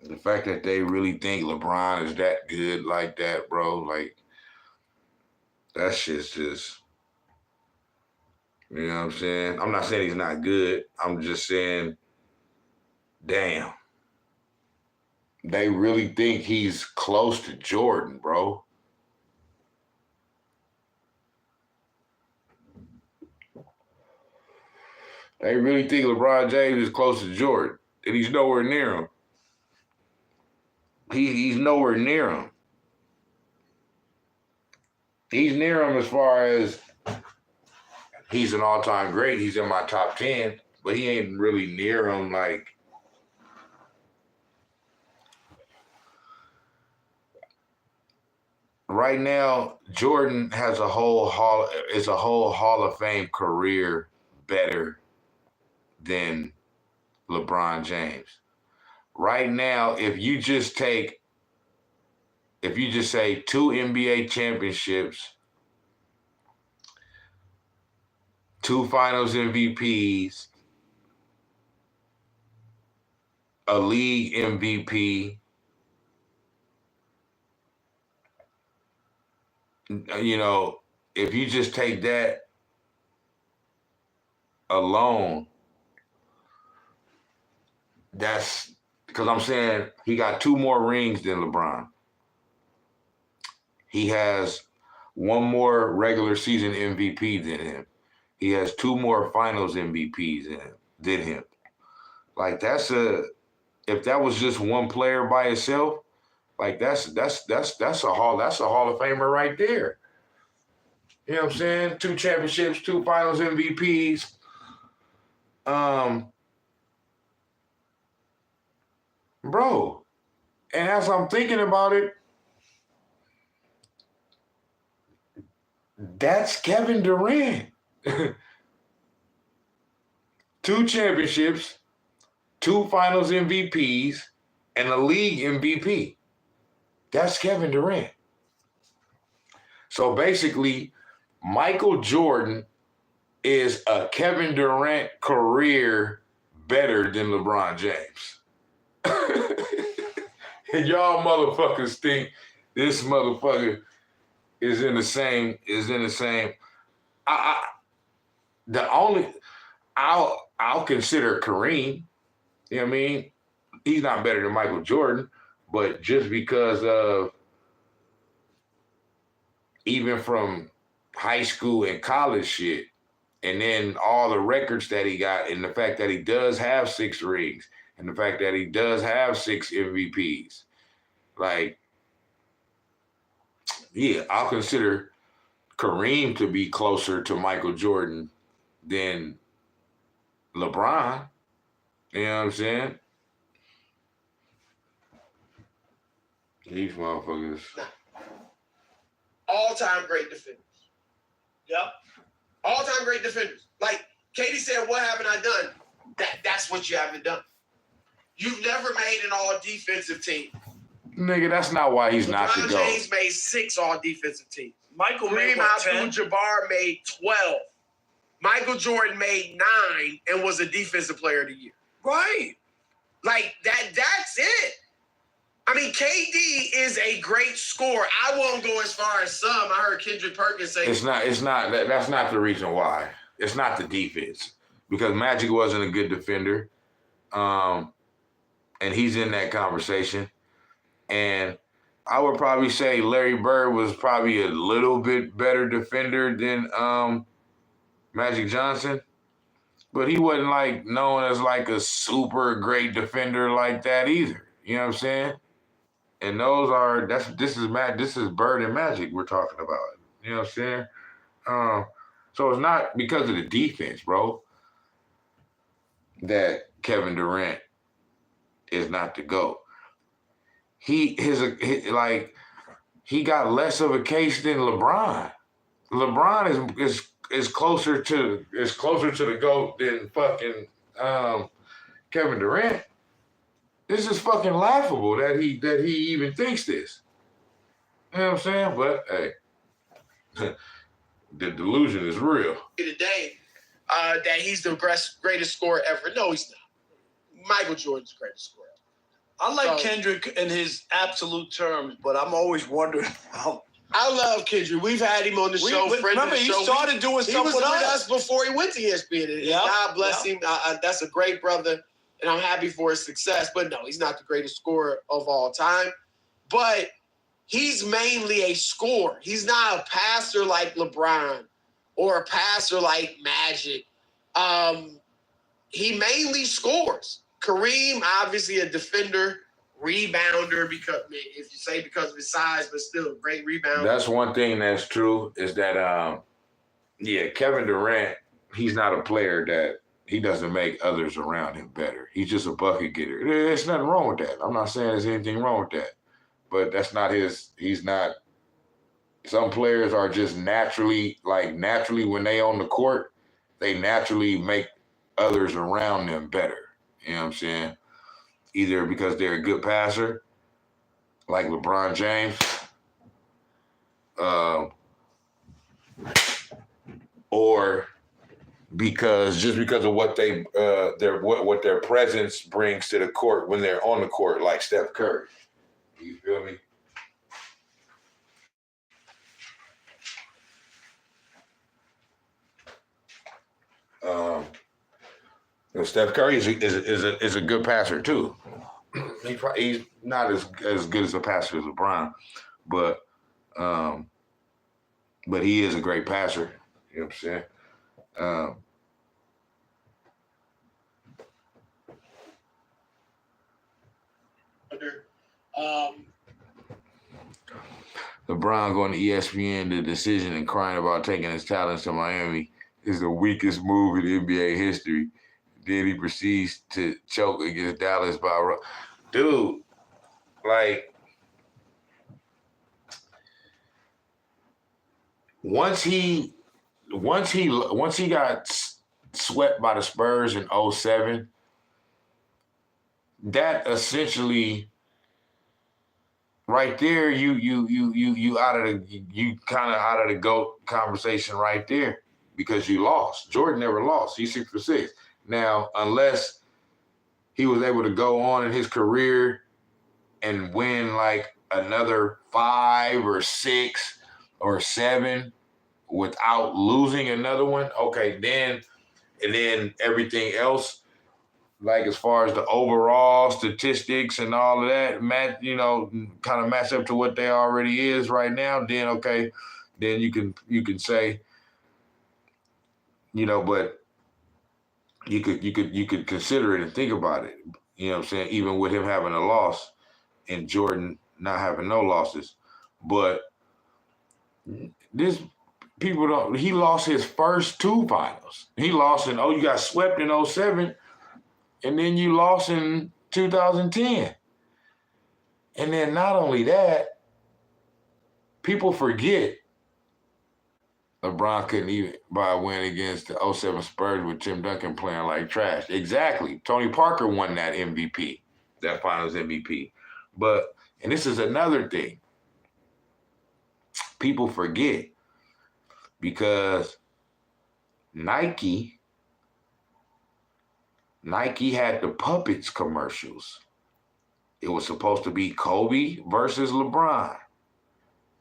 The fact that they really think LeBron is that good like that, bro, like, that shit's just, you know what I'm saying? I'm not saying he's not good. I'm just saying, damn. They really think he's close to Jordan, bro. They really think LeBron James is close to Jordan, and he's nowhere near him. He's nowhere near him. He's near him as far as he's an all-time great. He's in my top 10, but he ain't really near him like. Right now, Jordan has a whole Hall of Fame career better than LeBron James. Right now, if you just say 2 NBA championships, 2 finals MVPs, a league MVP, you know, if you just take that alone, that's because I'm saying he got 2 more rings than LeBron. He has 1 more regular season MVP than him. He has 2 more finals MVPs than him. Like if that was just one player by itself, like that's a Hall of Famer right there. You know what I'm saying? 2 championships, 2 finals MVPs. Bro, and as I'm thinking about it, that's Kevin Durant. 2 championships, 2 finals MVPs, and a league MVP. That's Kevin Durant. So basically, Michael Jordan is a Kevin Durant career better than LeBron James. And y'all motherfuckers think this motherfucker is in the same. I'll consider Kareem. You know what I mean? He's not better than Michael Jordan, but just because of even from high school and college shit, and then all the records that he got, and the fact that he does have 6 rings, and the fact that he does have 6 MVPs, like, yeah, I'll consider Kareem to be closer to Michael Jordan than LeBron. You know what I'm saying? These motherfuckers. All-time great defenders. Yep. All-time great defenders. Like Katie said, what haven't I done? That's what you haven't done. You've never made an all-defensive team. Nigga, that's not why he's not to go. LeBron James made 6 all-defensive teams. Michael Kareem made 10. Abdul-Jabbar made 12. Michael Jordan made 9 and was a defensive player of the year. Right. Like that's it. I mean, KD is a great scorer. I won't go as far as some. I heard Kendrick Perkins say it's not that's not the reason why. It's not the defense. Because Magic wasn't a good defender. And he's in that conversation. And I would probably say Larry Bird was probably a little bit better defender than Magic Johnson. But he wasn't like known as like a super great defender like that either. You know what I'm saying? And this is Bird and Magic we're talking about. You know what I'm saying? So it's not because of the defense, bro, that Kevin Durant is not the GOAT. He got less of a case than LeBron. LeBron is is closer to the GOAT than fucking Kevin Durant. This is fucking laughable that he even thinks this. You know what I'm saying? But hey, the delusion is real. Today, that he's the greatest scorer ever. No, he's not. Michael Jordan's the greatest scorer ever. I like Kendrick in his absolute terms, but I'm always wondering how. I love Kendrick. We've had him on the show. Remember, he started doing stuff with us before he went to ESPN. And God bless him. That's a great brother, and I'm happy for his success. But no, he's not the greatest scorer of all time. But he's mainly a scorer. He's not a passer like LeBron or a passer like Magic. He mainly scores. Kareem, obviously a defender, rebounder, because of his size, but still a great rebounder. That's one thing that's true is that, Kevin Durant, he's not a player that he doesn't make others around him better. He's just a bucket getter. There's nothing wrong with that. I'm not saying there's anything wrong with that, but that's not he's not. Some players are just naturally when they on the court, they naturally make others around them better. You know what I'm saying? Either because they're a good passer, like LeBron James, or because of what they what their presence brings to the court when they're on the court, like Steph Curry. You feel me? Steph Curry is a good passer too. He's not as good as a passer as LeBron, but he is a great passer. You know what I'm saying? LeBron going to ESPN, the decision and crying about taking his talents to Miami is the weakest move in NBA history. Then he proceeds to choke against Dallas by dude, like once he got swept by the Spurs in 2007, that essentially right there, you kind of out of the GOAT conversation right there because you lost. Jordan never lost. He's 6 for 6. Now, unless he was able to go on in his career and win like another 5 or 6 or 7 without losing another one, okay, then everything else, like as far as the overall statistics and all of that, kind of match up to what they already is right now, then okay, then you can say, but you could consider it and think about it. You know what I'm saying? Even with him having a loss and Jordan not having no losses. But he lost his first 2 finals. He lost you got swept in 2007, and then you lost in 2010. And then not only that, people forget LeBron couldn't even buy a win against the 2007 Spurs with Tim Duncan playing like trash. Exactly. Tony Parker won that MVP, that finals MVP. And this is another thing. People forget because Nike had the Puppets commercials. It was supposed to be Kobe versus LeBron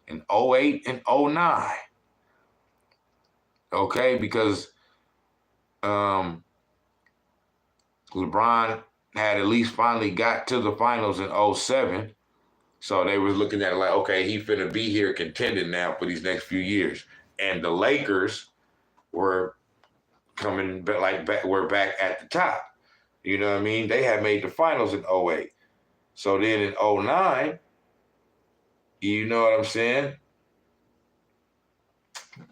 in 2008 and 2009. Okay, because LeBron had at least finally got to the finals in 2007. So they was looking at it like, okay, he finna be here contending now for these next few years. And the Lakers were we're back at the top. You know what I mean? They had made the finals in 2008. So then in 2009, you know what I'm saying?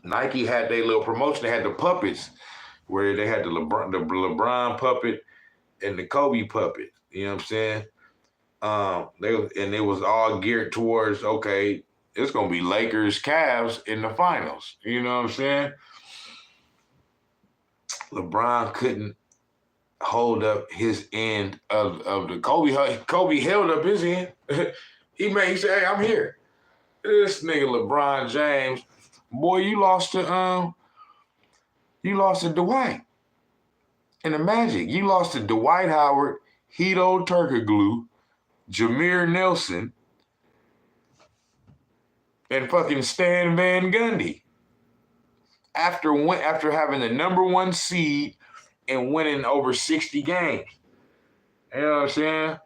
Nike had their little promotion. They had the puppets where they had the LeBron puppet and the Kobe puppet. You know what I'm saying? It was all geared towards, okay, it's going to be Lakers, Cavs in the finals. You know what I'm saying? LeBron couldn't hold up his end of the Kobe. Kobe held up his end. he said, "Hey, I'm here." This nigga LeBron James, boy, you lost to Dwight and the Magic. You lost to Dwight Howard, Hedo Turkoglu, Jameer Nelson, and fucking Stan Van Gundy. After having the number 1 seed and winning over 60 games. You know what I'm saying?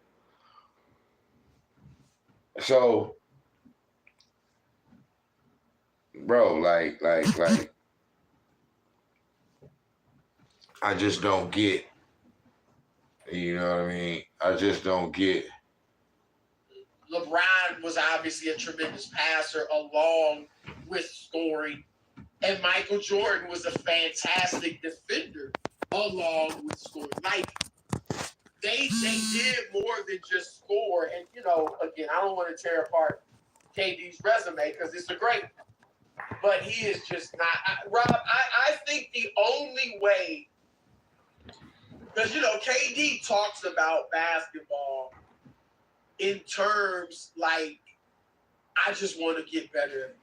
So, bro, like, I just don't get, you know what I mean? I just don't get. LeBron was obviously a tremendous passer along with scoring, and Michael Jordan was a fantastic defender along with scoring. Like, they did more than just score. And, you know, again, I don't want to tear apart KD's resume because it's a great one. But he is just not. Rob, I think the only way, because, you know, KD talks about basketball in terms like, I just want to get better every day.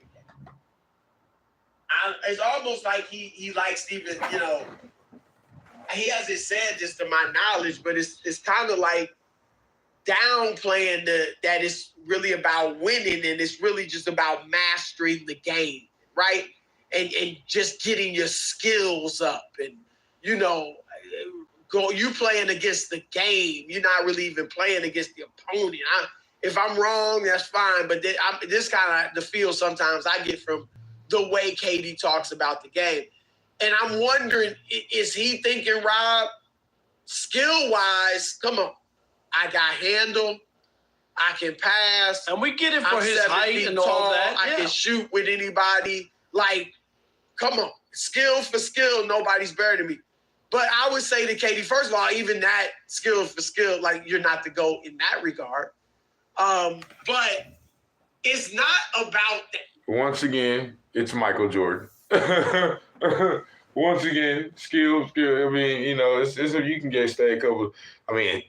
It's almost like he likes even, you know, he hasn't said this to my knowledge, but it's kind of like downplaying that it's really about winning and it's really just about mastering the game, right? And just getting your skills up and, you know, you playing against the game. You're not really even playing against the opponent. If I'm wrong, that's fine. But this kind of the feel sometimes I get from the way KD talks about the game. And I'm wondering, is he thinking, Rob, skill-wise, come on, I got handle, I can pass. And we get it for his height and all that. I can shoot with anybody. Like, come on, skill for skill, nobody's better than me. But I would say to KD, first of all, even that skill for skill, like, you're not the GOAT in that regard. But it's not about that. Once again, it's Michael Jordan. Once again, skill. I mean, you know, it's you can get stay a couple. I mean,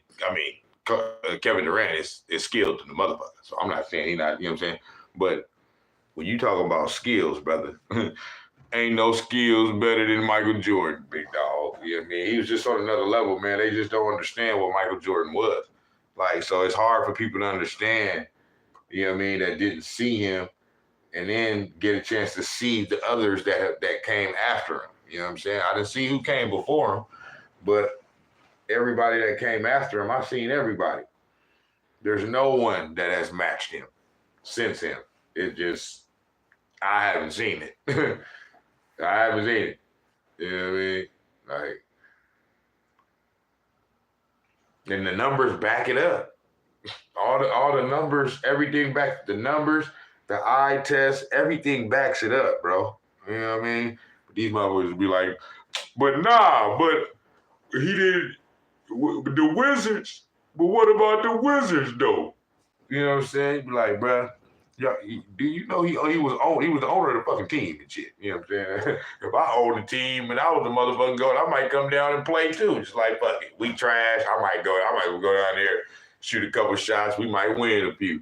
Kevin Durant is skilled to the motherfucker. So I'm not saying he's not. You know what I'm saying? But when you talk about skills, brother, ain't no skills better than Michael Jordan, big dog. You know what I mean? He was just on another level, man. They just don't understand what Michael Jordan was. Like, so it's hard for people to understand. You know what I mean? That didn't see him. And then get a chance to see the others that came after him. You know what I'm saying? I didn't see who came before him, but everybody that came after him, I've seen everybody. There's no one that has matched him since him. It just, I haven't seen it. I haven't seen it. You know what I mean? Like, and the numbers back it up. All the numbers, everything back, the numbers, the eye test, everything backs it up, bro. You know what I mean? But these motherfuckers be like, but he did the Wizards. But what about the Wizards, though? You know what I'm saying? Be like, bro, do you know he was the owner of the fucking team and shit. You know what I'm saying? If I owned the team and I was the motherfucking goat, I might come down and play too. Just like, fuck it, we trash. I might go down there, shoot a couple shots. We might win a few.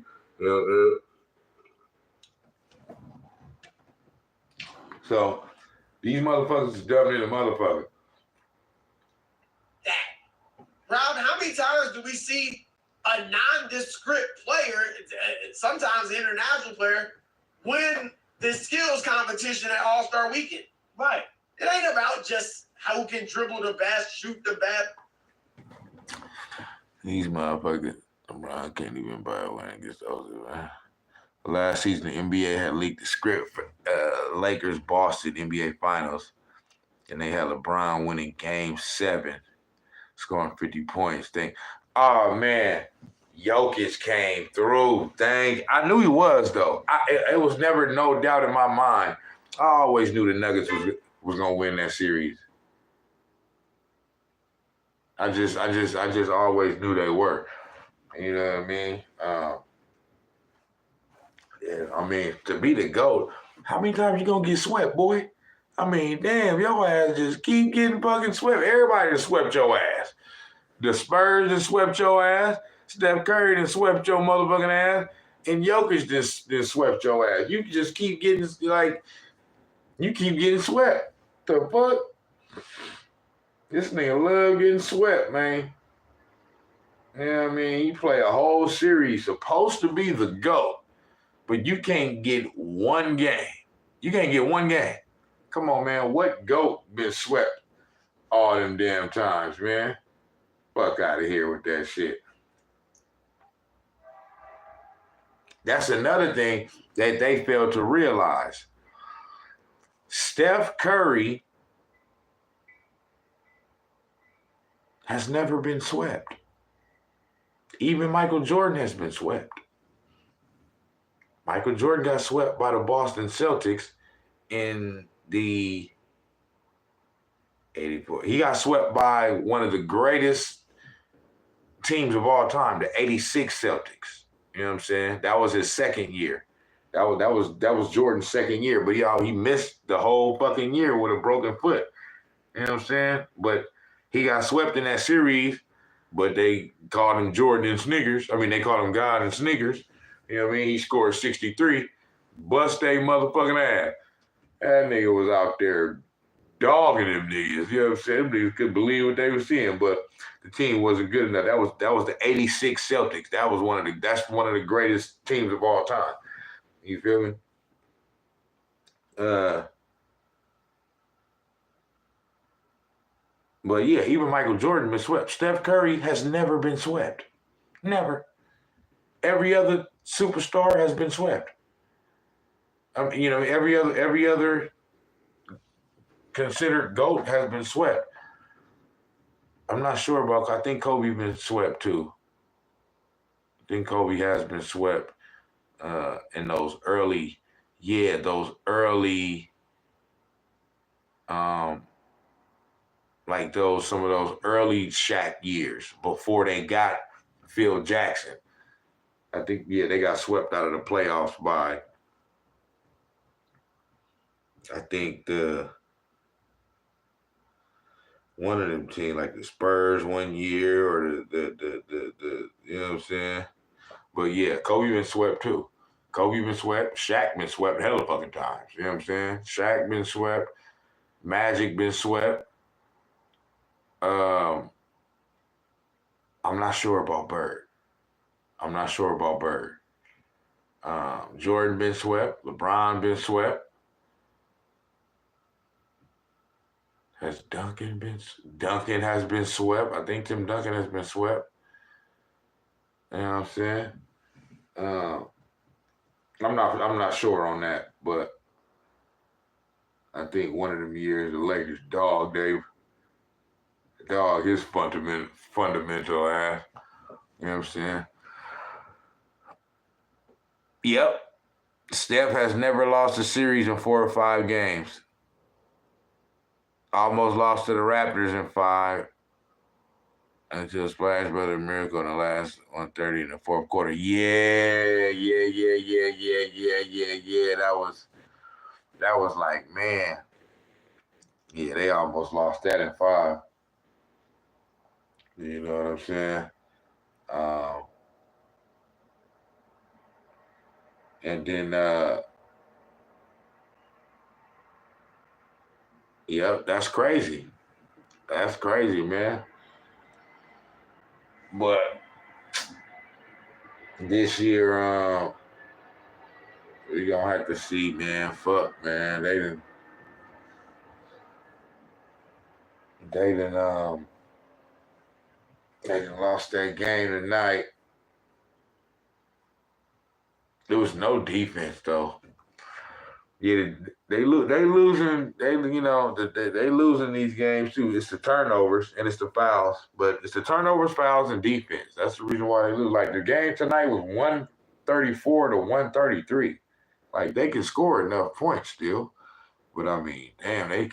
So these motherfuckers is dumb in the motherfucker. Rob, how many times do we see a nondescript player, sometimes an international player, win the skills competition at All-Star Weekend? Right. It ain't about just who can dribble the best, shoot the best. These motherfuckers, I can't even buy a win against those, man. Last season, the NBA had leaked the script for Lakers-Boston NBA Finals, and they had LeBron winning Game 7, scoring 50 points. Oh, man, Jokic came through. I knew he was, though. It was never no doubt in my mind. I always knew the Nuggets was going to win that series. I just always knew they were. You know what I mean? Yeah, I mean, to be the GOAT, how many times you gonna get swept, boy? I mean, damn, your ass just keep getting fucking swept. Everybody just swept your ass. The Spurs just swept your ass. Steph Curry just swept your motherfucking ass. And Jokic just swept your ass. You just keep getting, like, you keep getting swept. The fuck? This nigga love getting swept, man. You know what I mean? You play a whole series, supposed to be the GOAT, but you can't get one game. You can't get one game. Come on, man. What GOAT been swept all them damn times, man? Fuck out of here with that shit. That's another thing that they failed to realize. Steph Curry has never been swept. Even Michael Jordan has been swept. Michael Jordan got swept by the Boston Celtics in the 84. He got swept by one of the greatest teams of all time, the 86 Celtics. You know what I'm saying? That was his second year. That was Jordan's second year, but he missed the whole fucking year with a broken foot. You know what I'm saying? But he got swept in that series, but they called him Jordan and Snickers. I mean, they called him God and Snickers. You know what I mean? He scored 63, bust they motherfucking ass. That nigga was out there dogging them niggas. You know what I'm saying? Them niggas couldn't believe what they were seeing, but the team wasn't good enough. That was the 86 Celtics. That's one of the greatest teams of all time. You feel me? But yeah, even Michael Jordan been swept. Steph Curry has never been swept. Never. Every other superstar has been swept. You know, every other considered GOAT has been swept. I'm not sure about. I think Kobe been swept too. I think Kobe has been swept in those early, like some of those early Shaq years before they got Phil Jackson. I think, they got swept out of the playoffs by, I think, one of them teams, like the Spurs one year, or the you know what I'm saying? But yeah, Kobe been swept too. Kobe been swept. Shaq been swept hella fucking times. You know what I'm saying? Shaq been swept. Magic been swept. I'm not sure about Bird. Jordan been swept. LeBron been swept. Has Duncan been? Duncan has been swept. I think Tim Duncan has been swept. You know what I'm saying? I'm not sure on that, but I think one of them years the Lakers dog his fundamental ass. You know what I'm saying? Yep. Steph has never lost a series in 4 or 5 games. Almost lost to the Raptors in 5 until Splash Brother Miracle in the last 130 in the fourth quarter. Yeah. That was like, man. Yeah, they almost lost that in 5. You know what I'm saying? And then, yep, that's crazy. That's crazy, man. But this year, we gonna have to see, man. Fuck, man. They done lost that game tonight. There was no defense though. Yeah, they losing these games too. It's the turnovers and it's the fouls, but it's the turnovers, fouls, and defense. That's the reason why they lose. Like the game tonight was 134 to 133. Like they can score enough points still, but I mean, damn, they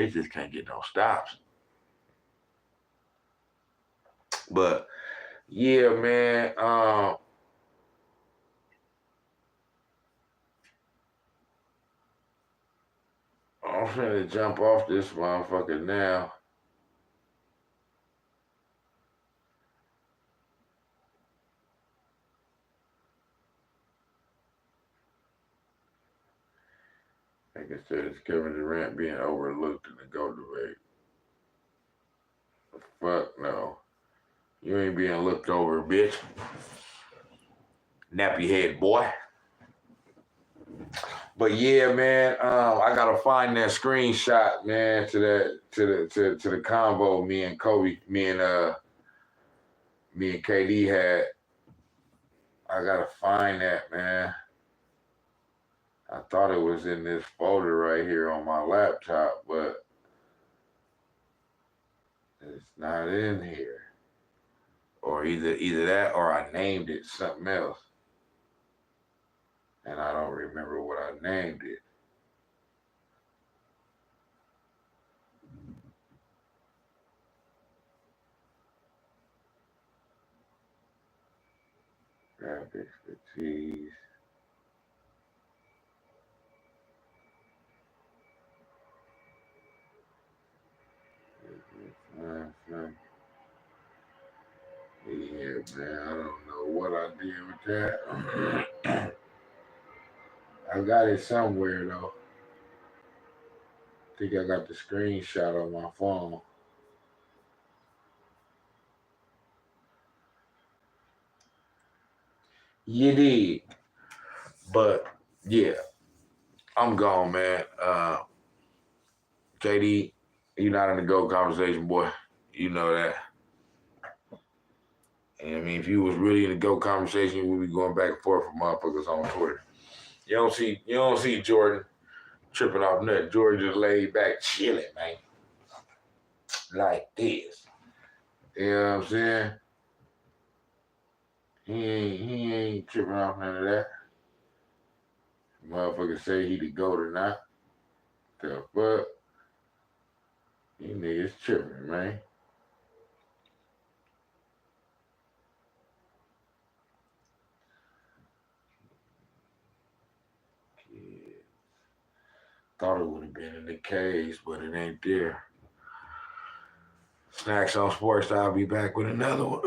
just can't get no stops. But yeah, man. I'm finna jump off this motherfucker now. Like I said, it's Kevin Durant being overlooked in the GOAT debate. Fuck no. You ain't being looked over, bitch. Nappy head boy. But yeah, man, I gotta find that screenshot, man, to the convo me and KD had. I gotta find that, man. I thought it was in this folder right here on my laptop, but it's not in here. Or either that or I named it something else. And I don't remember what I named it. Graphics, expertise. Yeah, man, I don't know what I did with that. I got it somewhere, though. I think I got the screenshot on my phone. You did. But, yeah, I'm gone, man. KD, you're not in the GOAT conversation, boy. You know that. And I mean, if you was really in the GOAT conversation, we'd be going back and forth with motherfuckers on Twitter. You don't see Jordan tripping off nothing. Jordan just laid back chilling, man. Like this. You know what I'm saying? He ain't tripping off none of that. Motherfuckers say he the GOAT or not. The fuck? You niggas tripping, man. Thought it would have been in the case, but it ain't there. Snax on Sportz. I'll be back with another one.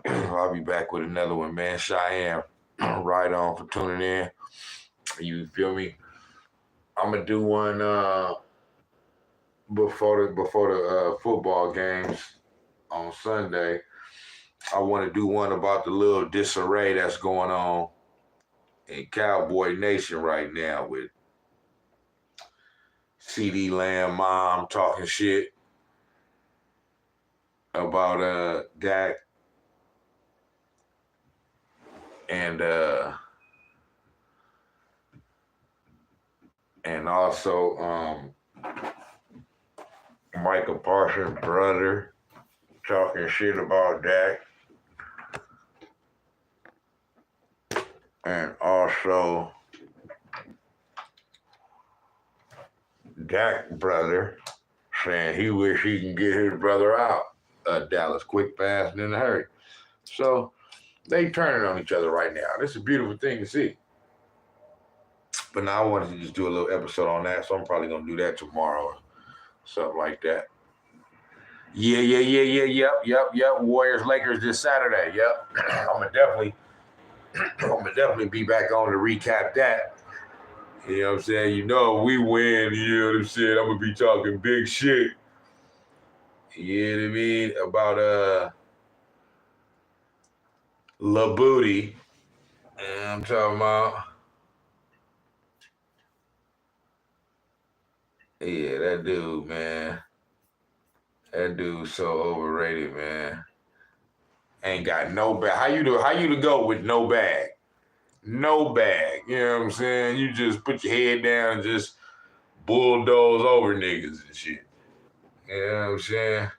I'll be back with another one, man. Cheyenne, right on for tuning in. You feel me? I'm gonna do one before the football games on Sunday. I want to do one about the little disarray that's going on in Cowboy Nation right now with CD Lamb mom talking shit about Dak and also Michael Parsons' brother talking shit about Dak. And also Dak brother saying he wish he can get his brother out of Dallas quick, fast, and in a hurry. So they turning on each other right now. This is a beautiful thing to see. But now I wanted to just do a little episode on that, so I'm probably gonna do that tomorrow or something like that. Yep. Warriors Lakers this Saturday. Yep. I'm gonna definitely be back on to recap that. You know what I'm saying? You know we win, you know what I'm saying? I'm gonna be talking big shit. You know what I mean? About La Booty. And I'm talking about, yeah, that dude, man. That dude's so overrated, man. Ain't got no bag. How you to go with no bag? No bag. You know what I'm saying? You just put your head down and just bulldoze over niggas and shit. You know what I'm saying?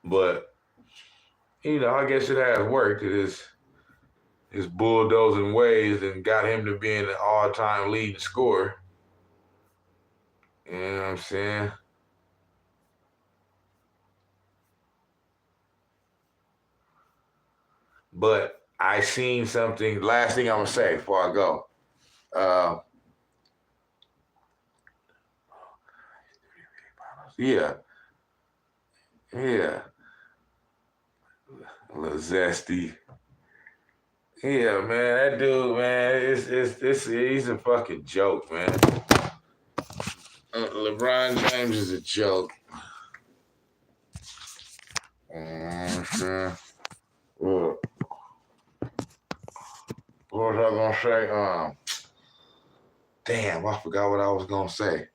But, you know, I guess it has worked. His bulldozing ways and got him to being an all-time leading scorer. You know what I'm saying? But I seen something, last thing I'm going to say before I go. Yeah. Yeah. A little zesty. Yeah, man, that dude, man, he's a fucking joke, man. LeBron James is a joke. What was I gonna say? Damn, I forgot what I was gonna say.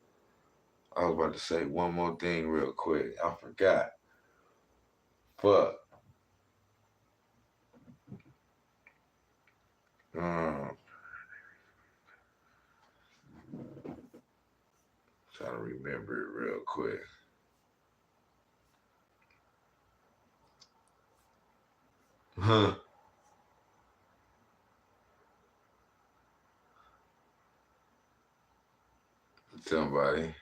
I was about to say one more thing real quick. I forgot. Fuck. Trying to remember it real quick. Huh. Somebody.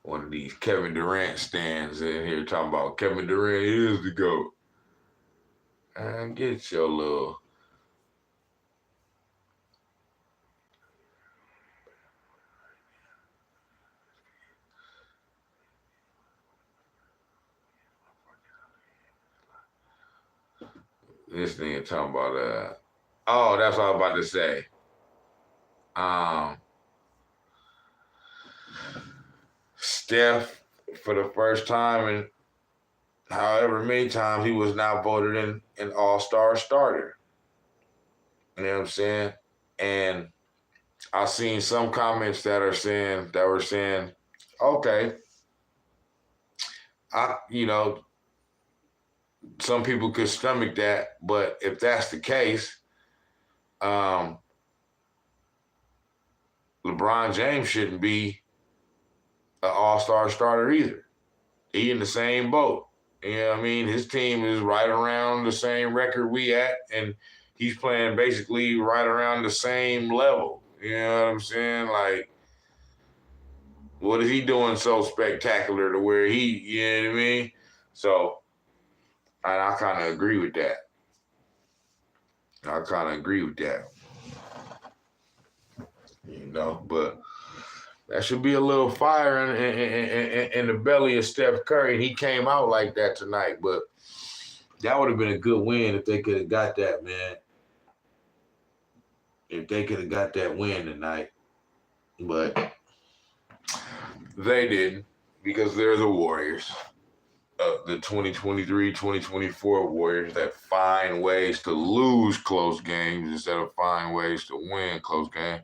One of these Kevin Durant stands in here talking about Kevin Durant is the GOAT. And get your little... This nigga talking about, oh, that's what I was about to say. Steph, for the first time in however many times, he was not voted an all-star starter. You know what I'm saying? And I've seen some comments that were saying, okay, some people could stomach that, but if that's the case, LeBron James shouldn't be an all-star starter either. He in the same boat. You know what I mean? His team is right around the same record we at, and he's playing basically right around the same level. You know what I'm saying? Like, what is he doing so spectacular to where you know what I mean? So, and I kind of agree with that. You know, but that should be a little fire in the belly of Steph Curry. He came out like that tonight, but that would have been a good win if they could have got that, man. If they could have got that win tonight. But they didn't, because they're the Warriors. The 2023-2024 Warriors that find ways to lose close games instead of find ways to win close games.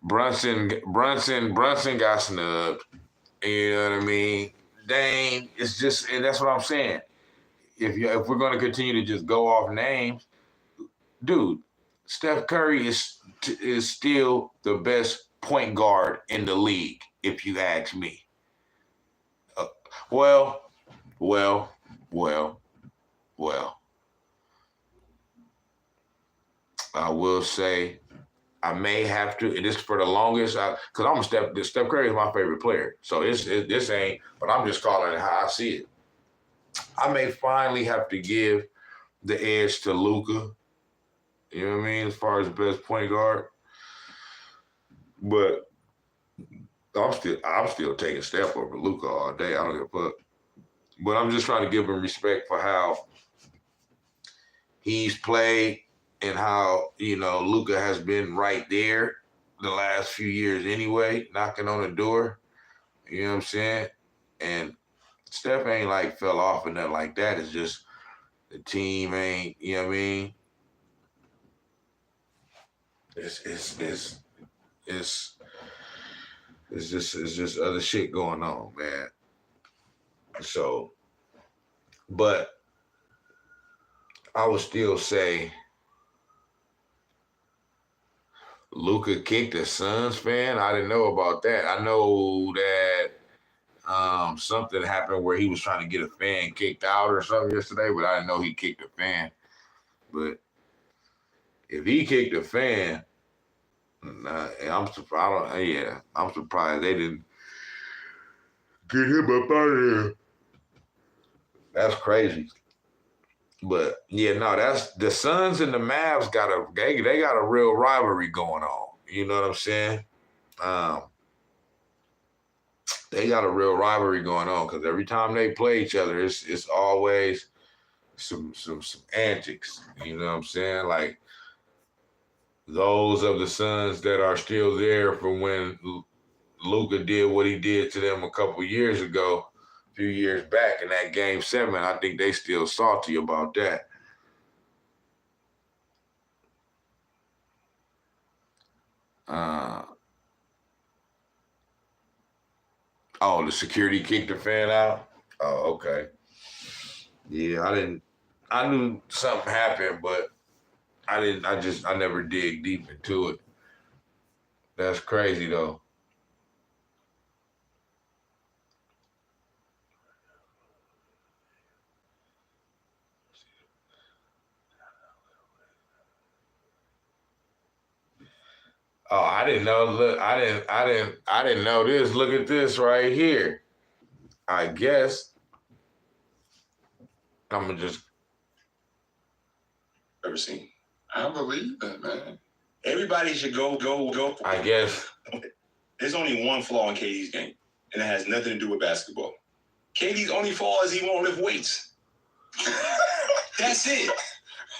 Brunson got snubbed. You know what I mean? Dame, it's just, and that's what I'm saying. If we're going to continue to just go off names, dude, Steph Curry is still the best point guard in the league, if you ask me. Well. I will say I may have to, and this for the longest, because Steph Curry is my favorite player. So this ain't, but I'm just calling it how I see it. I may finally have to give the edge to Luka. You know what I mean? As far as the best point guard. But I'm still taking Steph over Luka all day. I don't give a fuck. But I'm just trying to give him respect for how he's played and how, Luka has been right there the last few years anyway, knocking on the door. You know what I'm saying? And Steph ain't like fell off or nothing like that. It's just the team ain't, you know what I mean? It's just other shit going on, man. So, but I would still say Luka kicked a Suns fan. I didn't know about that. I know that something happened where he was trying to get a fan kicked out or something yesterday, but I didn't know he kicked a fan. But if he kicked a fan, I'm surprised. I'm surprised they didn't get him up out of there. That's crazy. But that's the Suns and the Mavs they got a real rivalry going on. You know what I'm saying? they got a real rivalry going on because every time they play each other, it's always some antics. You know what I'm saying? Like those of the Suns that are still there from when Luka did what he did to them a couple years ago, a few years back in that Game 7. I think they still salty about that. Oh, the security kicked the fan out? Oh, okay. Yeah, I knew something happened, but I never dig deep into it. That's crazy though. Oh, I didn't know. Look, I didn't know this. Look at this right here. I guess I'm gonna just Ever seen? I believe that, man. Everybody should go. I guess. There's only one flaw in KD's game, and it has nothing to do with basketball. KD's only flaw is he won't lift weights. That's it.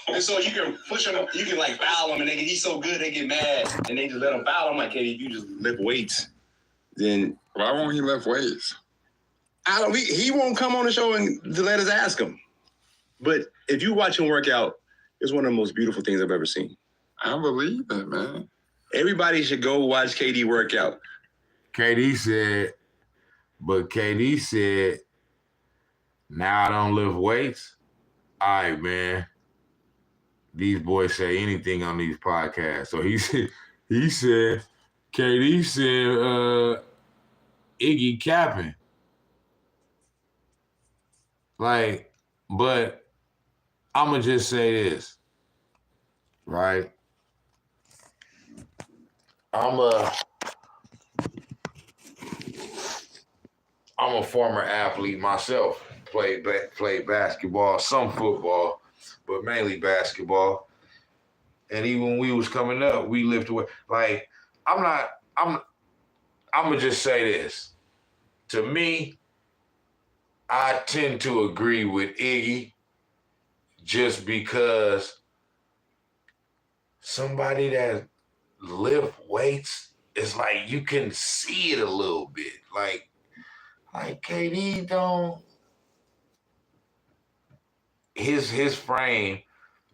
And so you can push him, you can like foul him, and he's so good they get mad, and they just let him foul him. Like, KD, if you just lift weights, then why won't he lift weights? He won't come on the show and to let us ask him. But if you watch him work out, it's one of the most beautiful things I've ever seen. I believe it, man. Everybody should go watch KD work out. KD said, now I don't lift weights. All right, man. These boys say anything on these podcasts. So KD said, Iggy capping. Like, but I'm going to just say this, right? I'm a former athlete myself. Played basketball, some football, but mainly basketball. And even when we was coming up, we lifted away. Like, I'm gonna just say this. To me, I tend to agree with Iggy just because somebody that lift weights is like you can see it a little bit. Like KD don't. His frame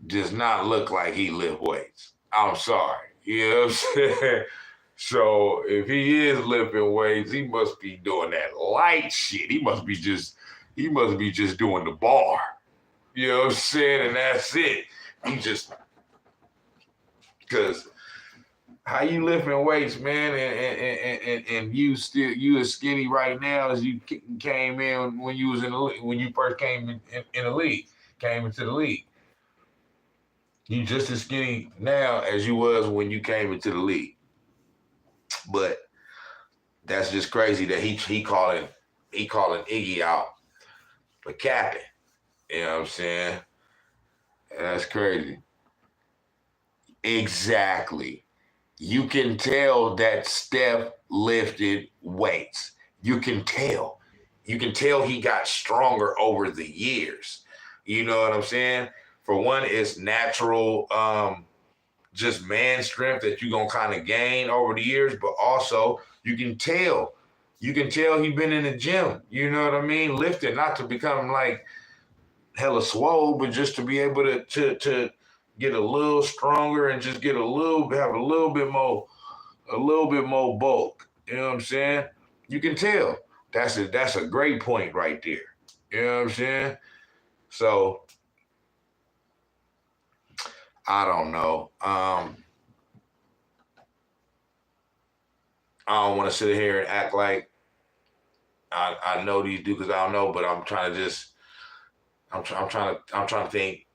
does not look like he lift weights. I'm sorry. You know what I'm saying? So if he is lifting weights, he must be doing that light shit. He must be just doing the bar. You know what I'm saying? And that's it. He just, because how you lifting weights, man, and you as skinny right now as you came in when you was when you first came in the league. Came into the league. You just as skinny now as you was when you came into the league. But that's just crazy that he calling Iggy out for capping. You know what I'm saying? That's crazy. Exactly. You can tell that Steph lifted weights. You can tell. You can tell he got stronger over the years. You know what I'm saying? For one, it's natural, just man strength that you're going to kind of gain over the years, but also you can tell he's been in the gym, you know what I mean? Lifting, not to become like hella swole, but just to be able to get a little stronger and just have a little bit more bulk. You know what I'm saying? You can tell. That's a great point right there. You know what I'm saying? So, I don't know. I don't want to sit here and act like I know these dudes because I don't know, but I'm trying to think,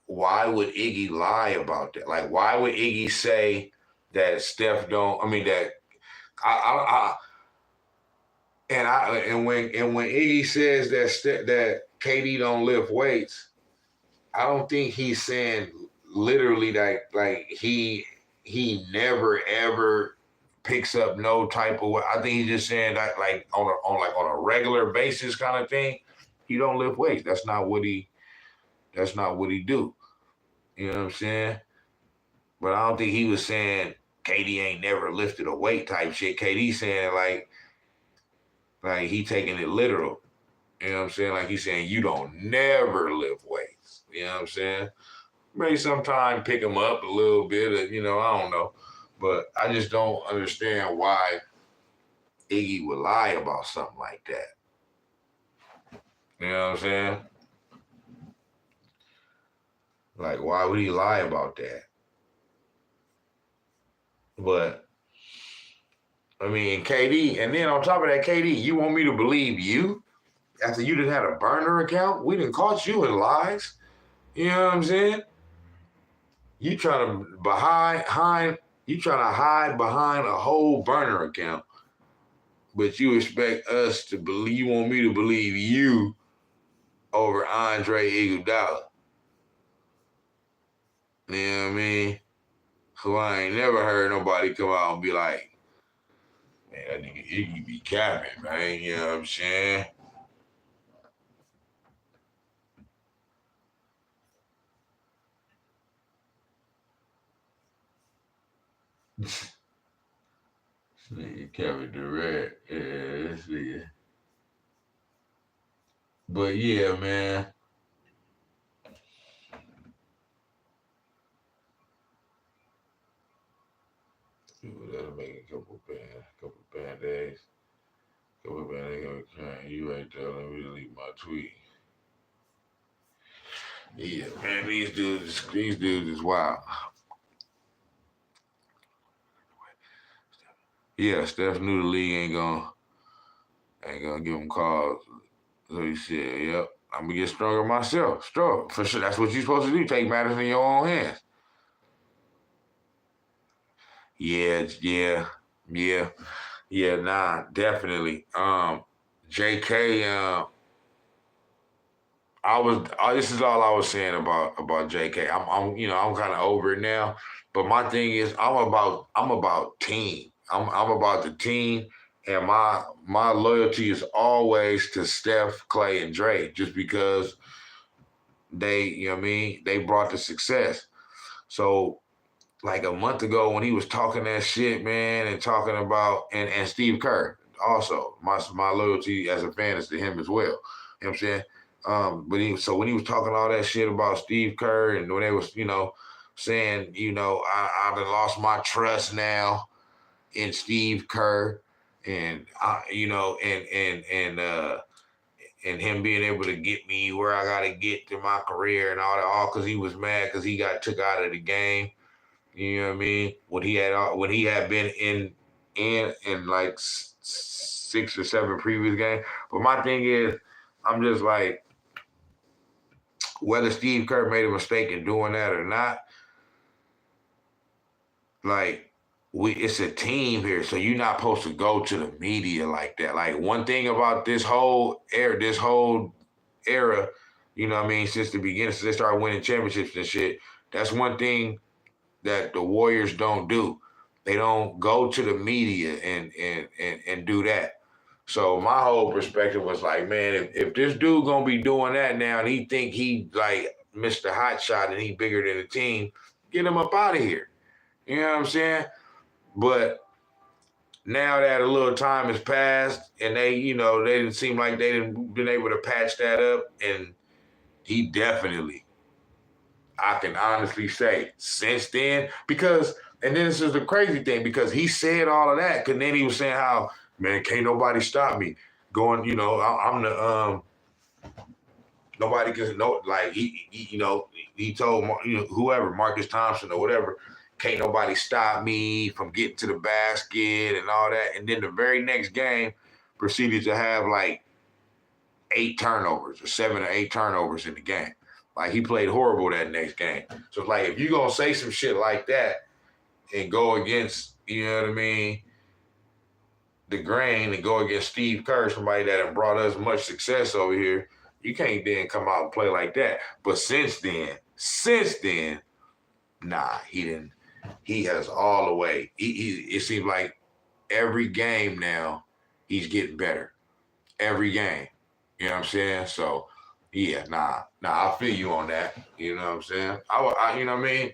why would Iggy lie about that? Like, why would Iggy say that Steph don't? I mean that and when Iggy says that KD don't lift weights, I don't think he's saying literally that like he never ever picks up no type of. I think he's just saying that like on a regular basis kind of thing. He don't lift weights. That's not what he do. You know what I'm saying? But I don't think he was saying KD ain't never lifted a weight type shit. KD saying like he taking it literal. You know what I'm saying? Like he's saying you don't never lift weights. You know what I'm saying? Maybe sometime pick him up a little bit, I don't know. But I just don't understand why Iggy would lie about something like that. You know what I'm saying? Like, why would he lie about that? But, I mean, KD, and then on top of that, KD, you want me to believe you? After you done had a burner account? We done caught you in lies. You know what I'm saying? You trying to hide behind a whole burner account, but you expect us to believe, you want me to believe you over Andre Iguodala. You know what I mean? So I ain't never heard nobody come out and be like, man, that nigga Iggy be capping, man. You know what I'm saying? Nigga Kevin Durant. Yeah, let's see. But yeah, man. That'll make a couple band-aids. Okay, you right there. Let me delete my tweet. Yeah, man, these dudes is wild. Yeah, Steph knew the league ain't gonna give him calls. So he said, yep, I'm gonna get stronger myself. Strong. For sure. That's what you're supposed to do. Take matters in your own hands. Yeah, nah, definitely. JK, this is all I was saying about JK. I'm kind of over it now. But my thing is, I'm about team. I'm about the team, and my loyalty is always to Steph, Clay, and Dre, just because they brought the success. So like a month ago when he was talking that shit, man, and talking about and Steve Kerr also, my loyalty as a fan is to him as well. You know what I'm saying? But when he was talking all that shit about Steve Kerr, and when they was, saying, I done lost my trust now in Steve Kerr, and and him being able to get me where I gotta get to my career and all that, all because he was mad because he got took out of the game. You know what I mean? When he had been in like 6 or 7 previous games. But my thing is, I'm just like, whether Steve Kerr made a mistake in doing that or not, like, it's a team here, so you're not supposed to go to the media like that. Like, one thing about this whole era, you know what I mean, since the beginning, since they started winning championships and shit, that's one thing that the Warriors don't do. They don't go to the media and do that. So my whole perspective was like, man, if this dude gonna be doing that now and he think he like Mr. Hot Shot and he bigger than the team, get him up out of here. You know what I'm saying? But now that a little time has passed and they didn't seem like they didn't been able to patch that up, and he definitely, I can honestly say, since then, and then this is the crazy thing, because he said all of that, and then he was saying how, man, can't nobody stop me. Going, I'm the, nobody can know, like, he told, whoever, Marcus Thompson or whatever, can't nobody stop me from getting to the basket and all that. And then the very next game proceeded to have like 8 turnovers or 7 or 8 turnovers in the game. Like, he played horrible that next game. So it's like, if you're going to say some shit like that and go against, you know what I mean, the grain, and go against Steve Kerr, somebody that have brought us much success over here, you can't then come out and play like that. But since then, nah, he didn't. He has all the way. It seems like every game now, he's getting better. Every game. You know what I'm saying? So, yeah, nah, I feel you on that. You know what I'm saying? I you know what I mean?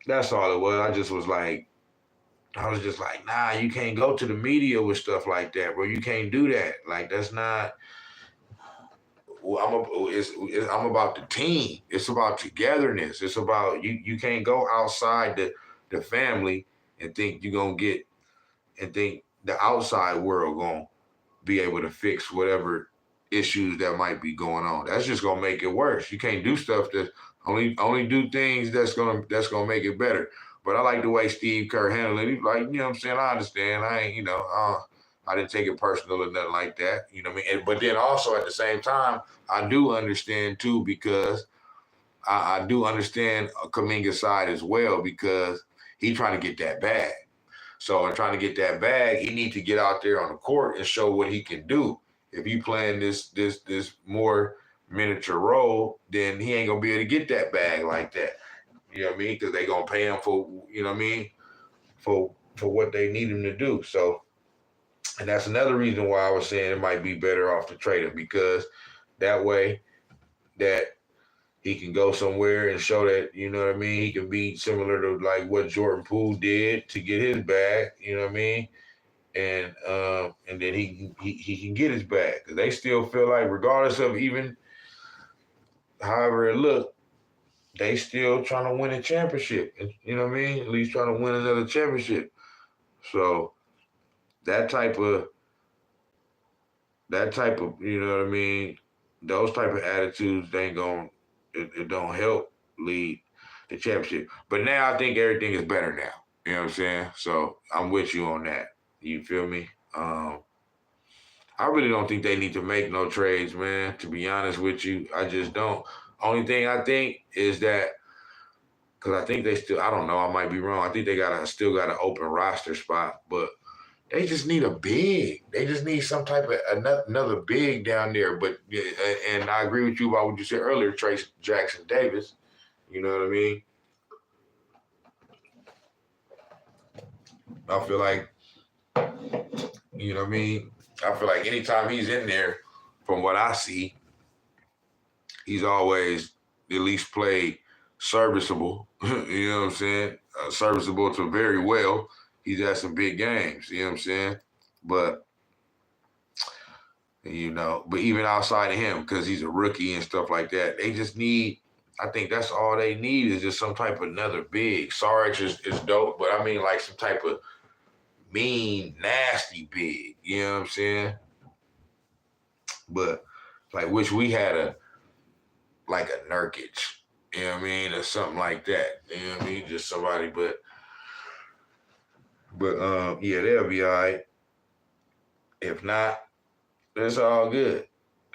That's all it was. I was just like, nah, you can't go to the media with stuff like that, bro. You can't do that. Like, that's not. I'm about the team. It's about togetherness. It's about you can't go outside the family and think you're gonna get and think the outside world gonna be able to fix whatever issues that might be going on. That's just gonna make it worse. You can't do stuff that only do things that's gonna make it better. But I like the way Steve Kerr handled it. He's like, you know what I'm saying? I understand. I ain't, I didn't take it personal or nothing like that. You know what I mean? But then also at the same time, I do understand too, because I do understand Kuminga's side as well, because he's trying to get that bag. So in trying to get that bag, he needs to get out there on the court and show what he can do. If he playing this more miniature role, then he ain't gonna be able to get that bag like that. You know what I mean? Because they gonna pay him for, you know what I mean, for what they need him to do. So, and that's another reason why I was saying it might be better off to trade him, because that way that he can go somewhere and show that, you know what I mean, he can be similar to like what Jordan Poole did to get his bag, you know what I mean? And then he can get his bag. Because they still feel like, regardless of even however it looked, they still trying to win a championship. You know what I mean? At least trying to win another championship. So that type of, you know what I mean, those type of attitudes, they ain't gonna, it don't help lead the championship. But now I think everything is better now. You know what I'm saying? So I'm with you on that. You feel me? I really don't think they need to make no trades, man. To be honest with you, I just don't. Only thing I think is that, because I think they still, I don't know, I might be wrong. I think they still got an open roster spot, but they just need a big. They just need some type of another big down there. But and I agree with you about what you said earlier, Trace Jackson Davis. You know what I mean? I feel like, you know what I mean? I feel like anytime he's in there, from what I see, he's always at least played serviceable. You know what I'm saying? Serviceable to very well. He's had some big games. You know what I'm saying? But, you know, but even outside of him, because he's a rookie and stuff like that, they just need, I think that's all they need is just some type of another big. Sarge is dope, but I mean like some type of mean, nasty big. You know what I'm saying? But like, wish we had like a Nurkic, you know what I mean, or something like that. You know what I mean? Just somebody, but yeah, they'll be all right. If not, it's all good.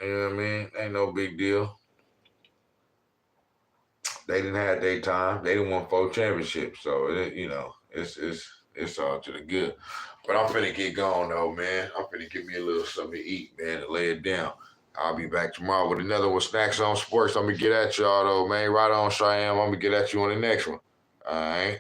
You know what I mean? Ain't no big deal. They didn't have their time. They didn't won 4 championships, so you know, it's all to the good. But I'm finna get going though, man. I'm finna give me a little something to eat, man, and lay it down. I'll be back tomorrow with another one, Snacks on Sports. I'm gonna get at y'all though, man. Right on, Cheyenne. I'm gonna get at you on the next one. All right.